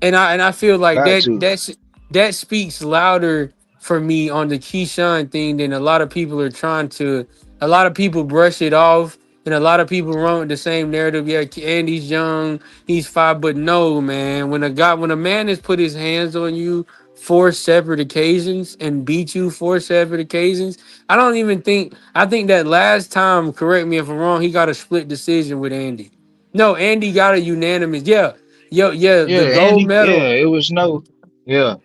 And I feel like
Got to.
that speaks louder for me on the Keyshawn thing than a lot of people are trying to. A lot of people brush it off, and a lot of people run with the same narrative. Yeah, Andy's young, he's five, but no, man. When a man has put his hands on you 4 separate occasions and beat you 4 separate occasions, I don't even think. I think that last time, correct me if I'm wrong, he got a split decision with Andy. No, Andy got a unanimous. Yeah, yeah,
Yeah,
the gold
Andy. Yeah,
medal.
it was no. Yeah.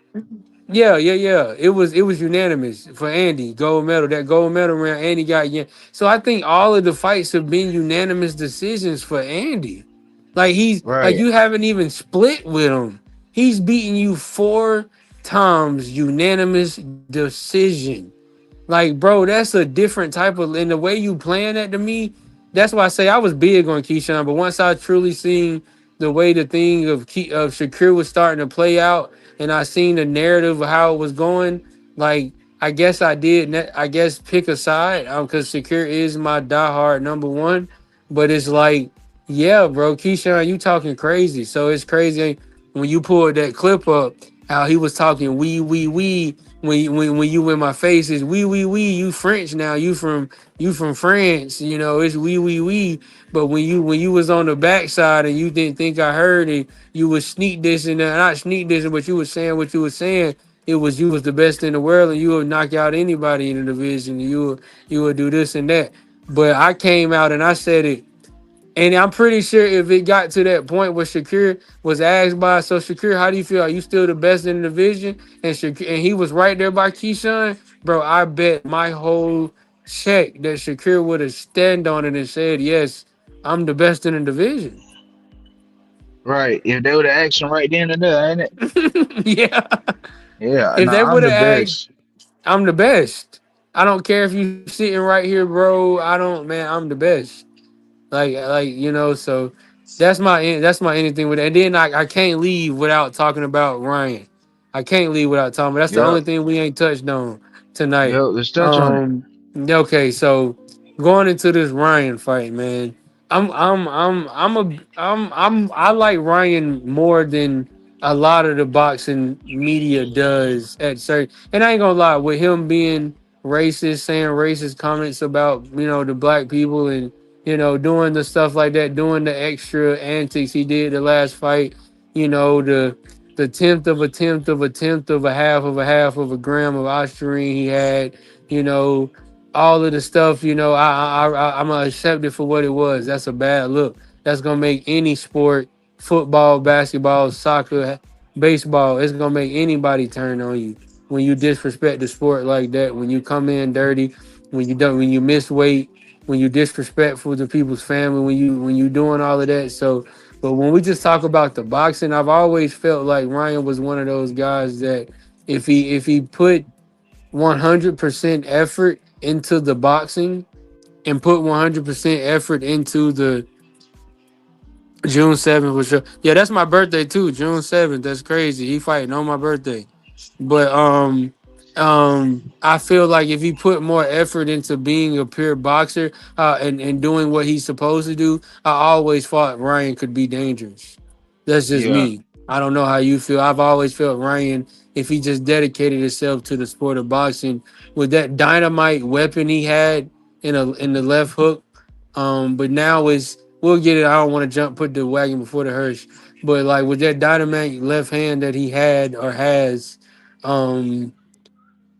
Yeah. It was unanimous for Andy. Gold medal. That gold medal round, Andy got yeah. So I think all of the fights have been unanimous decisions for Andy. Like he's like
Right.
you haven't even split with him. He's beaten you 4 times unanimous decision. Like, bro, that's a different type of and the way you playing that to me, that's why I say I was big on Keyshawn, but once I truly seen the way the thing of Shakur was starting to play out, and I seen the narrative of how it was going, like I guess I did I guess pick a side because Shakur is my diehard number one. But it's like Yeah, bro, Keyshawn, you talking crazy. So it's crazy when you pulled that clip up, how he was talking we when you in my face is we you French now, you from France, you know, it's we. But when you was on the backside and you didn't think I heard it, you was sneak dissing, not sneak dissing, but you was saying what you was saying. It was you was the best in the world and you would knock out anybody in the division. You would do this and that. But I came out and I said it, and I'm pretty sure if it got to that point where Shakir was asked by, so Shakir, how do you feel? Are you still the best in the division? And Shakir, and he was right there by Keyshawn, bro. I bet my whole check that Shakir would have stand on it and said, yes, I'm the best in the division.
Right. If they would have asked him right then and there, ain't it?
Yeah.
Yeah.
If
No,
they
I'm
would
the
have asked,
best.
I'm the best. I don't care if you sitting right here, bro. I don't, man, I'm the best. So that's my anything with it. And then I can't leave without talking about Ryan. I can't leave without talking. But that's the
Yep.
only thing we ain't touched on tonight.
Yep. Let's touch on it.
Um, okay, so going into this Ryan fight, man, I like Ryan more than a lot of the boxing media does at certain. And I ain't gonna lie, with him being racist, saying racist comments about the black people and doing the stuff like that, doing the extra antics he did the last fight, the tenth of a half of a gram of ostarine he had, you know, all of the stuff, I'm gonna accept it for what it was. That's a bad look. That's gonna make any sport, football, basketball, soccer, baseball, it's gonna make anybody turn on you when you disrespect the sport like that, when you come in dirty, when you miss weight, when you disrespectful to people's family, when you doing all of that. So, but when we just talk about the boxing, I've always felt like Ryan was one of those guys that if he put 100% effort into the boxing and put 100% effort into the June 7th for sure. Yeah, that's my birthday too. June 7th. That's crazy. He fighting on my birthday. But I feel like if he put more effort into being a pure boxer and doing what he's supposed to do, I always thought Ryan could be dangerous. That's just
Yeah.
me. I don't know how you feel. I've always felt Ryan, if he just dedicated himself to the sport of boxing with that dynamite weapon he had in the left hook. But now is we'll get it. I don't want to put the wagon before the hearse. But like with that dynamite left hand that he had or has, um,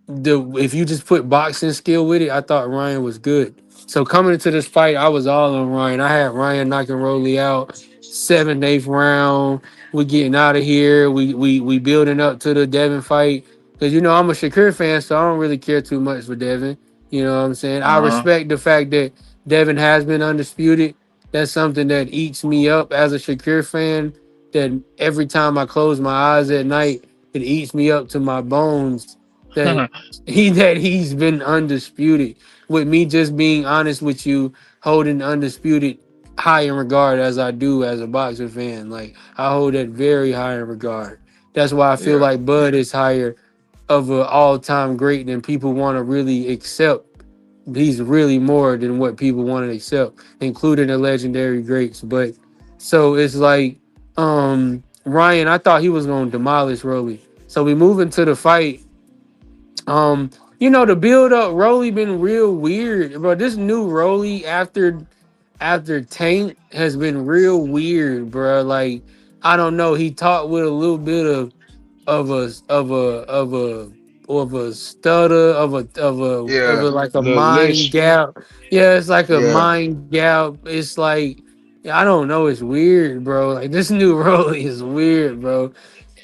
if you just put boxing skill with it, I thought Ryan was good. So coming into this fight, I was all on Ryan. I had Ryan knocking Rolly out, seventh, eighth round. We getting out of here. We building up to the Devin fight because I'm a Shakur fan, so I don't really care too much for Devin. You know what I'm saying? I
Uh huh.
respect the fact that Devin has been undisputed. That's something that eats me up as a Shakur fan. That every time I close my eyes at night, it eats me up to my bones that he's been undisputed. With me just being honest with you, holding undisputed high in regard as I do as a boxing fan. Like I hold that very high in regard. That's why I feel
Yeah.
like Bud is higher of an all-time great than people want to really accept. He's really more than what people want to accept, including the legendary greats. But so it's like Ryan, I thought he was gonna demolish Rolly. So we move into the fight. The build up Rolly been real weird, bro. This new Rolly after Tank has been real weird, bro. Like I don't know. He talked with a little bit of a of a of a of a stutter of a
Yeah.
like a
The
mind
list.
gap. Yeah, it's like a
Yeah.
mind gap. It's like I don't know. It's weird, bro. Like this new Rolly is weird, bro.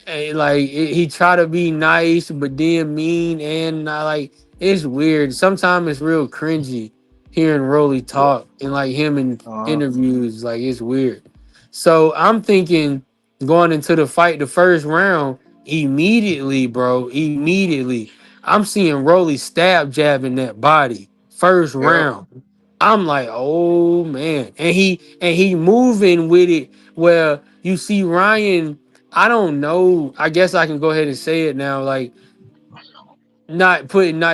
He try to be nice, but then mean and not like it's weird. Sometimes it's real cringy hearing Rolly
Yeah.
talk and like him in
Uh huh.
interviews. Like it's weird. So I'm thinking going into the fight, the first round, immediately, bro, immediately, I'm seeing Rolly stab jabbing that body. First
Yep.
round. I'm like, oh man. And he moving with it where you see Ryan. I don't know. I guess I can go ahead and say it now. Like not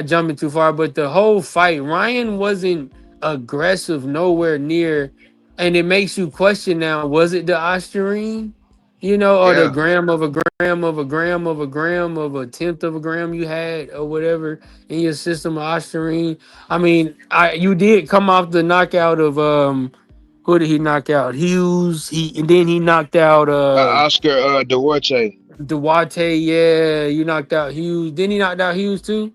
jumping too far, but the whole fight, Ryan wasn't aggressive nowhere near. and it makes you question now, was it the ostarine, or the
Yeah,
gram of a gram of a gram of a gram of a tenth of a gram you had or whatever in your system of ostarine. I mean, you did come off the knockout of who did he knock out? Hughes. And then he knocked out
Oscar Duarte,
Duarte. Yeah, you knocked out Hughes. Then he knocked out Hughes too.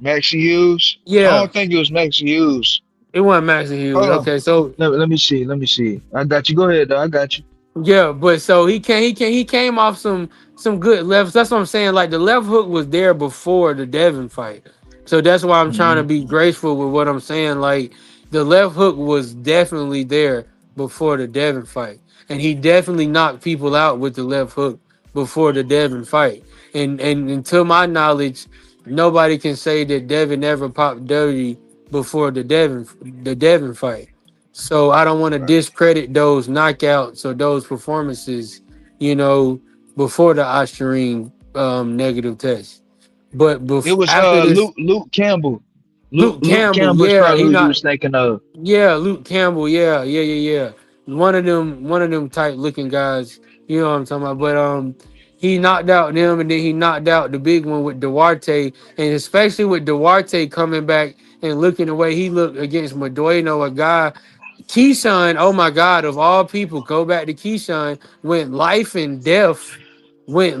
Maxie Hughes. I
Yeah,
don't think it was Maxie Hughes.
it wasn't Max and Hughes.
Hold on.
Okay, so
Let me see. Let me see. I got you. Go ahead, though. I got you.
yeah, but so he came off some good lefts. That's what I'm saying. Like the left hook was there before the Devin fight. So that's why I'm trying to
Hmm.
be graceful with what I'm saying. Like the left hook was definitely there before the Devin fight. And he definitely knocked people out with the left hook before the Devin fight. And to my knowledge, nobody can say that Devin ever popped dirty before the Devin fight. So I don't want to
Right.
discredit those knockouts or those performances, you know, before the Ostarine negative test. But
It was
after this,
Luke Campbell.
Luke
Luke
Campbell,
Campbell's
yeah,
probably
he
who you
not,
was thinking of.
yeah, Luke Campbell, yeah. One of them type looking guys, you know what I'm talking about. But he knocked out them, and then he knocked out the big one with Duarte, and especially with Duarte coming back and looking the way he looked against Madueno, a guy. Keyshawn, oh my God, of all people, go back to Keyshawn, went life and death with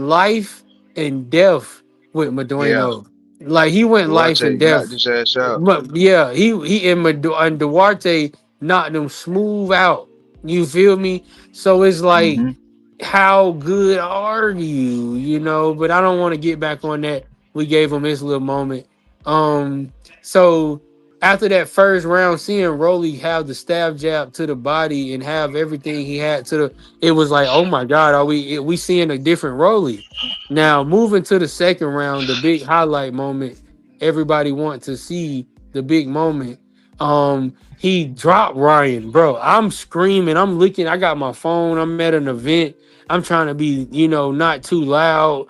Yeah,
Madueno. Like he went life
Duarte
and
knocked
death.
his ass out.
But yeah, he and Duarte knocked them smooth out. You feel me? So it's like,
Hmm.
how good are you? But I don't want to get back on that. We gave him his little moment. So after that first round, seeing Rolly have the stab jab to the body and have everything he had it was like, oh my God, are we seeing a different Rolly? Now moving to the second round, the big highlight moment. Everybody want to see the big moment. He dropped Ryan, bro. I'm screaming. I'm looking. I got my phone. I'm at an event. I'm trying to be, not too loud,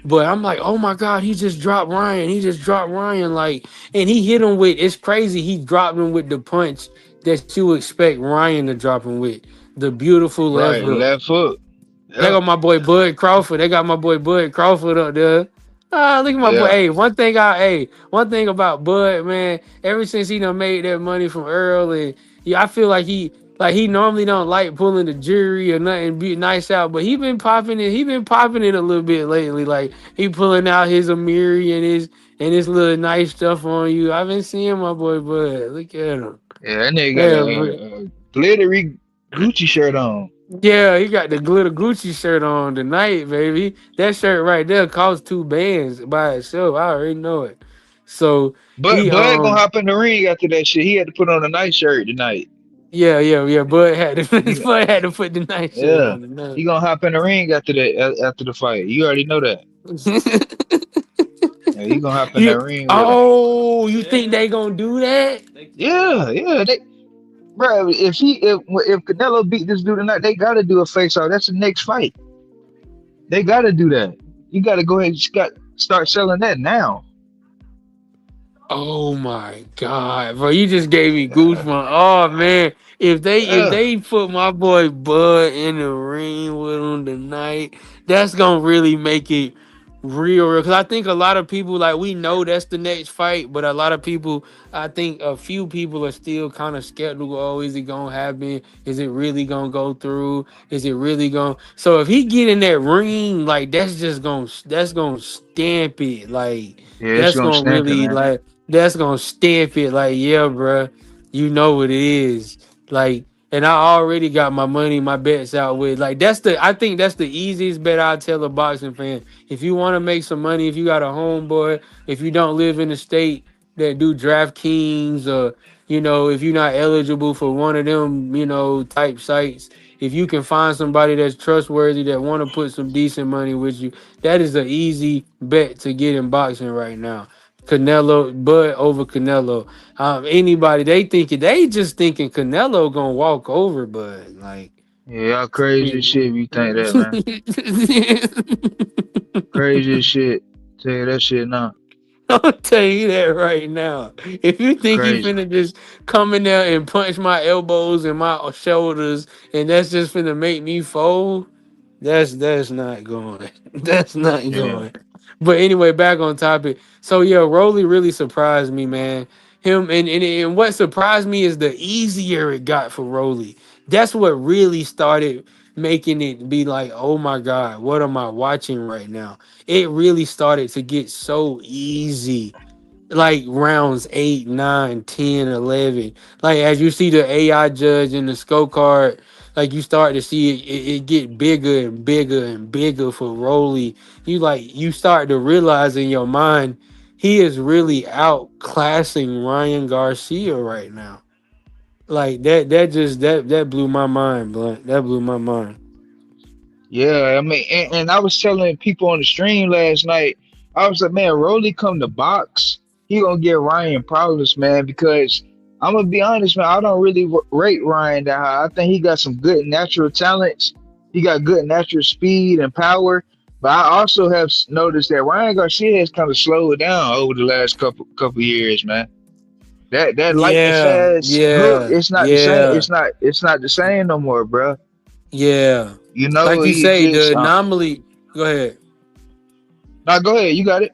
but I'm like, oh my God, he just dropped Ryan. He just dropped Ryan. Like, and he hit him with, it's crazy. He dropped him with the punch that you expect Ryan to drop him with. The beautiful left
Right,
hook.
left foot.
They
Yeah,
got my boy Bud Crawford. They got my boy Bud Crawford up there. Ah, look at my boy.
yeah.
One thing about Bud, man. Ever since he done made that money from Earl, and yeah, I feel like he normally don't like pulling the jury or nothing, be nice out, but he been popping it. He been popping it a little bit lately. Like he pulling out his Amiri and his little nice stuff on you. I've been seeing my boy Bud. Look at him.
Yeah, that nigga got
Yeah, but
a glittery Gucci shirt on.
yeah, he got the glitter Gucci shirt on tonight, baby. That shirt right there costs 2 bands by itself. I already know it. So
But
he
Bud gonna hop in the ring after that shit. He had to put on a nice shirt tonight.
yeah. Bud had to
He,
Bud had to put the night shirt
yeah,
on tonight.
he gonna hop in the ring after after the fight. You already know that. Yeah, he gonna hop in
you
that ring with him.
you think they gonna do that?
Yeah, yeah. Bro, if Canelo beat this dude tonight, they gotta do a face off. That's the next fight. They gotta do that. You gotta go ahead and start selling that now.
Oh my God, bro! You just gave me goosebumps. Oh man, if they if
Yeah,
they put my boy Bud in the ring with him tonight, that's gonna really make it real. Because I think a lot of people, like, we know that's the next fight, but a lot of people, I think a few people are still kind of skeptical. Oh, is it gonna happen? Is it really gonna go through? Is it really gonna? So if he get in that ring, like, that's gonna stamp it, like.
yeah. It's
That's
gonna
gonna
stamp it,
really,
man.
like, that's gonna stamp it, like, yeah, bruh, you know what it is. Like, and I already got my money, my bets out with. Like, I think that's the easiest bet I'll tell a boxing fan. If you want to make some money, if you got a homeboy, if you don't live in the state that do DraftKings, or, if you're not eligible for one of them, type sites, if you can find somebody that's trustworthy that want to put some decent money with you, that is an easy bet to get in boxing right now. Canelo, Bud over Canelo. Anybody, they just thinking Canelo gonna walk over Bud. Like,
Yeah, y'all crazy as
yeah.
shit if you think that, man. Crazy as shit. Tell you that shit now.
I'll tell you that right now. If you think he
Crazy.
finna just come in there and punch my elbows and my shoulders, and that's just finna make me fold, that's not going. That's not
Yeah.
going. But anyway, back on topic. So yeah, Rolly really surprised me, man. Him and what surprised me is the easier it got for Rolly. That's what really started making it be like, oh my God, what am I watching right now? It really started to get so easy like rounds 8, 9, 10, 11. Like as you see the AI judge in the scorecard, like you start to see it get bigger and bigger and bigger for Rolly. You start to realize in your mind he is really outclassing Ryan Garcia right now. Like that blew my mind, blunt. That blew my mind.
Yeah, I mean, and I was telling people on the stream last night, I was like, man, Rolly come to box, he gonna get Ryan problems, man, because I'm gonna be honest, man, I don't really rate Ryan that high. I think he got some good natural talents. He got good natural speed and power. But I also have noticed that Ryan Garcia has kind of slowed down over the last couple years, man. That lightning
Yeah,
fast hook,
yeah,
it's not the same.
yeah.
It's not the same no more, bro.
Yeah.
You know,
Like you
he
say, the
just
anomaly. Go ahead.
now go ahead, you got it.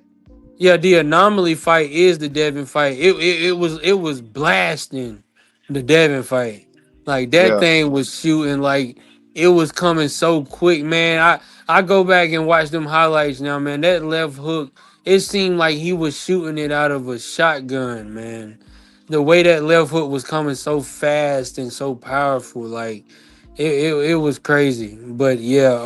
Yeah, the anomaly fight is the Devin fight. It was blasting the Devin fight. Like that
Yeah.
thing was shooting like it was coming so quick, man. I go back and watch them highlights now, man. That left hook, it seemed like he was shooting it out of a shotgun, man. The way that left hook was coming so fast and so powerful, like it was crazy. But yeah,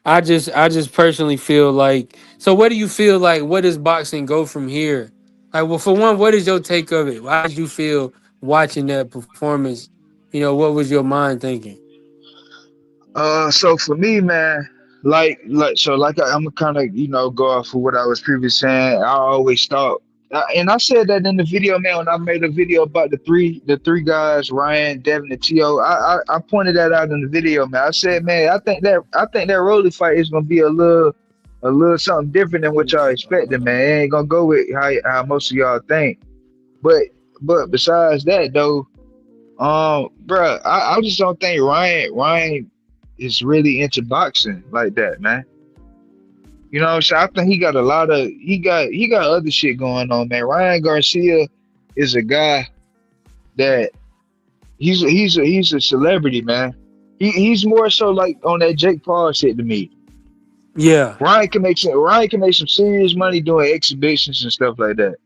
I just personally feel like, so what do you feel like, what does boxing go from here? Like, well, for one, what is your take of it? How did you feel watching that performance? What was your mind thinking?
So for me, man, I'm gonna kind of go off of what I was previously saying. I always thought, and I said that in the video, man. When I made a video about the three guys, Ryan, Devin, and T.O., I pointed that out in the video, man. I said, man, I think that Rolly fight is gonna be a little something different than what y'all expecting, man. It ain't gonna go with how most of y'all think. But but besides that though, bruh, I just don't think Ryan is really into boxing like that, man. You know what I'm saying? I think he got a lot of he got other shit going on, man. Ryan Garcia is a guy that he's a celebrity, man. He's more so like on that Jake Paul shit to me.
Yeah,
Ryan can make some serious money doing exhibitions and stuff like that.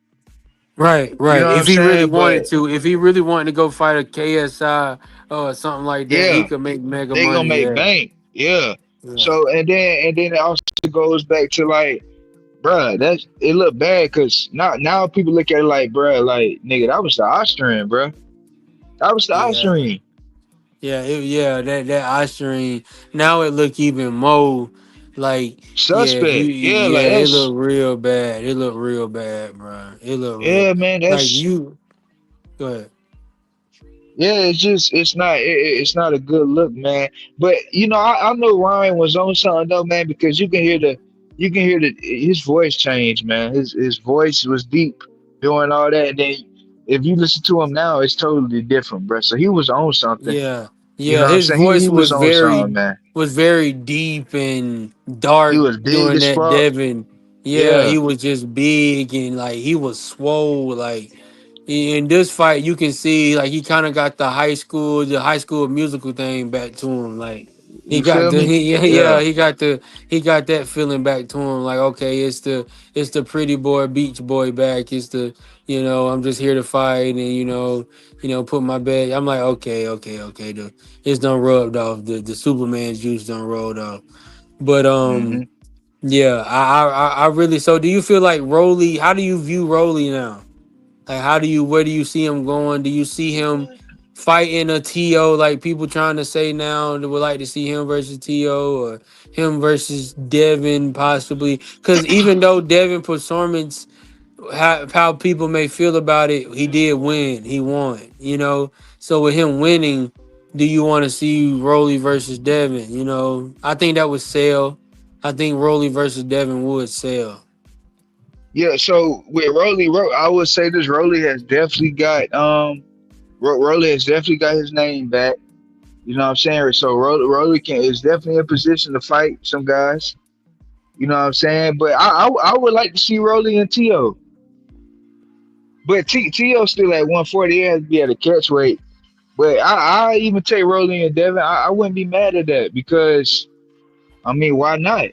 right,
You
right.
know what I'm
If he really
saying? But
wanted to, if he really wanted to go fight a KSI or something like that, he
yeah,
could make mega
they gonna
money.
make
Yeah,
bank. Yeah.
yeah,
So and then it also goes back to like, bruh, it look bad because now people look at it like, bruh, like nigga, that was the Austrian, bruh. That was the
yeah.
Austrian.
Yeah, that Oscarine, now it look even more like, yeah,
Suspect. Yeah, like
it
that's
look real bad. It look real bad, bro. It look real
yeah, man,
like
that's
you. Go ahead.
yeah, it's not a good look, man. But I know Ryan was on something though, man, because you can hear the his voice change, man. His voice was deep doing all that, and then if you listen to him now, it's totally different, bro. So he was on something.
Yeah,
You
yeah.
know what I'm
His
saying? He
voice
was on something, man.
was very deep and
He
dark
was big
during
as
that
fuck.
Devon. Yeah,
Yeah,
he was just big and like he was swole. Like in this fight, you can see like he kind of got the high school musical thing back to him. Like he
you
got
feel
the
me?
yeah,
Yeah,
he got that feeling back to him. Like, okay, it's the pretty boy beach boy back. It's the, I'm just here to fight, and put my bed. I'm like, okay, okay, okay. It's done rubbed off. The Superman juice done rolled off. But
hmm
yeah, I really. So, do you feel like Rolly? How do you view Rolly now? Like, where do you see him going? Do you see him fighting a TO like people trying to say now? They would like to see him versus TO or him versus Devin possibly. Because even though Devin performance, how people may feel about it, he did win. He won. So with him winning, do you want to see Rolly versus Devin? I think that would sell. I think Rolly versus Devin would sell.
Yeah, so with I would say this: Rolly has definitely got Rolly has definitely got his name back. You know what I'm saying? So Rolly can is definitely in position to fight some guys. You know what I'm saying? But I would like to see Rolly and T.O. But T.O. still at 140. It has to be at a catch weight. But I even take Rolly and Devin. I wouldn't be mad at that because I mean, why not?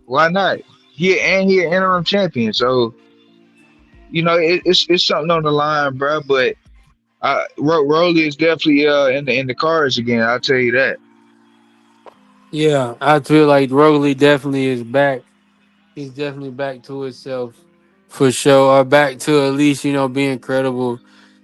Why not? He an interim champion, so it's something on the line, bro. But Rolly is definitely in the cards again. I'll tell you that.
Yeah, I feel like Rogley definitely is back. He's definitely back to himself for sure, or back to at least being credible,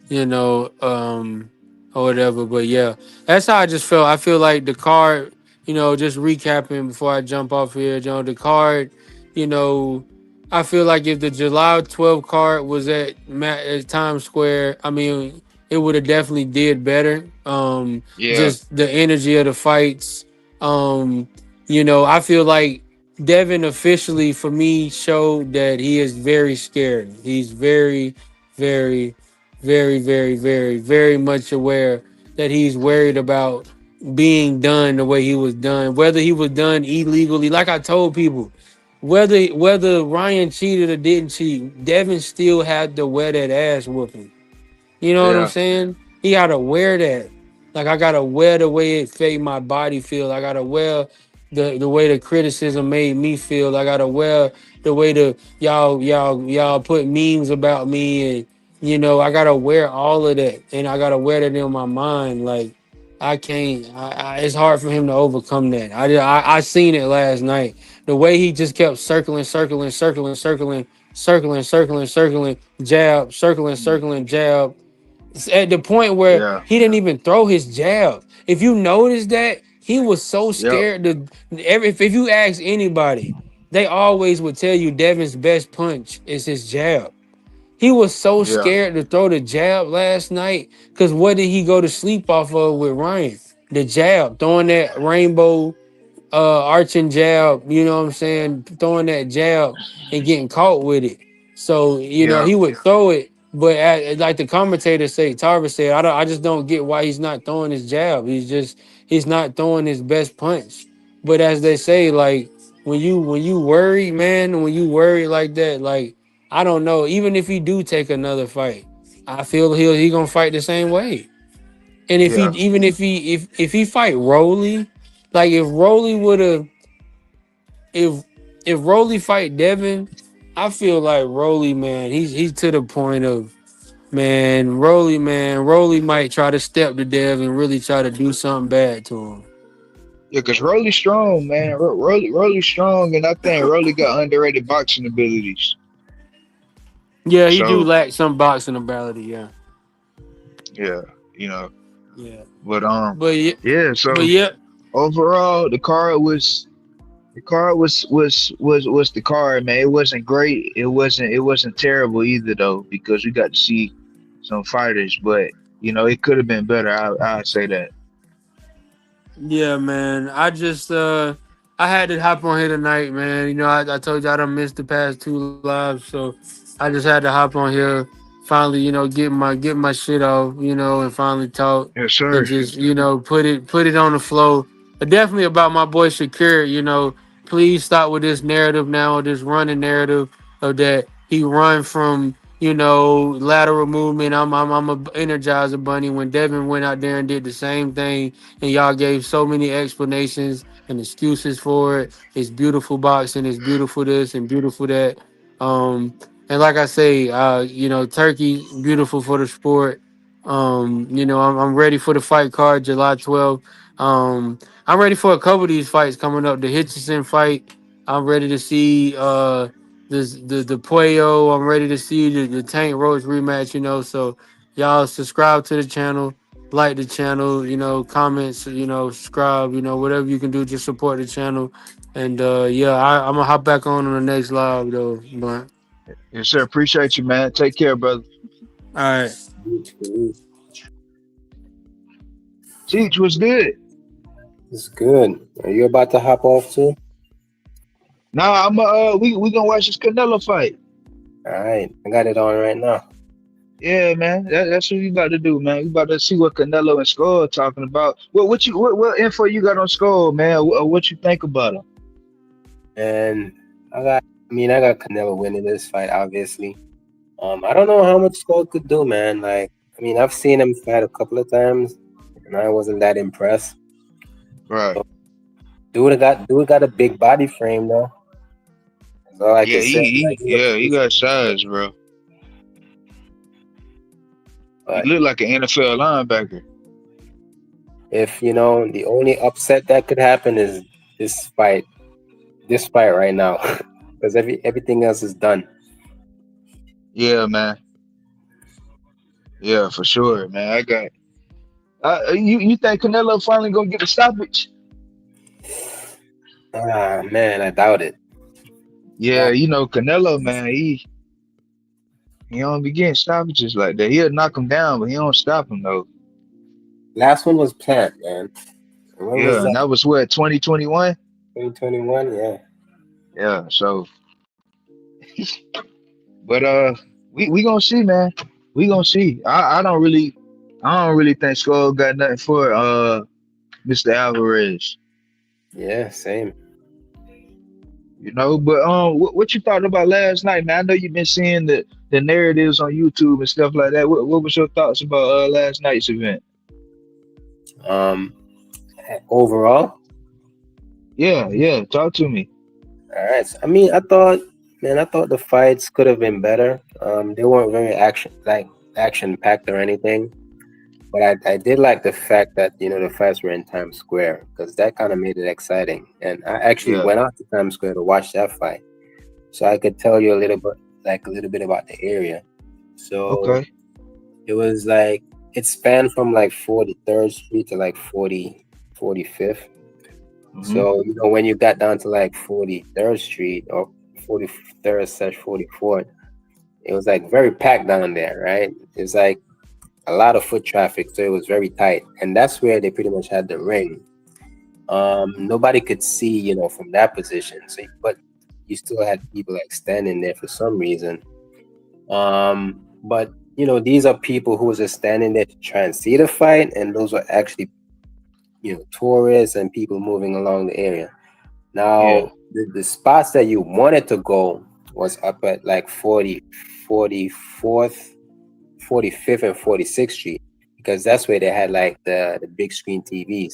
you know, or whatever. But yeah, that's how I just felt. I feel like the card, just recapping before I jump off here, the card, you know, I feel like if the July 12th card was at Times Square, I mean, it would have definitely did better.
Yeah,
Just the energy of the fights. I feel like Devin officially for me showed that he is very scared. He's very, very, very, very, very, very much aware that he's worried about being done the way he was done, whether he was done illegally. Like I told people, whether Ryan cheated or didn't cheat, Devin still had to wear that ass whooping. You know what I'm
yeah,
saying? He gotta wear that. Like I gotta wear the way it made my body feel. I gotta wear the way the criticism made me feel. I gotta wear the way the y'all put memes about me, and I gotta wear all of that, and I gotta wear that in my mind. Like I can't. It's hard for him to overcome that. I seen it last night. The way he just kept circling, circling, circling, circling, circling, circling, circling, jab, circling, circling, jab, at the point where
yeah,
he didn't even throw his jab. If you notice that, he was so
yep,
scared to if you ask anybody, they always would tell you Devin's best punch is his jab. He was so
yeah,
scared to throw the jab last night because what did he go to sleep off of with Ryan? The jab, throwing that rainbow arching jab, you know what I'm saying, throwing that jab and getting caught with it. So,
yeah,
he would throw it, but like the commentators say, Tarver said, I just don't get why he's not throwing his jab. He's not throwing his best punch. But as they say, like when you worry, man, when you worry like that, like I don't know, even if he do take another fight, I feel he gonna fight the same way. And if he
yeah,
even if he fight Rolly, like if if Rolly fight Devin, I feel like Rolly, man, he's to the point of Rolly might try to step to Dev and really try to do something bad to him.
yeah. Cause Rolly's strong, man. Rolly's strong, and I think Rolly got underrated boxing abilities.
Yeah, he do
So
lack some boxing ability, yeah.
yeah, you know.
Yeah.
But
But yeah,
yeah.
but
So
yeah,
overall, the card was the card, man. It wasn't great. It wasn't terrible either though, because we got to see some fighters, but it could have been better. I'd say that.
yeah, man. I had to hop on here tonight, man. I told you I done missed the past two lives, so I just had to hop on here, finally, get my shit off, and finally talk
Yes,
and
sir.
just, put it on the flow. But definitely about my boy Shakir, please stop with this narrative now, this running narrative of that he run from lateral movement. I'm a energizer bunny when Devin went out there and did the same thing, and y'all gave so many explanations and excuses for it. It's beautiful boxing. It's beautiful this and beautiful that. And like I say, Turkey beautiful for the sport. I'm ready for the fight card July 12th. I'm ready for a couple of these fights coming up. The Hitchison fight. I'm ready to see the Puello. I'm ready to see the Tank Roach rematch. So y'all subscribe to the channel, like the channel, comments, subscribe, whatever you can do, just support the channel. And yeah, I'm gonna hop back on the next live though. But
Yes, sir. Appreciate you, man. Take care, brother.
all right.
Teach was good.
It's good. Are you about to hop off too?
Nah, we gonna watch this Canelo fight.
All right, I got it on right now.
Yeah, man. That's what you about to do, man. You about to see what Canelo and Skull are talking about. What info you got on Skull, man? What you think about him?
And I got Canelo winning this fight, obviously. I don't know how much Skull could do, man. Like, I've seen him fight a couple of times, and I wasn't that impressed.
Right.
So, dude got a big body frame, though. That's all I
Yeah,
can say. Like, he looks
yeah, he
decent.
got size, bro. He
But
look like an NFL linebacker.
if the only upset that could happen is this fight, this fight right now, because everything else is done.
Yeah, man. Yeah, for sure, man. I got. You think Canelo finally gonna get a stoppage?
Ah, man, I doubt it.
Yeah,
Doubt
you know Canelo, man. He don't be getting stoppages like that. He'll knock him down, but he don't stop him though.
Last one was Plant, man. When was
Yeah, and
that?
that was what 2021.
2021. Yeah.
Yeah, so but we gonna see, man. We gonna see. I don't really think Skull got nothing for Mr. Alvarez.
Yeah. Same.
You know, but what you thought about last night, man? I know you've been seeing the narratives on YouTube and stuff like that. What was your thoughts about last night's event?
Um. Overall,
Yeah, yeah. Talk to me.
all right. So, I thought the fights could have been better. They weren't very action packed or anything. But I did like the fact that the fights were in Times Square because that kind of made it exciting. And I actually
Yeah.
went out to Times Square to watch that fight, so I could tell you a little bit about the area. So
Okay.
it was like it spanned from like 43rd Street to like 45th.
Hmm.
So when you got down to like 43rd Street or 43rd/44th, it was like very packed down there, right? It's like a lot of foot traffic, so it was very tight, and that's where they pretty much had the ring. Nobody could see, from that position. So, but you still had people like standing there for some reason. But these are people who was just standing there to try and see the fight, and those were actually, tourists and people moving along the area.
Yeah.
Now, the spots that you wanted to go was up at like 44th, 45th, and 46th Street because that's where they had like the big screen TVs,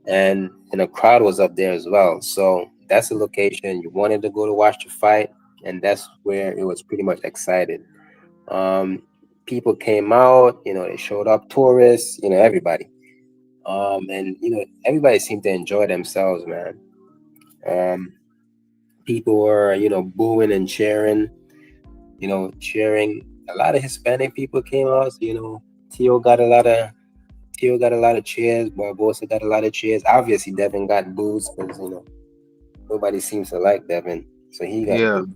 and the crowd was up there as well. So that's the location you wanted to go to watch the fight, and that's where it was pretty much excited. Um, People came out, they showed up, tourists, everybody, and everybody seemed to enjoy themselves, man. Um, People were, booing and cheering, cheering. A lot of Hispanic people came out. So, Tio got a lot of Tio got a lot of cheers. Barbosa got a lot of cheers. Obviously, Devin got boos because nobody seems to like Devin, so he got
Yeah.
booed.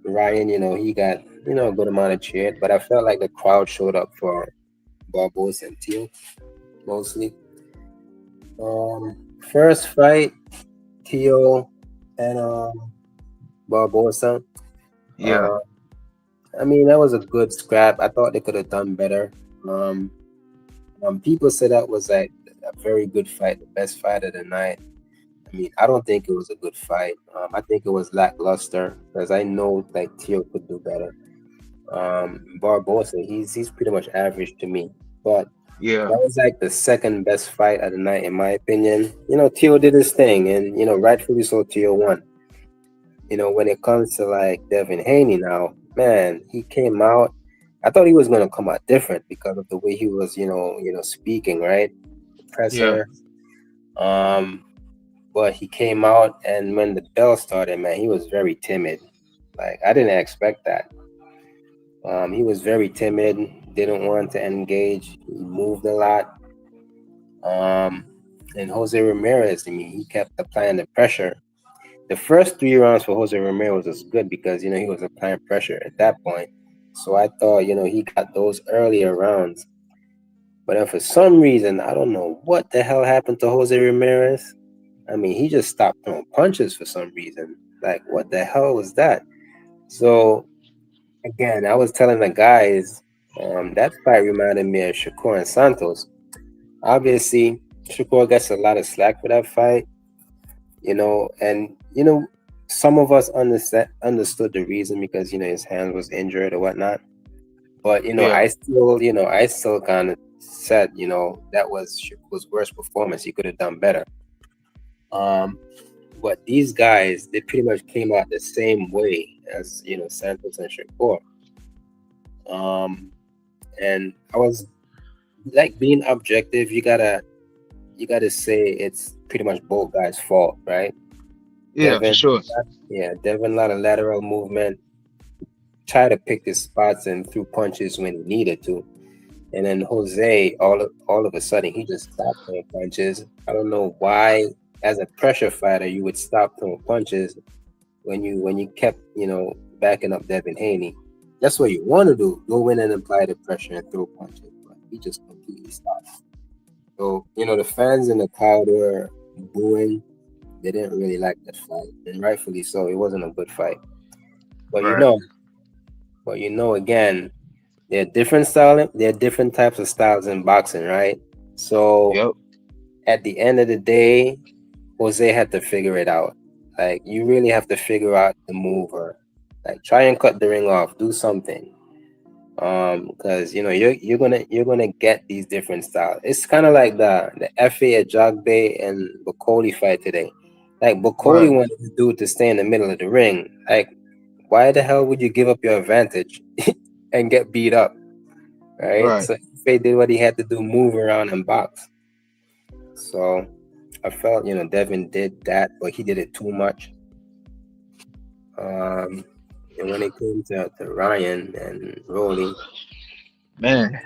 Ryan, he got a good amount of cheers, but I felt like the crowd showed up for Barbosa and Tio mostly. First fight, Tio and Barbosa.
Yeah.
Uh, that was a good scrap. I thought they could have done better. Um, People said that was like a very good fight, the best fight of the night. I don't think it was a good fight. I think it was lackluster because I know like Tio could do better. Barbosa, he's pretty much average to me, but
Yeah.
that was like the second best fight of the night in my opinion. Tio did his thing, and rightfully so, Tio won. When it comes to like Devin Haney now, man, he came out. I thought he was gonna come out different because of the way he was, speaking, right? The
Yeah.
presser. Um, but he came out, and when the bell started, man, he was very timid. Like I didn't expect that. He was very timid, didn't want to engage. He moved a lot. Um, and Jose Ramirez, he kept applying the pressure. The first 3 rounds for Jose Ramirez was good because he was applying pressure at that point. So I thought he got those earlier rounds. But then for some reason, I don't know what the hell happened to Jose Ramirez. He just stopped throwing punches for some reason. Like, what the hell was that? So again, I was telling the guys, that fight reminded me of Shakur and Santos. Obviously, Shakur gets a lot of slack for that fight, and some of us understood the reason because his hand was injured or whatnot. But
Yeah,
I still kind of said that was Shakur's worst performance. He could have done better. Um, but these guys, they pretty much came out the same way as Santos and Shakur. Um, and I was like being objective. You gotta say it's pretty much both guys' fault, right?
yeah, for
Devin,
sure.
yeah, Devin, a lot of lateral movement, tried to pick his spots and threw punches when he needed to. And then Jose, all of a sudden, he just stopped throwing punches. I don't know why, as a pressure fighter, you would stop throwing punches when you kept backing up Devin Haney. That's what you want to do. Go in and apply the pressure and throw punches. But he just completely stopped. So the fans in the crowd were booing. They didn't really like that fight, and rightfully so. It wasn't a good fight. But
Right.
again, there are different style. There are different types of styles in boxing, right? So
Yep.
at the end of the day, Jose had to figure it out. Like you really have to figure out the mover. Like try and cut the ring off. Do something. Because you're gonna get these different styles. It's kind of like the FA at Jogbe and Bokoli fight today. Like Bokoli
Right.
wanted the dude to stay in the middle of the ring. Like, why the hell would you give up your advantage and get beat up? Right?
Right.
So FA did what he had to do, move around and box. So I felt Devin did that, but he did it too much. Um, and when it came to Ryan and Rolly,
Man.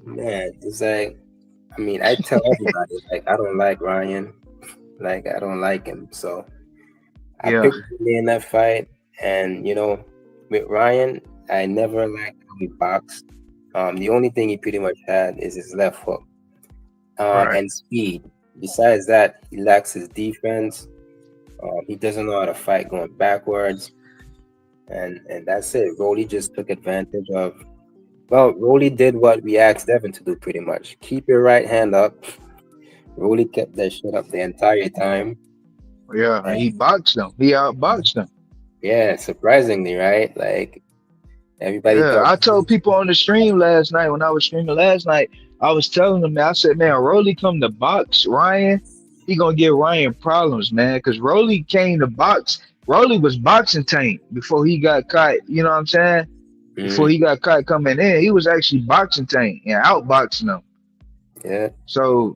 man, it's like, I mean, I tell everybody like I don't like Ryan, like I don't like him. So I
Yeah.
picked Rolly in that fight, and with Ryan, I never liked how he boxed. The only thing he pretty much had is his left hook,
Right.
and speed. Besides that, he lacks his defense. He doesn't know how to fight going backwards, and that's it. Rolly just took advantage of. Well, Rolly did what we asked Devin to do pretty much. Keep your right hand up. Rolly kept that shit up the entire time.
Yeah. And
And
he boxed them. He outboxed them.
yeah, surprisingly, right? Like everybody
Yeah.
thought.
I told people on the stream last night when I was streaming last night, I was telling them, man, I said, man, Rolly come to box Ryan, he gonna give Ryan problems, man. Because Rolly came to box. Rolly was boxing tank before he got caught. You know what I'm saying? Before
Mm,
he got caught coming in, he was actually boxing tank and outboxing them.
yeah,
So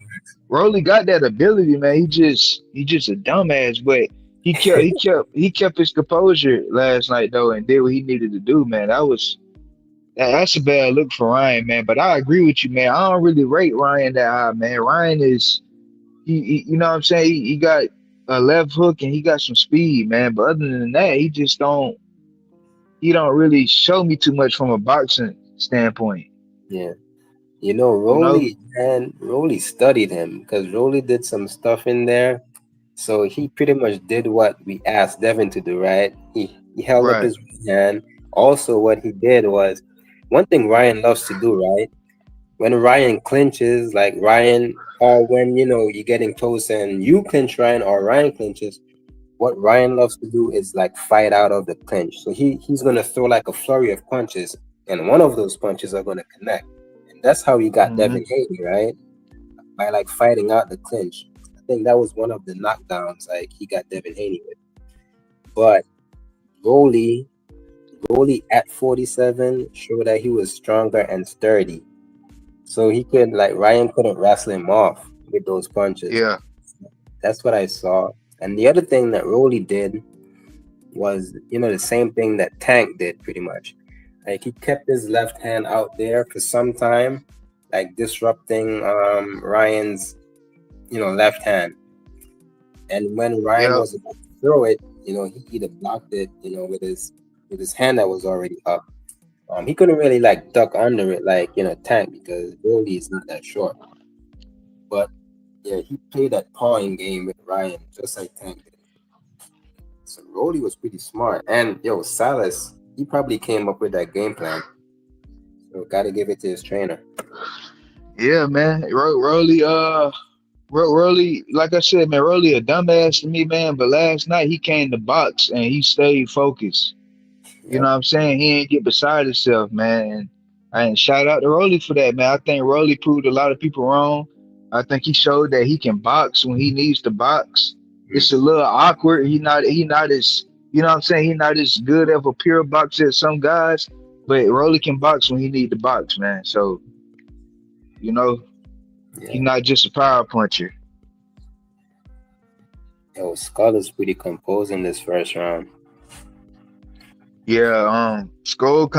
Rolly got that ability, man. He just a dumbass, but he kept his composure last night though, and did what he needed to do, man. That's a bad look for Ryan, man. But I agree with you, man. I don't really rate Ryan that high, man. Ryan is you know what I'm saying. He got a left hook and he got some speed, man. But other than that, he don't really show me too much from a boxing standpoint,
yeah.
you know.
Rolly studied him because Rolly did some stuff in there. So he pretty much did what we asked Devin to do, right? He held up
Right.
his right hand. Also, what he did was one thing Ryan loves to do, right? When Ryan clinches, like Ryan, or when you're getting close and you clinch Ryan or Ryan clinches, what Ryan loves to do is like fight out of the clinch. So he's gonna throw like a flurry of punches, and one of those punches are gonna connect. And that's how he got
Hmm.
Devin Haney, right? By like fighting out the clinch. I think that was one of the knockdowns like he got Devin Haney with. But Rolly, Rolly at 47 showed that he was stronger and sturdy. So he could like Ryan couldn't wrestle him off with those punches.
Yeah.
That's what I saw. And the other thing that Rolly did was, the same thing that Tank did pretty much. Like he kept his left hand out there for some time, like disrupting Ryan's, left hand. And when Ryan
Yeah.
was about to throw it, he either blocked it, with his hand that was already up. He couldn't really like duck under it like Tank because Rolly is not that short. But yeah, he played that pawing game with Ryan just like Tank did. So Rolly was pretty smart. And yo, Salas. he probably came up with that game plan. So got to give it to his trainer.
Yeah, man. Rolly, like I said, man, Rolly a dumbass to me, man. But last night he came to box and he stayed focused. You know
Yep.
what I'm saying? He ain't get beside himself, man. And shout out to Rolly for that, man. I think Rolly proved a lot of people wrong. I think he showed that he can box when he needs to box.
Mm,
It's a little awkward. He not as you know what I'm saying. He not as good of a pure boxer as some guys, but Rolly can box when he need to box, man. So you know he's
yeah.
not just a power puncher.
Yo, Skull is pretty composed in this first round.
Yeah, Skull.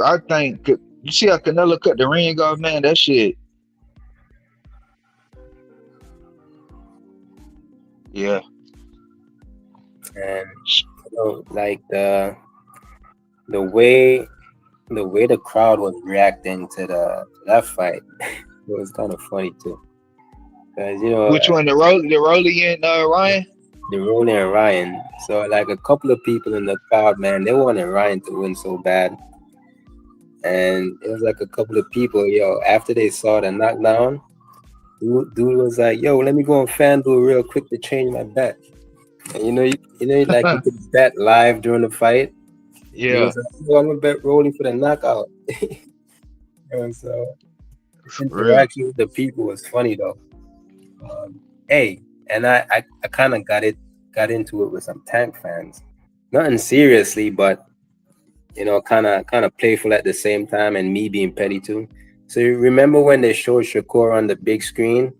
I think you see how Canelo cut the ring off, man. That shit. Yeah.
And like the way the crowd was reacting to that fight, it was kind of funny too. Because
Which one? The Rolly and Ryan?
the Rolling and Ryan. So like a couple of people in the crowd, man, they wanted Ryan to win so bad. And it was like a couple of people, yo, after they saw the knockdown, dude was like, yo, let me go on FanDuel real quick to change my bet. And like you could bet live during the fight. He
Yeah,
was like, yo, I'm gonna bet Rolly for the knockout. And so
for real.
interaction with the people was funny though. Hey, and I kind of got into it with some Tank fans. Nothing seriously, but kind of playful at the same time, and me being petty too. So you remember when they showed Shakur on the big screen?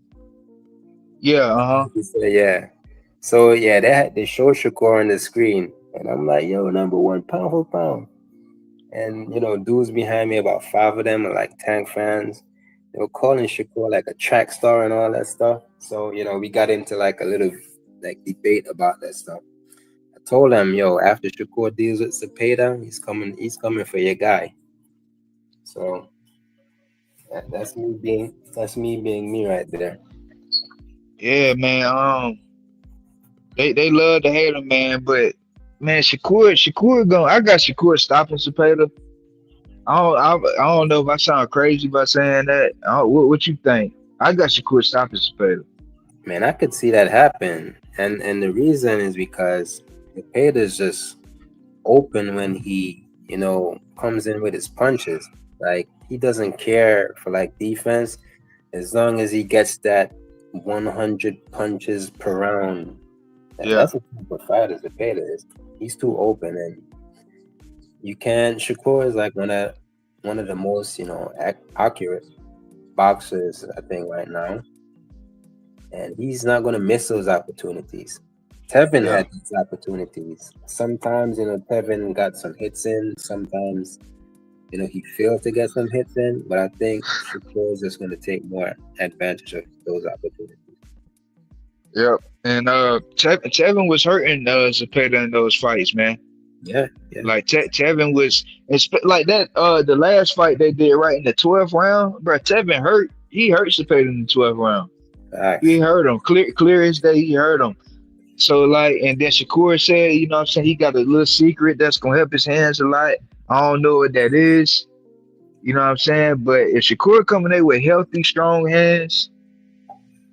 Yeah, uh-huh.
He said, yeah. So yeah, they showed Shakur on the screen, and I'm like, yo, number one, pound for pound. And dudes behind me, about five of them are like Tank fans. They were calling Shakur like a track star and all that stuff. So we got into like a little like debate about that stuff. I told him, yo, after Shakur deals with Cepeda, he's coming for your guy. So that's me being me right there.
Yeah, man. They love to hate him, man. But man, Shakur going. I got Shakur stopping Cepeda. I don't know if I sound crazy by saying that. What you think? I got Shakur stopping Cepeda.
Man, I could see that happen. And the reason is because Cepeda is just open when he, comes in with his punches. Like he doesn't care for like defense as long as he gets that 100 punches per round.
Yeah,
That's a type of fighter Cepeda is. He's too open, and you can. Shakur is like one of the most accurate boxers I think right now, and he's not gonna miss those opportunities. Tevin
yeah,
had these opportunities. Sometimes, Tevin got some hits in. Sometimes, he failed to get some hits in. But I think Shakur is just going to take more advantage of those opportunities.
yeah. And Tevin was hurting Cepeda in those fights, man.
Yeah, yeah.
Like Tevin was, like that. The last fight they did right in the 12th round, bro. Tevin hurt. He hurt Cepeda in the 12th round. He
Facts.
hurt him clear as day. He hurt him. So like, and then Shakur said, you know what I'm saying, he got a little secret that's gonna help his hands a lot. I don't know what that is. You know what I'm saying? But if Shakur coming in with healthy, strong hands,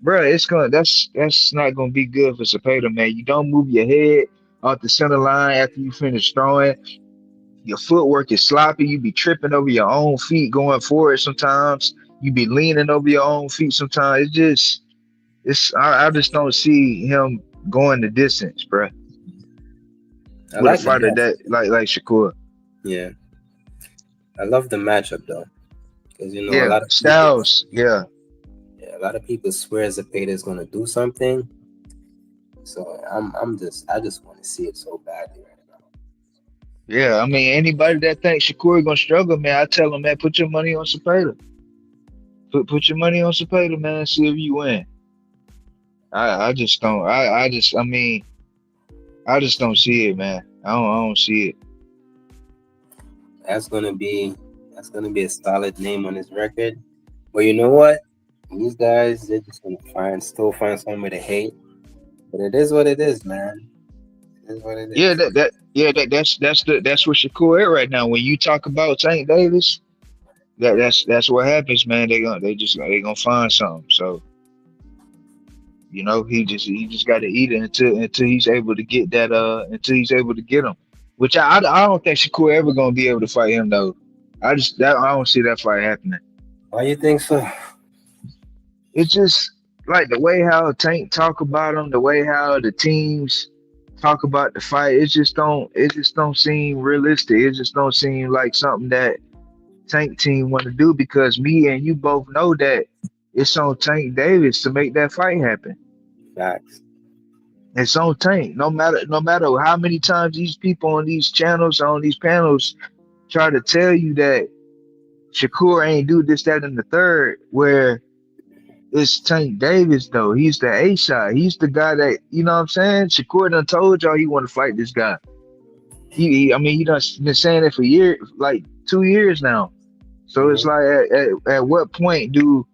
bro, that's not gonna be good for Cepeda, man. You don't move your head off the center line after you finish throwing. Your footwork is sloppy. You be tripping over your own feet going forward sometimes. You be leaning over your own feet sometimes. I just don't see him going the distance, bro.
I
With a
like the
fighter
matchup.
that like Shakur.
Yeah, I love the matchup though, because a
Yeah,
lot of people,
Styles. Yeah,
yeah, a lot of people swear Zepeda is going to do something. So I just want to see it so badly right now.
yeah. I mean, anybody that thinks Shakur gonna struggle, man, I tell them, man, put your money on Cepeda. Put your money on Cepeda, man. See if you win. I just don't. I just don't see it, man. I don't see it.
That's gonna be a solid name on his record. But you know what? These guys, they're just gonna still find somebody to hate. But it is what it is, man. That's what it
Yeah,
is.
that's what Shakur at right now. When you talk about Tank Davis, that's what happens, man. They gonna find something. So he just got to eat it until he's able to get that until he's able to get him. Which I don't think Shakur ever gonna be able to fight him though. I don't see that fight happening.
Why you think so?
It's just like the way how Tank talk about him, the way how the teams talk about the fight. It just don't seem realistic. It just don't seem like something that Tank team want to do because me and you both know that it's on Tank Davis to make that fight happen.
Facts.
It's on Tank. No matter how many times these people on these channels on these panels try to tell you that Shakur ain't do this, that, and the third, where it's Tank Davis though. He's the A shot. He's the guy that what I'm saying. Shakur done told y'all he want to fight this guy. I mean, he done been saying it for years, like 2 years now. So it's
Hmm.
like, at what point do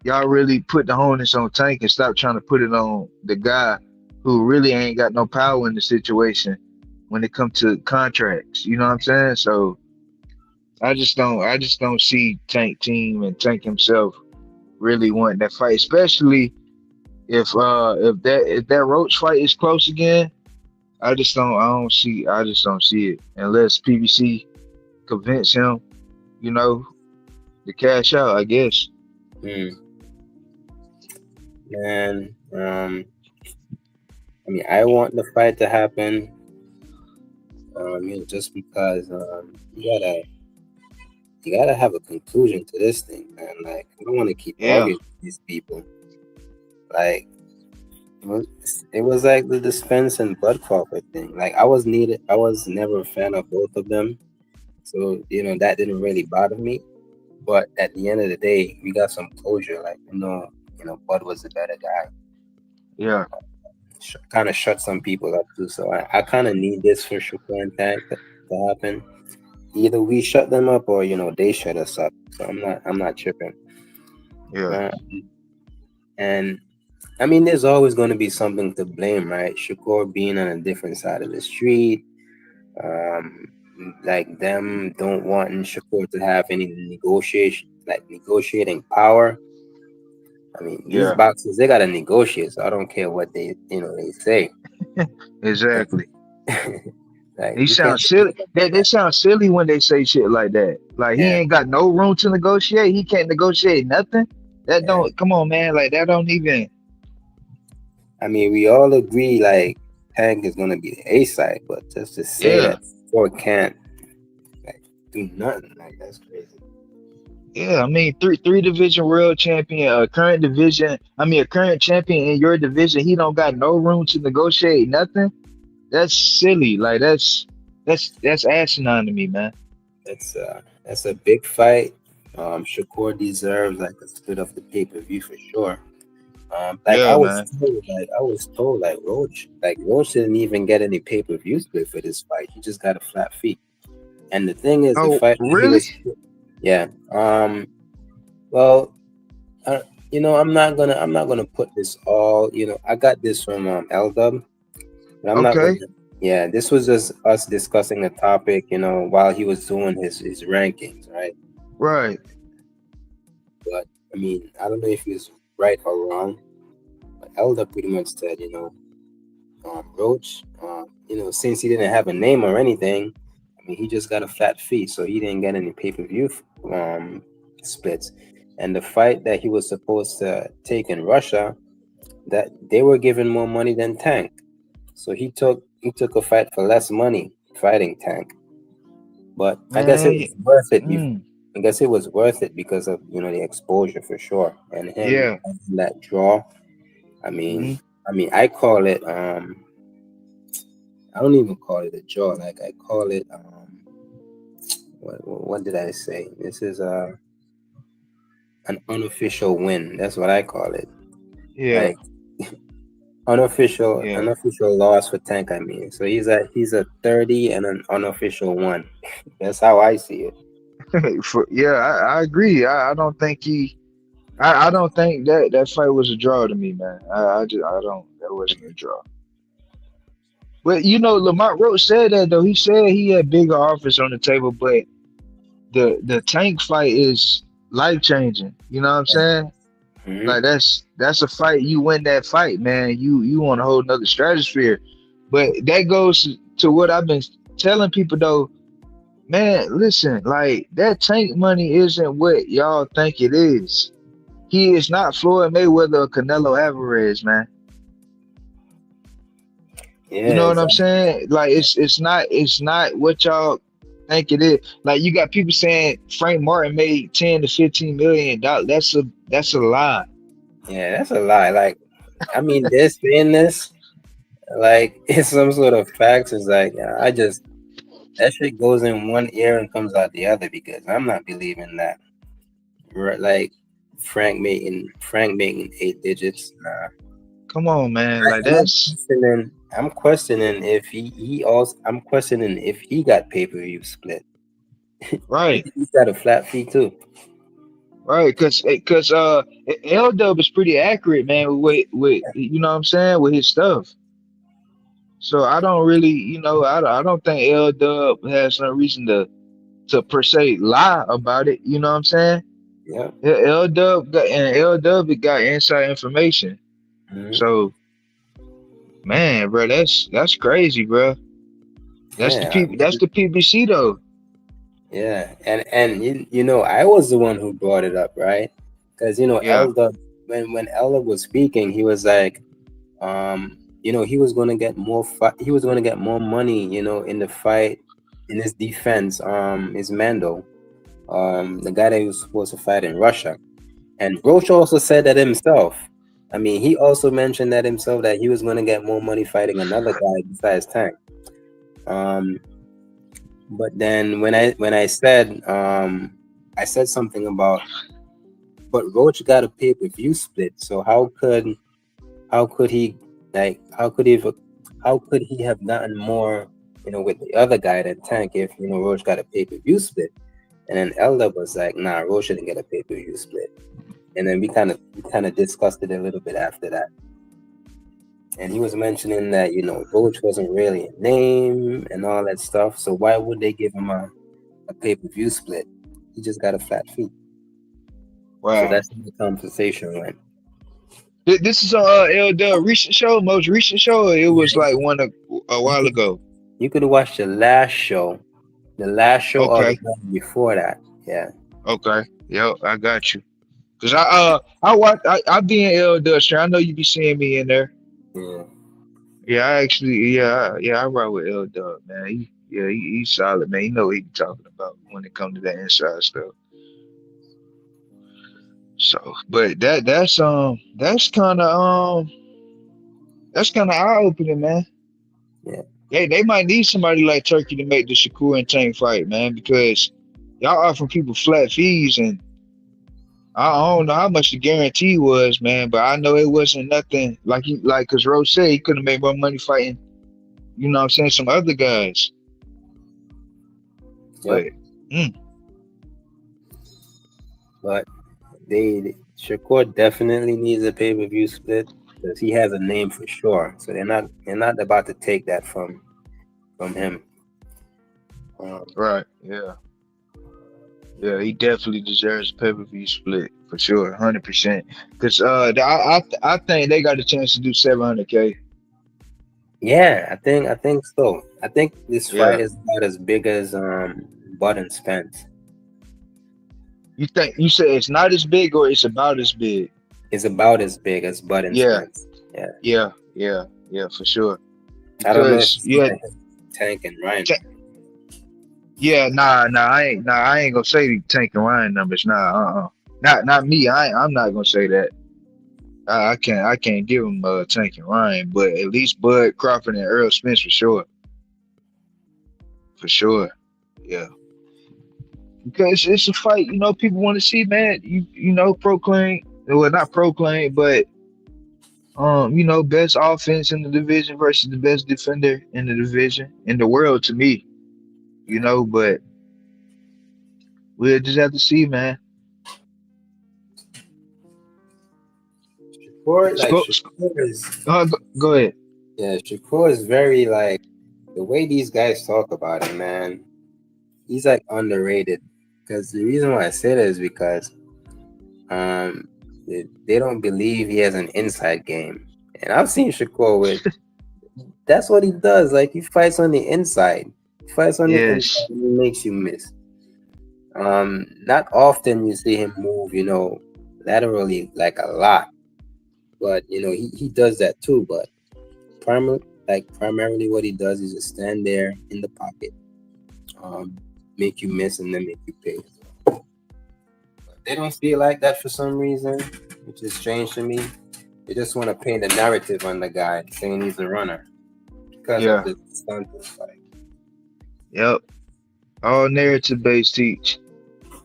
y'all really put the onus on Tank and stop trying to put it on the guy who really ain't got no power in the situation when it comes to contracts? You know what I'm saying? So I just don't see Tank team and Tank himself really wanting that fight, especially if that Roach fight is close again. I just don't see it unless PBC convince him, you know, to cash out, I guess.
Hmm. And I mean, I want the fight to happen. Just because you gotta have a conclusion to this thing, man. Like, I don't want to keep
Yeah,
arguing with these people. Like, it was like the Spence and Bud Crawford thing. Like, I was never a fan of both of them, so that didn't really bother me. But at the end of the day, we got some closure. Like, Bud was the better guy.
yeah,
Kind of shut some people up too. So I kind of need this for Shakur and Tank to happen. Either we shut them up or they shut us up. So I'm not tripping.
yeah,
Uh, and I mean, there's always going to be something to blame, right? Shakur being on a different side of the street, um, like them don't wanting Shakur to have any negotiating power. I mean, these
yeah.
boxers they gotta negotiate, so I don't care what they say.
Exactly.
Like
He
you can't
sounds
say
silly.
stuff like
They
that.
sound silly when they say shit like that. Like he
Yeah,
ain't got no room to negotiate. He can't negotiate nothing. That
yeah.
don't come on, man. Like that don't even.
I mean, we all agree like Tank is gonna be the A side, but just to say
Yeah,
that Shakur can't like do nothing, like that's crazy.
yeah. I mean, three division world champion, a current division. I mean, a current champion in your division. He don't got no room to negotiate nothing. That's silly. Like that's asinine to me, man.
That's a big fight. Shakur deserves like a split of the pay per view for sure. Like
Yeah, man.
I was told, like Roach didn't even get any pay per view split for this fight. He just got a flat fee. And the thing is, the
Oh,
fight that he
really?
was, yeah. Well, uh, I'm not gonna put this all. I got this from L-Dub, but I'm not gonna.
Okay.
Yeah, this was just us discussing the topic. While he was doing his rankings, right?
Right.
But I mean, I don't know if he's right or wrong. But L-Dub pretty much said, Roach, since he didn't have a name or anything, I mean, he just got a flat fee, so he didn't get any pay per view splits. And the fight that he was supposed to take in Russia, that they were giving more money than Tank, so he took a fight for less money fighting Tank. But I guess it
Man.
was worth it.
Mm,
I guess it was worth it because of the exposure for sure, and him
yeah.
having that draw. I mean,
Hmm.
I call it. I don't even call it a draw. Like I call it. What did I say? This is an unofficial win. That's what I call it.
Yeah.
Like
Yeah.
unofficial loss for Tank. I mean, so he's a 30 and an unofficial one. That's how I see it.
Yeah, I agree. I don't think that fight was a draw to me, man. I don't. That wasn't a draw. But you know, Lamont Roach said that though. He said he had bigger offers on the table, but the Tank fight is life changing. You know what I'm saying?
Hmm.
Like that's a fight. You win that fight, man. You on a whole nother stratosphere. But that goes to what I've been telling people though. Man, listen, like that Tank money isn't what y'all think it is. He is not Floyd Mayweather or Canelo Alvarez, man. You
Yeah,
know what I'm
exactly.
saying? Like it's not what y'all think it is. Like you got people saying Frank Martin made 10 to 15 million dollars. That's a lie.
Yeah, that's a lie. Like, I mean, they're saying this like it's some sort of facts. It's like I just that shit goes in one ear and comes out the other because I'm not believing that. Right, like Frank making 8 digits. Nah.
Come on, man. Like
And
that's
I'm questioning if he also I'm questioning if he got pay-per-view split. You
right,
think he's got a flat fee too?
right. Cause L Dub is pretty accurate, man. With you know what I'm saying with his stuff. So I don't really, I don't think L Dub has no reason to per se lie about it. You know what I'm saying?
Yeah.
L Dub got inside information.
Hmm.
So man, bro, that's crazy, bro. That's the
Yeah. I
P. That's
mean,
the PBC though.
yeah. And I was the one who brought it up, right? Because
Yeah.
Elder when Elder was speaking, he was like, he was going to get he was going to get more money, in the fight, in his defense, is Mando, the guy that he was supposed to fight in Russia. And Roach also said that himself. I mean, he also mentioned that himself that he was going to get more money fighting another guy besides Tank. Um, but then when I said something about, but Roach got a pay-per-view split, so how could he like how could he have gotten more with the other guy than Tank if Roach got a pay-per-view split? And then Elder was like, nah, Roach didn't get a pay-per-view split. And then we kind of discussed it a little bit after that. And he was mentioning that Roach wasn't really a name and all that stuff. So why would they give him a pay-per-view split? He just got a flat fee. So
Wow.
that's how the conversation went.
This is L Dub recent show, most recent show. Or it was like one a
You
while
could
ago.
you could watch the last show or the
Okay.
one before that. Yeah.
Okay. Yo, I got you. Cause I watch I be in L Dub. I know you be seeing me in there.
Yeah.
Yeah, I actually I ride with L Dub, man. He's solid, man. You know what he be talking about when it comes to that inside stuff. So, but that's kind of eye opening, man.
Yeah.
They might need somebody like Turkey to make the Shakur and Tank fight, man, because y'all offering people flat fees, and I don't know how much the guarantee was, man, but I know it wasn't nothing cause Rose said he could have made more money fighting, you know what I'm saying, some other guys.
Yep.
But mm,
But Shakur definitely needs a pay-per-view split because he has a name for sure. So they're not about to take that from him. Um,
right, yeah. Yeah, he definitely deserves a pay-per-view split for sure, 100%. Cause I think they got a chance to do 700K.
yeah, I think so. I think this fight
Yeah.
is about as big as Bud and Spence.
You said it's not as big or it's about as big?
It's about as big as Bud and
Yeah,
Spence. Yeah.
yeah, for sure.
I don't know if
Because
it's
yeah,
Tank and Ryan.
ta- yeah, I ain't gonna say Tank and Ryan numbers. Not me. I'm not gonna say that. I can't give him Tank and Ryan, but at least Bud Crawford and Earl Spence for sure, for sure. Yeah, because it's a fight. People want to see, man. Proclaim, well, not proclaim, but best offense in the division versus the best defender in the division in the world to me. But we'll just have to see, man.
Shakur, like
Sco-
Shakur is
go ahead.
Yeah, Shakur is very like the way these guys talk about him, man. He's like underrated. Because the reason why I say that is because they don't believe he has an inside game. And I've seen Shakur with that's what he does. Like he fights on the inside. He fights on the inside
Yes.
and he makes you miss. Not often you see him move, laterally like a lot. But he does that too. But primarily what he does is just stand there in the pocket, um, make you miss and then make you pay. But they don't see it like that for some reason, which is strange to me. They just want to paint a narrative on the guy saying he's a runner because of
Yeah.
the stunt fight.
Yep. All narrative based teach.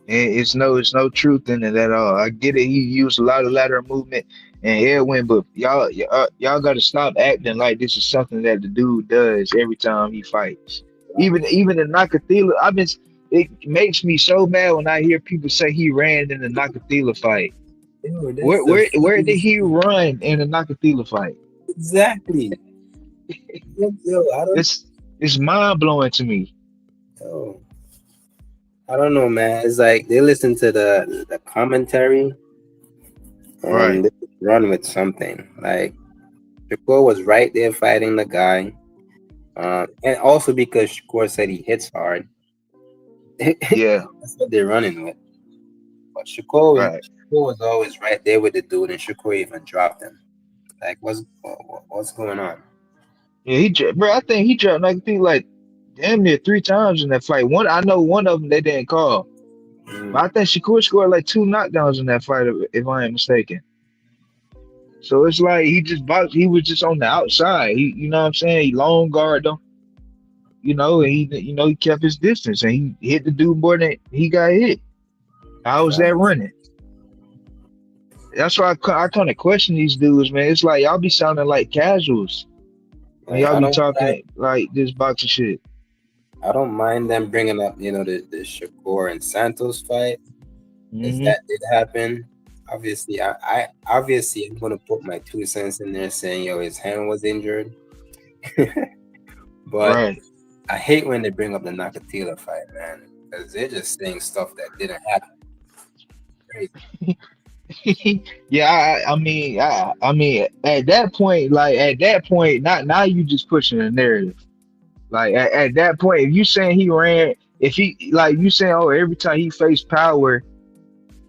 And it's no truth in it at all. I get it. He used a lot of lateral movement and airwind, but y'all got to stop acting like this is something that the dude does every time he fights. Even in Nakathila, it makes me so mad when I hear people say he ran in the Nakathila fight.
Yo,
Where
that's the
where where did
funniest
he
thing.
run in the Nakathila fight?
Exactly. Yo,
It's it's mind blowing to me.
yo, I don't know, man. It's like they listen to the commentary
Right.
and they run with something. Like Shakur was right there fighting the guy, and also because Shakur said he hits hard,
Yeah.
that's what they're running with. But Shakur
Right.
was always right there with the dude, and Shakur even dropped him. Like, what's going on?
Yeah. Bro. I think he dropped Nakathila like damn near 3 times in that fight. I know one of them they didn't call. But I
Mm,
think Shakur scored like 2 knockdowns in that fight, if I ain't mistaken. So it's like he just boxed. He was just on the outside. You know what I'm saying? He long guard them, and he kept his distance and he hit the dude more than he got hit. How was that
facts.
running? That's why I kind of question these dudes, man. It's like y'all be sounding like casuals when
Like,
y'all be talking like this boxing shit.
I don't mind them bringing up, the Shakur and Santos fight, because
Hmm.
that did happen. Obviously, obviously I'm gonna put my 2 cents in there saying, yo, his hand was injured. But
Right.
I hate when they bring up the Nakatila fight, man, because they're just saying stuff that didn't happen. Crazy.
Yeah, I mean, at that point, not now you just pushing a narrative. Like at that point, if you saying he ran, if he like you saying, oh, every time he faced power,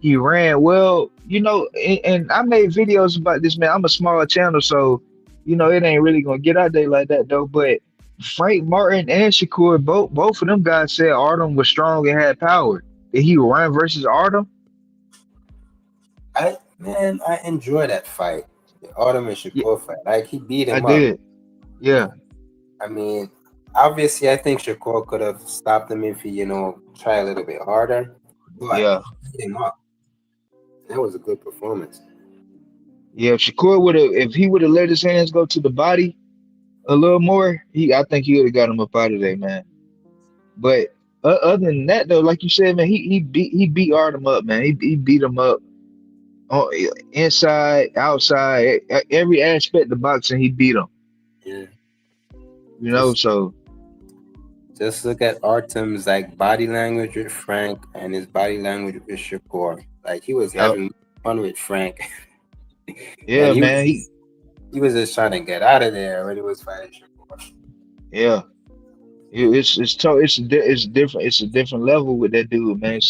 he ran. Well, and I made videos about this, man. I'm a small channel, so it ain't really gonna get out there like that though. But Frank Martin and Shakur, both of them guys said Artem was strong and had power. Did he run versus Artem?
I enjoy that fight, the Autumn and
Yeah,
Shakur fight. Like he beat
I
him up.
did. Yeah,
I mean, obviously, I think Shakur could have stopped him if he, try a little bit harder, but
yeah,
he beat him up. That was a good performance.
yeah. If he would have let his hands go to the body a little more, I think he would have got him up out of there, man. But other than that, though, like you said, man, he beat Artem up, man. He beat him up on inside, outside, every aspect of boxing. He beat him,
Yeah.
you know.
Just
So
just look at Artem's like body language with Frank and his body language with Shakur. Like he was
yep,
having fun with Frank, and
yeah,
he
man.
was he was just trying to get out of there when he was fighting Shakur.
Yeah, it's a different level with that dude, man.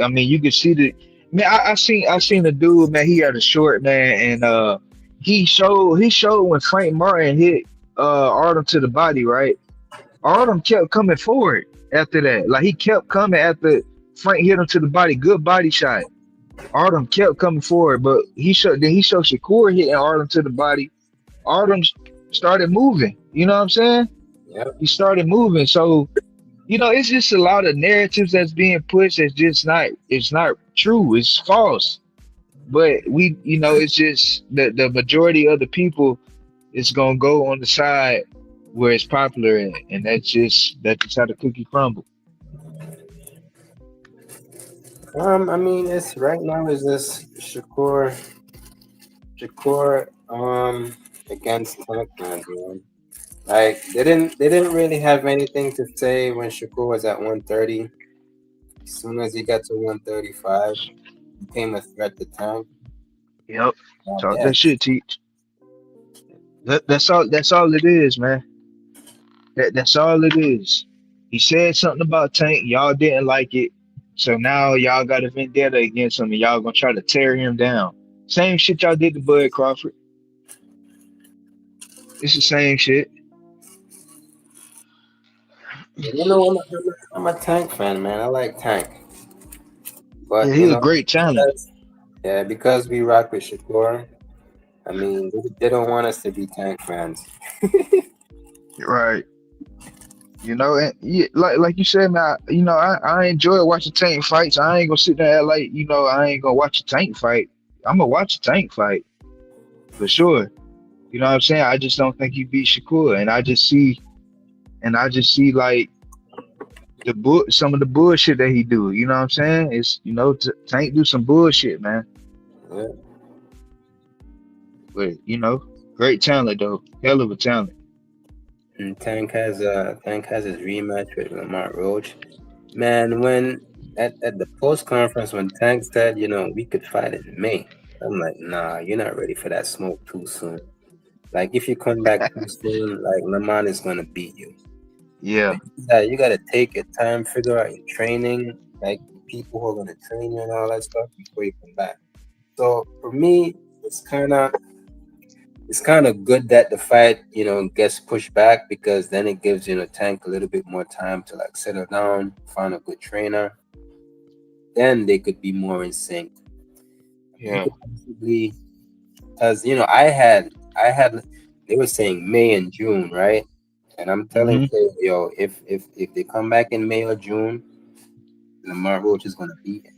I mean, you can see man. I seen the dude, man. He had a short man, and he showed when Frank Martin hit Artem to the body, right? Artem kept coming forward after that. Like he kept coming after Frank hit him to the body. Good body shot. Artem kept coming forward, but he showed Shakur hitting Artem to the body. Artem started moving. You know what I'm saying?
Yep.
He started moving. So it's just a lot of narratives that's being pushed that's just it's not true. It's false. But it's just the majority of the people is gonna go on the side where it's popular and that's just how the cookie crumble.
I mean, it's right now is this Shakur. against Tank, man. Like they didn't really have anything to say when Shakur was at 130. As soon as he got to 135, became a threat to Tank.
Yep. Talk that
Yes.
shit, teach. That's all. That's all it is, man. That's all it is. He said something about Tank. Y'all didn't like it, so now y'all got a vendetta against him, and y'all gonna try to tear him down. Same shit y'all did to Bud Crawford. It's the same shit.
You know, I'm a Tank fan, man. I like Tank.
Yeah,
But,
he a great talent.
because we rock with Shakur, I mean, they don't want us to be Tank fans.
Right. And yeah, like you said, man. I enjoy watching Tank fights. I ain't gonna sit there and act like I ain't gonna watch a Tank fight. I'm gonna watch a Tank fight for sure. You know what I'm saying? I just don't think he beat Shakur, and I just see like some of the bullshit that he do. You know what I'm saying? It's Tank do some bullshit, man.
Yeah.
But great talent though, hell of a talent.
And Tank has his rematch with Lamar Roach. Man, when at the post conference when Tank said, we could fight in May, I'm like, nah, you're not ready for that smoke too soon. Like if you come back too soon, like Lamar is gonna beat you.
Yeah,
You gotta take your time, figure out your training, like people who are gonna train you and all that stuff before you come back. So for me, it's kind of good that the fight, gets pushed back because then it gives Tank a little bit more time to like settle down, find a good trainer. Then they could be more in sync. He
yeah.
could possibly, because I had, they were saying May and June, right? And I'm telling
Hmm.
Clay, yo, if they come back in May or June, Lamar Roach is gonna beat him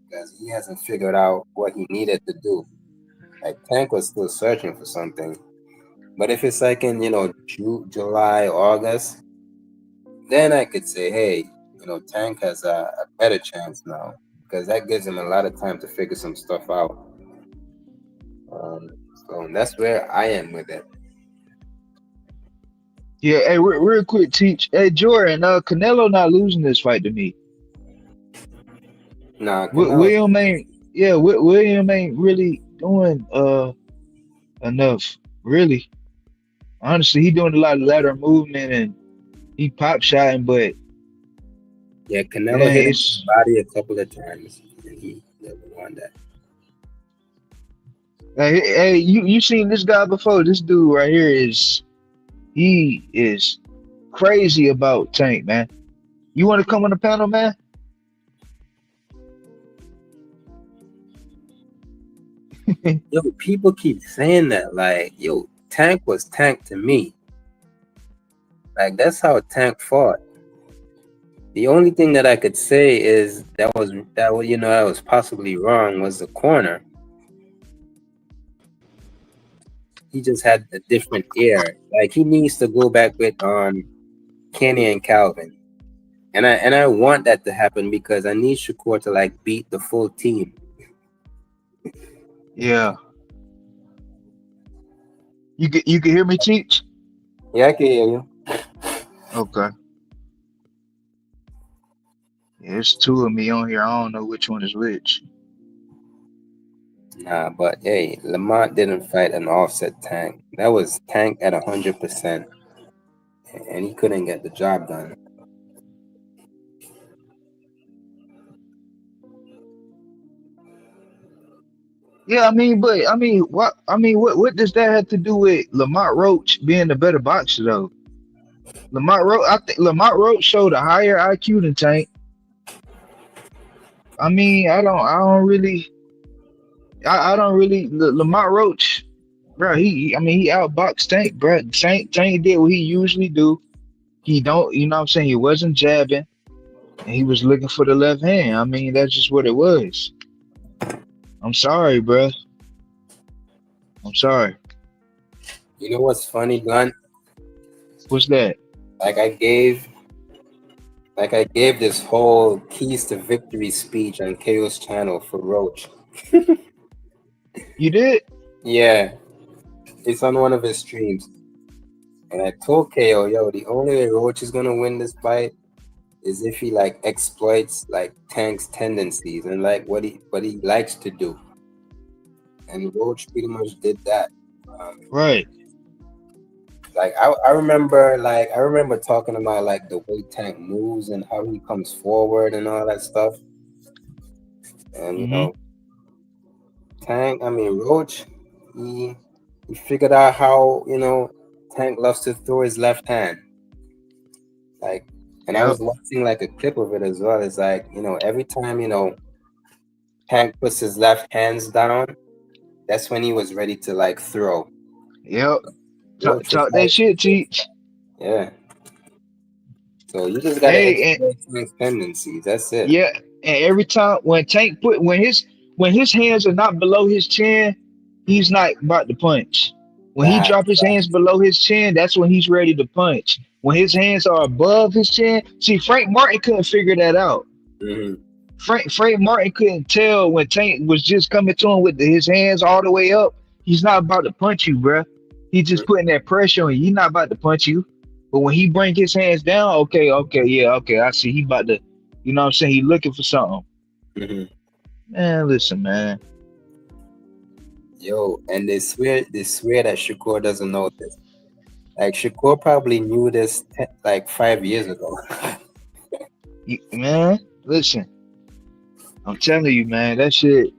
because he hasn't figured out what he needed to do. Like Tank was still searching for something. But if it's like in, July, August, then I could say, hey, Tank has a better chance now because that gives him a lot of time to figure some stuff out. Um, so that's where I am with it.
Yeah, hey, real quick, teach. Hey, Jordan, Canelo not losing this fight to me.
Nah, Canelo,
William ain't, yeah, William ain't really doing enough. Really, honestly, he doing a lot of lateral movement and he pop shotting, but
yeah,
it
Canelo hit
ain't.
him in the
It's
body a couple of times, and he never won that.
hey, you seen this guy before? This dude right here he is crazy about Tank, man. You want to come on the panel, man?
Yo, people keep saying that, like, yo, Tank was Tank to me. Like, that's how Tank fought. The only thing that I could say is that was possibly wrong was the corner. He just had a different air. Like he needs to go back with Kenny and Calvin. And I want that to happen because I need Shakur to like beat the full team.
Yeah, you can hear me, teach?
Yeah, I can hear you.
Okay. Yeah, there's two of me on here. I don't know which one is which.
Nah, but hey, Lamont didn't fight an offset Tank. That was Tank at 100%, and he couldn't get the job done.
Yeah, what does that have to do with Lamont Roach being the better boxer though? I think Lamont Roach showed a higher IQ than Tank. I don't really Lamont Roach, bro. He outboxed Tank, bro. Tank did what he usually do. He don't, you know what I'm saying? He wasn't jabbing, and he was looking for the left hand. That's just what it was. I'm sorry, bro. I'm sorry.
You know what's funny, Glenn?
What's that?
Like I gave, like I gave this whole keys to victory speech on KO's channel for Roach.
You did?
Yeah, it's on one of his streams, and I told KO, yo, the only way Roach is gonna win this fight is if he like exploits like Tank's tendencies and like what he likes to do, and Roach pretty much did that. Um,
Right.
like I remember talking about like the way Tank moves and how he comes forward and all that stuff, and
Mm-hmm.
Roach, he he figured out how Tank loves to throw his left hand. Like, and I
Yep.
was watching like a clip of it as well. It's like, every time, Tank puts his left hands down, that's when he was ready to like throw.
Yep.
Roach was
Talk that
like,
shit, Teach.
yeah. So you just gotta
Hey, and
exploit Tank's tendencies. That's it.
yeah, and every time when his hands are not below his chin, he's not about to punch. When he
That.
drop his hands below his chin, that's when he's ready to punch. When his hands are above his chin, see Frank Martin couldn't figure that out.
Hmm.
Frank Martin couldn't tell when Tank was just coming to him with his hands all the way up. He's not about to punch you, bruh. He's just putting that pressure on you. He's not about to punch you. But when he bring his hands down, okay, yeah, okay, I see. He about to, you know what I'm saying? He looking for something.
Hmm.
Man, listen, man.
Yo, and they swear that Shakur doesn't know this. Like Shakur probably knew this like 5 years ago.
Man, listen. I'm telling you, man, that shit.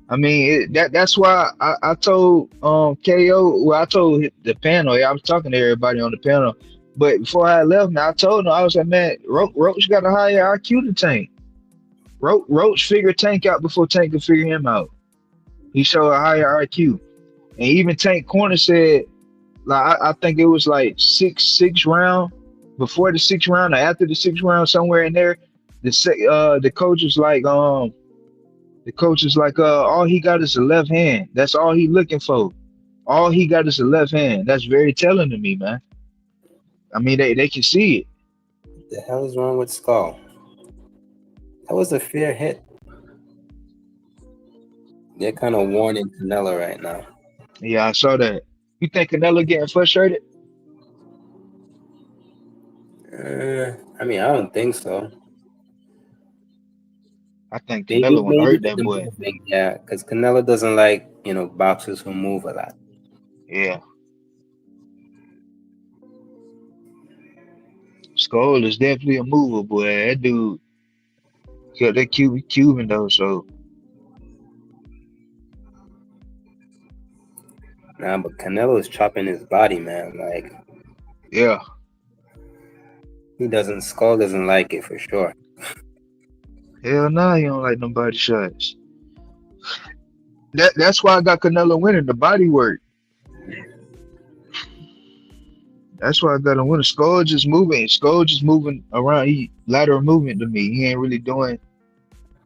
I mean, that's why I told KO. Well, I told the panel. Yeah, I was talking to everybody on the panel. But before I left, man, I told him I was like, man, Roach got a higher IQ than Tank. Roach figured Tank out before Tank could figure him out. He showed a higher IQ, and even Tank Corner said, like, I think it was like six round, before the sixth round or after the sixth round, somewhere in there. The coach was like, all he got is a left hand. That's all he looking for. All he got is a left hand. That's very telling to me, man. I mean, they can see it.
The hell is wrong with Skull? That was a fair hit. They're kind of warning Canelo right now.
Yeah, I saw that. You think Canelo getting frustrated?
I don't think so.
I think
Maybe
Canelo want to
maybe
hurt
with
that
the
boy.
moving, yeah, because Canelo doesn't like boxers who move a lot.
Yeah, Skull is definitely a mover, boy. That dude, yeah, that Cuban though. So
Nah, but Canelo is chopping his body, man. Like
yeah,
Skull doesn't like it for sure.
hell nah, he don't like nobody shots. That's why I got Canelo winning the body work. That's why I got him winning. Skull just moving. Skull just moving around. He lateral movement to me. He ain't really doing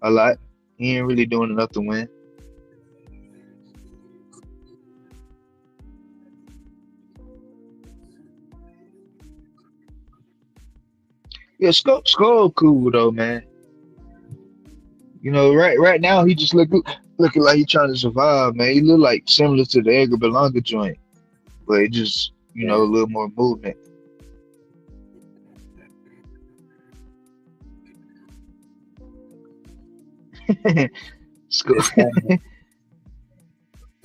a lot. He ain't really doing enough to win. Yeah, Skull cool though, man. Right now he just looking like he trying to survive, man. He look like similar to the Edgar Berlanga joint, but it just a
Yeah,
little more movement. Skull,
this kind of,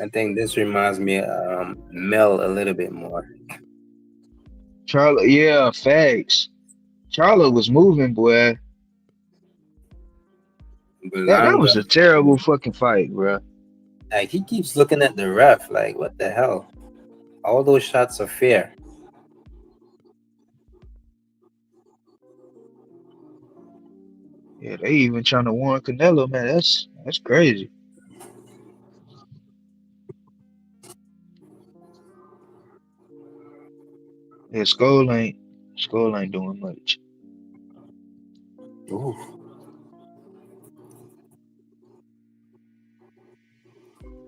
I think this reminds me of Mel a little bit more.
Charlo, yeah, facts. Charlo was moving, boy. That
Berlanga,
was a terrible fucking fight, bro.
like he keeps looking at the ref, like what the hell? All those shots are fair.
Yeah, they even trying to warn Canelo, man. That's crazy. Yeah, Skull ain't doing much.
Ooh.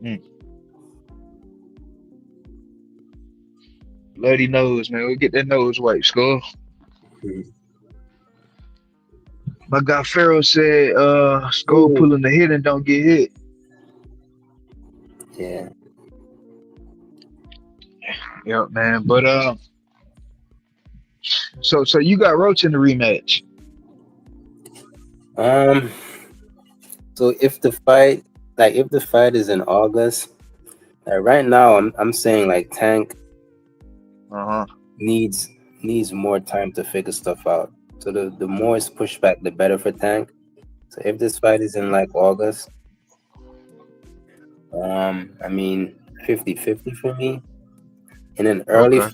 Mm. Bloody nose, man. We get that nose wipe, Skull.
Mhm.
My guy Pharaoh said, Skull
Ooh.
pulling the hit and don't get hit.
Yeah.
Yep, man. But so you got Roach in the rematch.
Um, so if the fight is in August, right now I'm saying like Tank
Uh-huh.
needs needs more time to figure stuff out. So the more it's pushed back, the better for Tank. So if this fight is in like August, I mean 50-50 for me. In an early
Okay.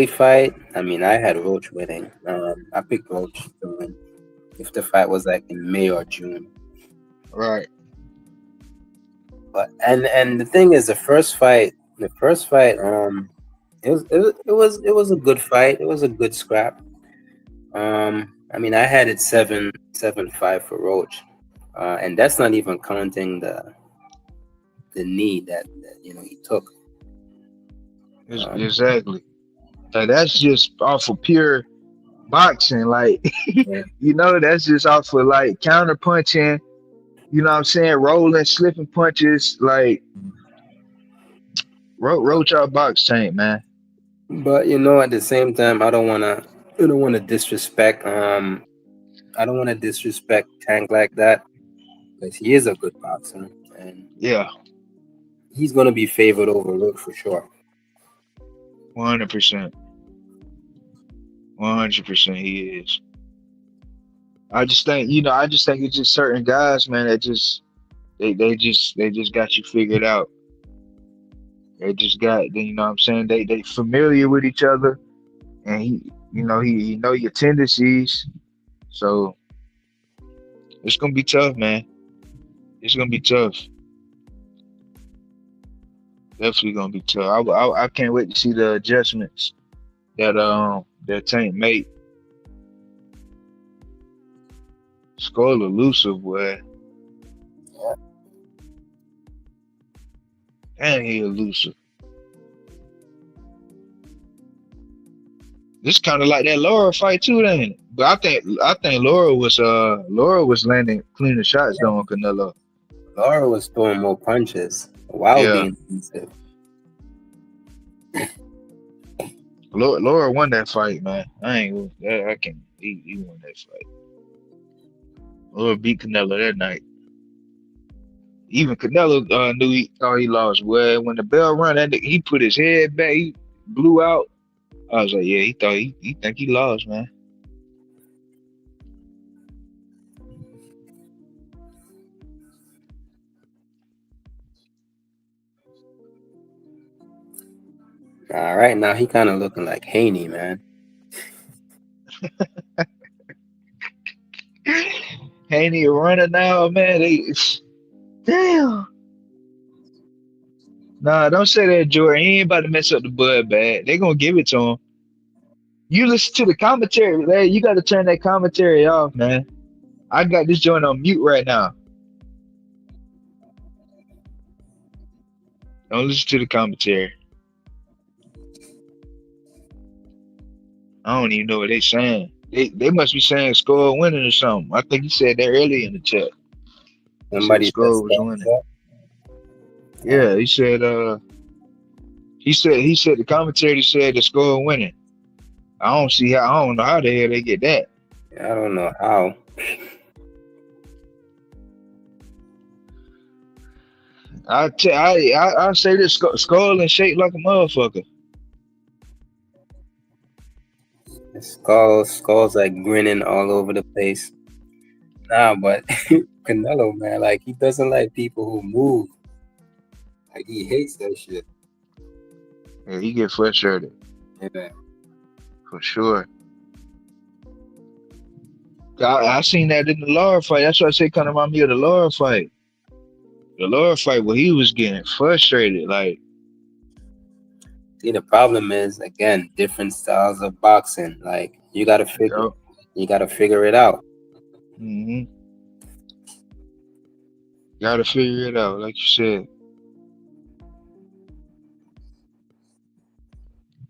fight, I mean I had Roach winning. I picked Roach to win if the fight was like in May or June.
Right.
But and the thing is, the first fight, it was a good fight. It was a good scrap. I mean, I had it 7-5 for Roach, and that's not even counting the knee that he took. Um,
Exactly. Like that's just off of pure boxing. Like
yeah.
that's just off of like counter punching. You know what I'm saying? Rolling, slipping punches. Like Roach out box tank, man.
But at the same time, I don't wanna disrespect I don't wanna disrespect Tank like that because he is a good boxer and
Yeah,
he's gonna be favored over Roach for sure.
100%. 100% he is. I just think it's just certain guys, man, that just they just got you figured out. They just got, what I'm saying? They familiar with each other, and he know your tendencies. So it's gonna be tough, man. It's gonna be tough. Definitely gonna be tough. I can't wait to see the adjustments that Tank made. Skull elusive, boy. And he elusive. This kind of like that Laura fight too, ain't it? But I think Laura was landing cleaner shots though on Canelo.
Laura was throwing more punches while
Yeah,
being defensive.
Laura won that fight, man. I can't. He won that fight. Laura beat Canelo that night. Even Canelo knew he thought he lost. Well, when the bell run, he put his head back. He blew out. I was like, yeah, he thought he think he lost, man.
All right, now he kind of looking like Haney, man.
Ain't he a runner now, man? Damn. Nah, don't say that, Jordan. He ain't about to mess up the bud bag. They gonna give it to him. You listen to the commentary, man. You got to turn that commentary off, man. I got this joint on mute right now. Don't listen to the commentary. I don't even know what they saying. They must be saying score winning or something. I think he said that earlier in the chat. He said
Somebody
score
just
was winning. Yeah, he said the commentary said the score winning. I don't know how the hell they get that.
I don't know how.
I say this skull and shaped like a motherfucker.
Skull's like grinning all over the place. Nah, but Canelo, man, like he doesn't like people who move. Like he hates that shit.
Yeah, he get frustrated
Yeah.
for sure. I seen that in the Laura fight. That's why I say kind of remind me of the Laura fight. The Laura fight where he was getting frustrated. Like,
See, the problem is again different styles of boxing. Like
yo,
you gotta figure it out.
hmm gotta figure it out, like you said.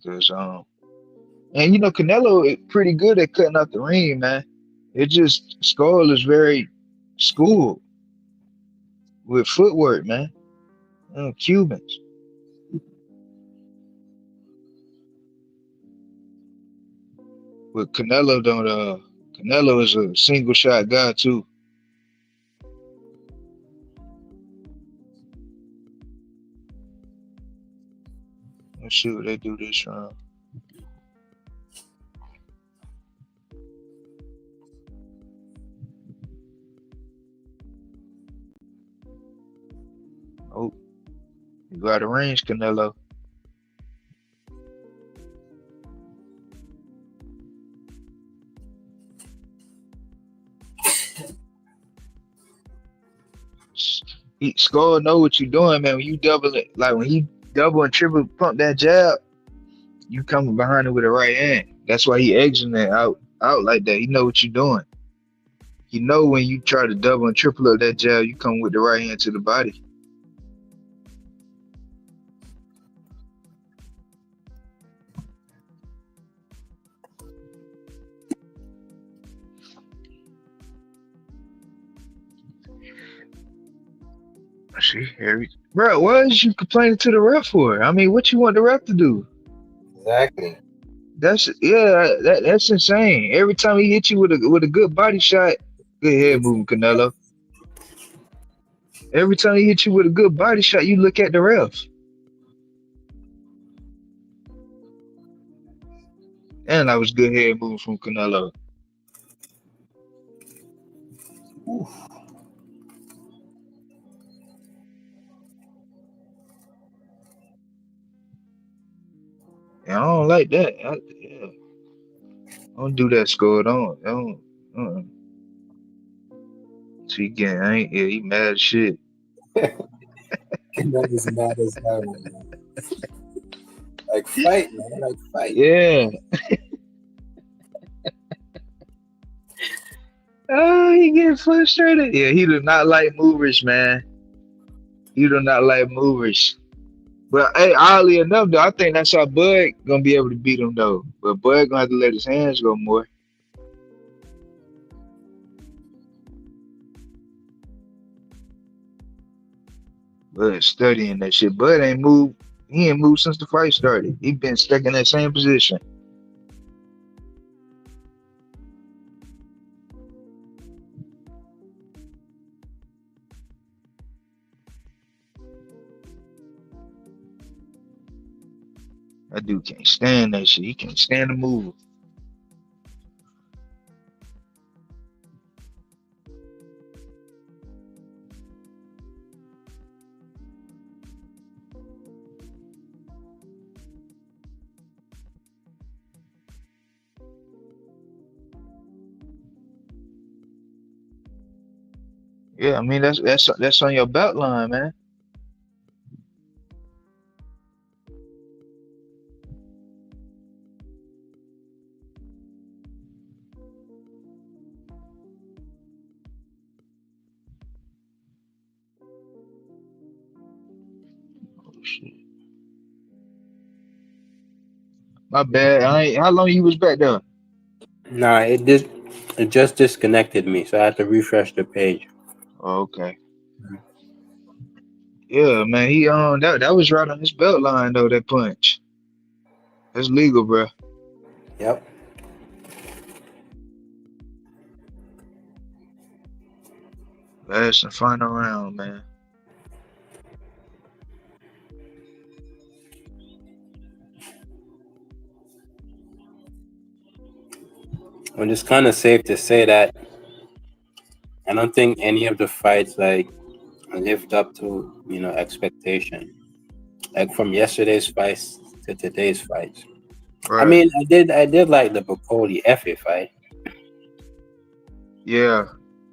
Cause and Canelo is pretty good at cutting out the ring, man. It just Skull is very schooled with footwork, man. Cubans. But Canelo don't. Canelo is a single shot guy too. Let's see what they do this round. Oh, you got a range, Canelo. Skull know what you doing, man. When you double it, like when he double and triple pump that jab, you coming behind it with a right hand. That's why he exiting it out like that. He know what you doing. You know when you try to double and triple up that jab, you come with the right hand to the body. See, Harry, bro, what is you complaining to the ref for? I mean, what you want the ref to do?
Exactly.
That's insane. Every time he hit you with a good body shot, good head movement, Canelo. Every time he hit you with a good body shot, you look at the ref. And that was good head movement from Canelo.
Oof.
And I don't like that. Yeah, I don't do that, score. I don't. Uh-uh. So he getting, yeah, he mad as shit.
Canelo's mad as hell, man. Like fight, man. Like fight.
Yeah. Oh, he getting frustrated. Yeah, he do not like movers, man. He do not like movers. But hey, oddly enough, though, I think that's how Bud gonna be able to beat him though. But Bud gonna have to let his hands go more. Bud studying that shit. Bud ain't moved. He ain't moved since the fight started. He been stuck in that same position. That dude can't stand that shit. He can't stand the move. Yeah, I mean that's on your belt line, man. Oh shit. My bad. I ain't, how long you was back there?
Nah, it just disconnected me, so I had to refresh the page.
Oh, okay. Yeah, man. He that was right on his belt line though. That punch. That's legal, bro.
Yep.
Last and final round, man.
Well, it's kind of safe to say that I don't think any of the fights like lived up to expectation. Like from yesterday's fights to today's fights. I
Right.
mean, I did like the Bacoli Effie fight.
Yeah.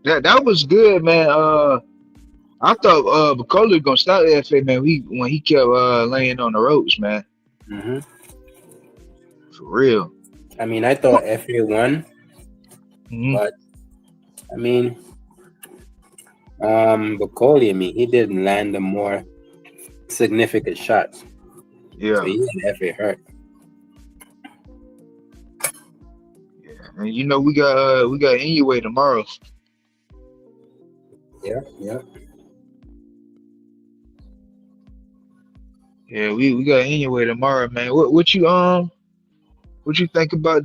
That was good, man. I thought Bacoli was gonna stop that fight, man. When he kept laying on the ropes, man.
Hmm.
For real.
I mean, I thought Effie won,
Hmm.
but I mean, Bacoli, I mean, he didn't land the more significant shots, so
Yeah.
he had Effie hurt.
Yeah. And we got anyway tomorrow.
Yeah, yeah.
Yeah, we got anyway tomorrow, man. What you think about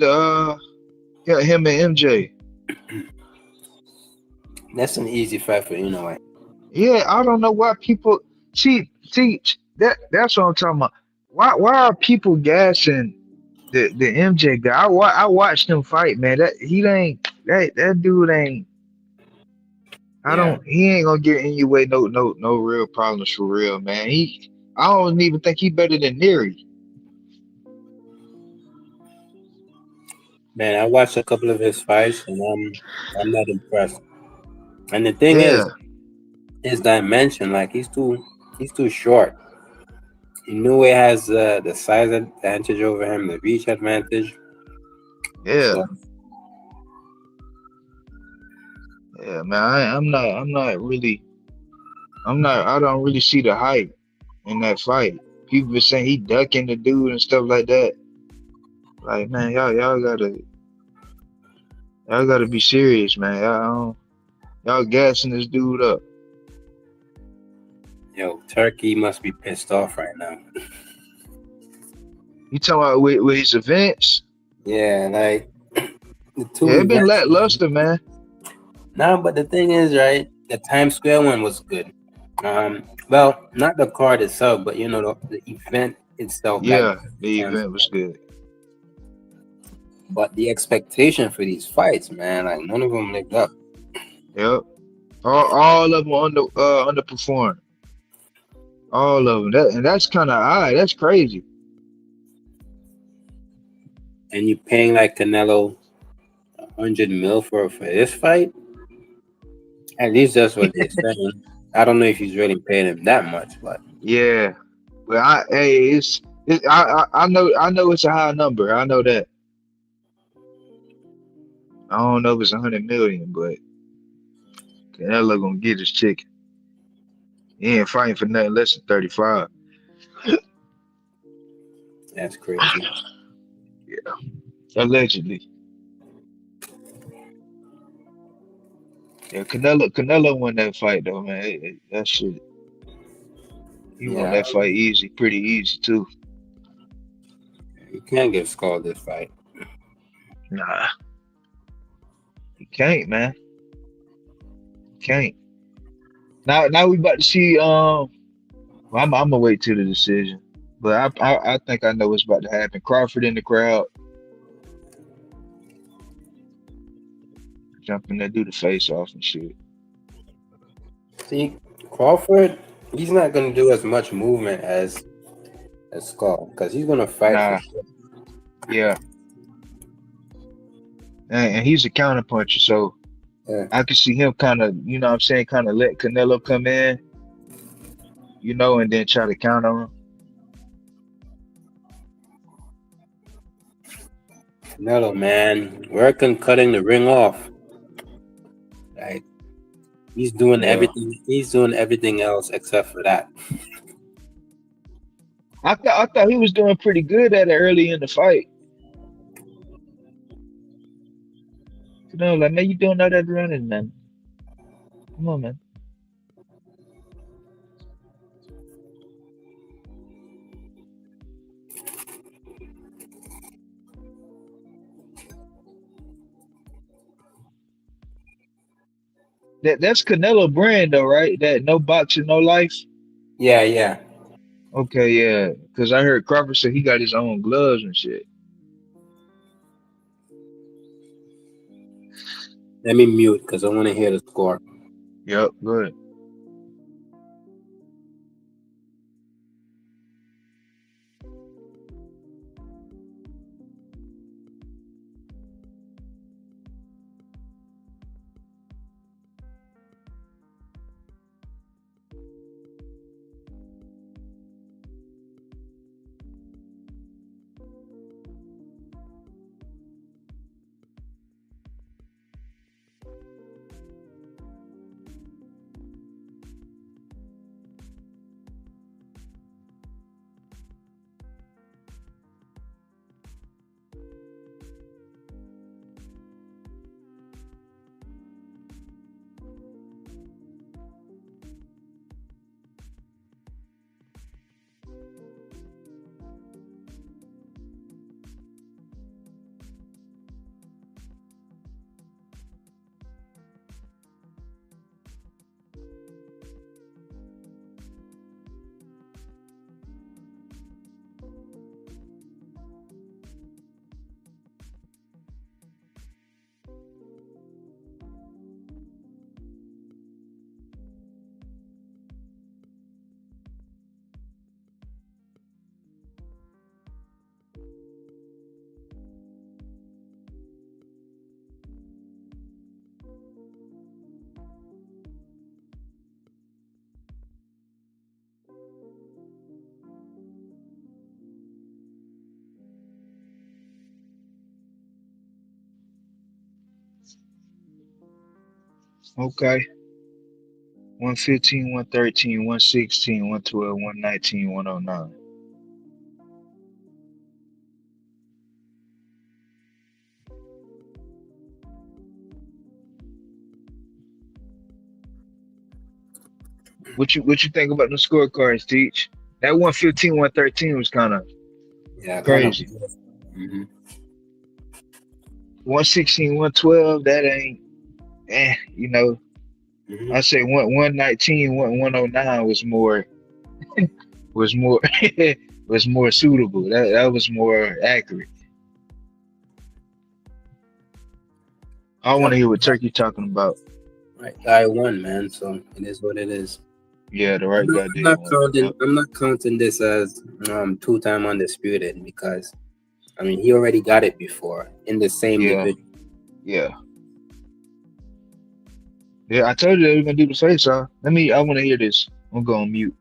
Yeah, him and MJ.
That's an easy fight for you know what?
Yeah, I don't know why people see that's what I'm talking about. Why are people gassing the MJ guy? I watched him fight, man. That dude ain't. I
Yeah,
don't. He ain't gonna get in your way. No real problems for real, man. I don't even think he better than Neri.
man. I watched a couple of his fights, and I'm not impressed. And the thing is,
Yeah,
his dimension, like he's too short. Inoue has the size advantage over him, the reach advantage.
yeah,
So
yeah, man. I'm not really. I'm not. I don't really see the hype in that fight. People been saying he ducking the dude and stuff like that. Like, man, y'all gotta be serious, man. Y'all gassing this dude up.
yo, Turkey must be pissed off right now.
You talking about with his events?
Yeah, like the two
Yeah, it been
events.
lackluster, man.
No, but the thing is, right? The Times Square one was good. Well, not the card itself, but you know the event itself, like.
Yeah, the event was good.
But the expectation for these fights, man, like none of them lived up.
Yep. All of them underperformed. All of them. That's kind of odd. That's crazy.
And you paying like Canelo 100 mil for this fight? At least that's what they're saying. I don't know if he's really paying him that much, but
Yeah. But hey, I know it's a high number. I know that. I don't know if it's 100 million, but Canelo gonna get his chicken. He ain't fighting for nothing less than 35.
that's crazy.
Yeah, allegedly. Yeah, Canelo won that fight though, man. That shit, he won
Yeah,
that fight easy, pretty easy too.
you can't get scored this fight.
Nah, he can't, man. Can't. Now we about to see. Well, I'm gonna wait till the decision, but I think I know what's about to happen. Crawford in the crowd, jumping there, do the face off and shit.
See, Crawford, he's not gonna do as much movement as Skull because he's gonna fight for
Nah,
sure.
yeah, and he's a counter puncher, so
Yeah.
I can see him kind of, you know what I'm saying, kind of let Canelo come in, and then try to counter him.
Canelo, man, working cutting the ring off. Like he's doing
Yeah,
everything. He's doing everything else except for that.
I thought he was doing pretty good at it early in the fight. Like, man, you doing all that running, man. Come on, man. That's Canelo brand though, right? That no boxing, no life.
Yeah, yeah.
Okay, yeah. Because I heard Crawford say he got his own gloves and shit.
Let me mute because I want to hear the score.
Yep, good. Okay. 115, 113, 116, 112, 119, 109. What you think about the scorecards, Teach? That 115, 113 was kind of
Yeah, kind of.
crazy.
Mm-hmm.
116, 112, that ain't you know.
Mm-hmm.
I say 119, 109 was more was more suitable. That was more accurate. I want to
Yep.
hear what Turkey talking about.
Right guy won, man. So it is what it is.
Yeah, the
I'm
right
not,
guy
I'm
did
not
one.
counting.
Yep.
I'm not counting this as two-time undisputed because I mean he already got it before in the same
Yeah,
division.
yeah, yeah. I told you they were gonna do the face off. I want to hear this. I'm going mute.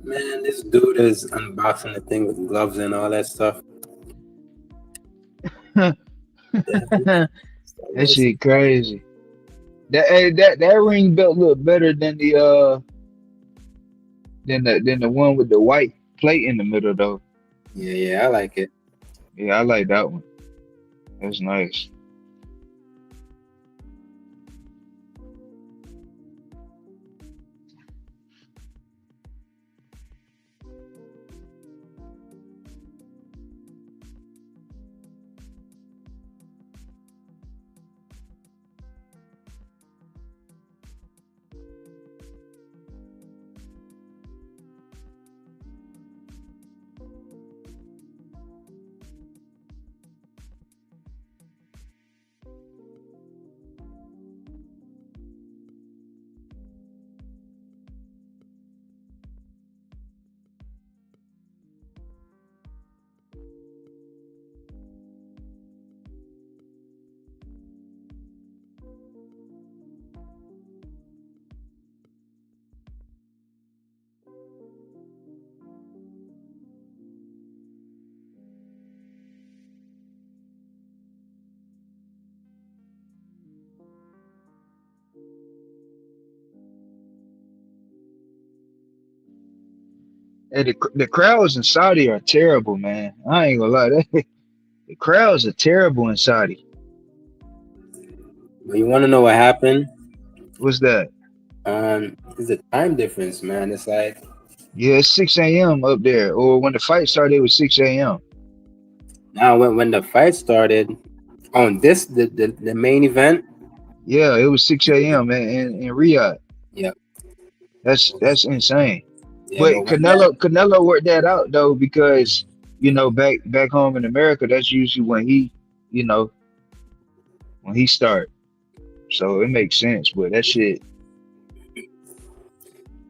Man, this dude is unboxing the thing with gloves and all that stuff.
That
So we'll see.
shit crazy. That ring belt look better than the one with the white plate in the middle though.
Yeah, yeah, I like it.
Yeah, I like that one. That's nice. Hey, the crowds in Saudi are terrible, man. I ain't gonna lie. The crowds are terrible in Saudi.
But you want to know what happened?
What's that?
It's a time difference, man. It's like
Yeah, it's 6 a.m. up there. Or when the fight started, it was 6 a.m.
now when the fight started on the main event.
Yeah, it was 6 a.m. In Riyadh.
Yeah,
That's insane.
yeah,
But
but when that
Canelo worked that out though because back home in America, that's usually you know when he start. So it makes sense. But that shit,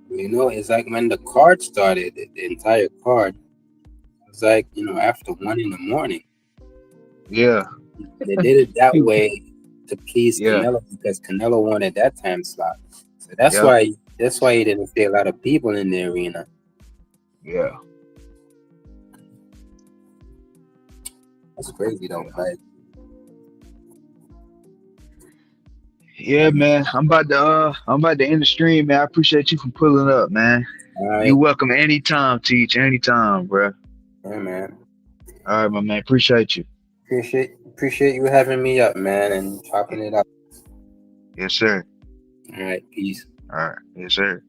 it's like when the card started, the entire card. It was like after 1 in the morning.
yeah,
They did it that way to please
yeah,
Canelo because Canelo wanted that time slot. So that's
yeah,
why you didn't see a lot of people in the arena.
yeah,
That's crazy though.
yeah.
Like
Yeah, man. I'm about to end the stream, man. I appreciate you for pulling up, man.
All
You
right.
welcome anytime, Teach. Anytime, bro.
Yeah, man.
All right, my man. Appreciate you.
Appreciate you having me up, man, and chopping it up.
Yes, sir.
All right. Peace.
All right. Yes, sir.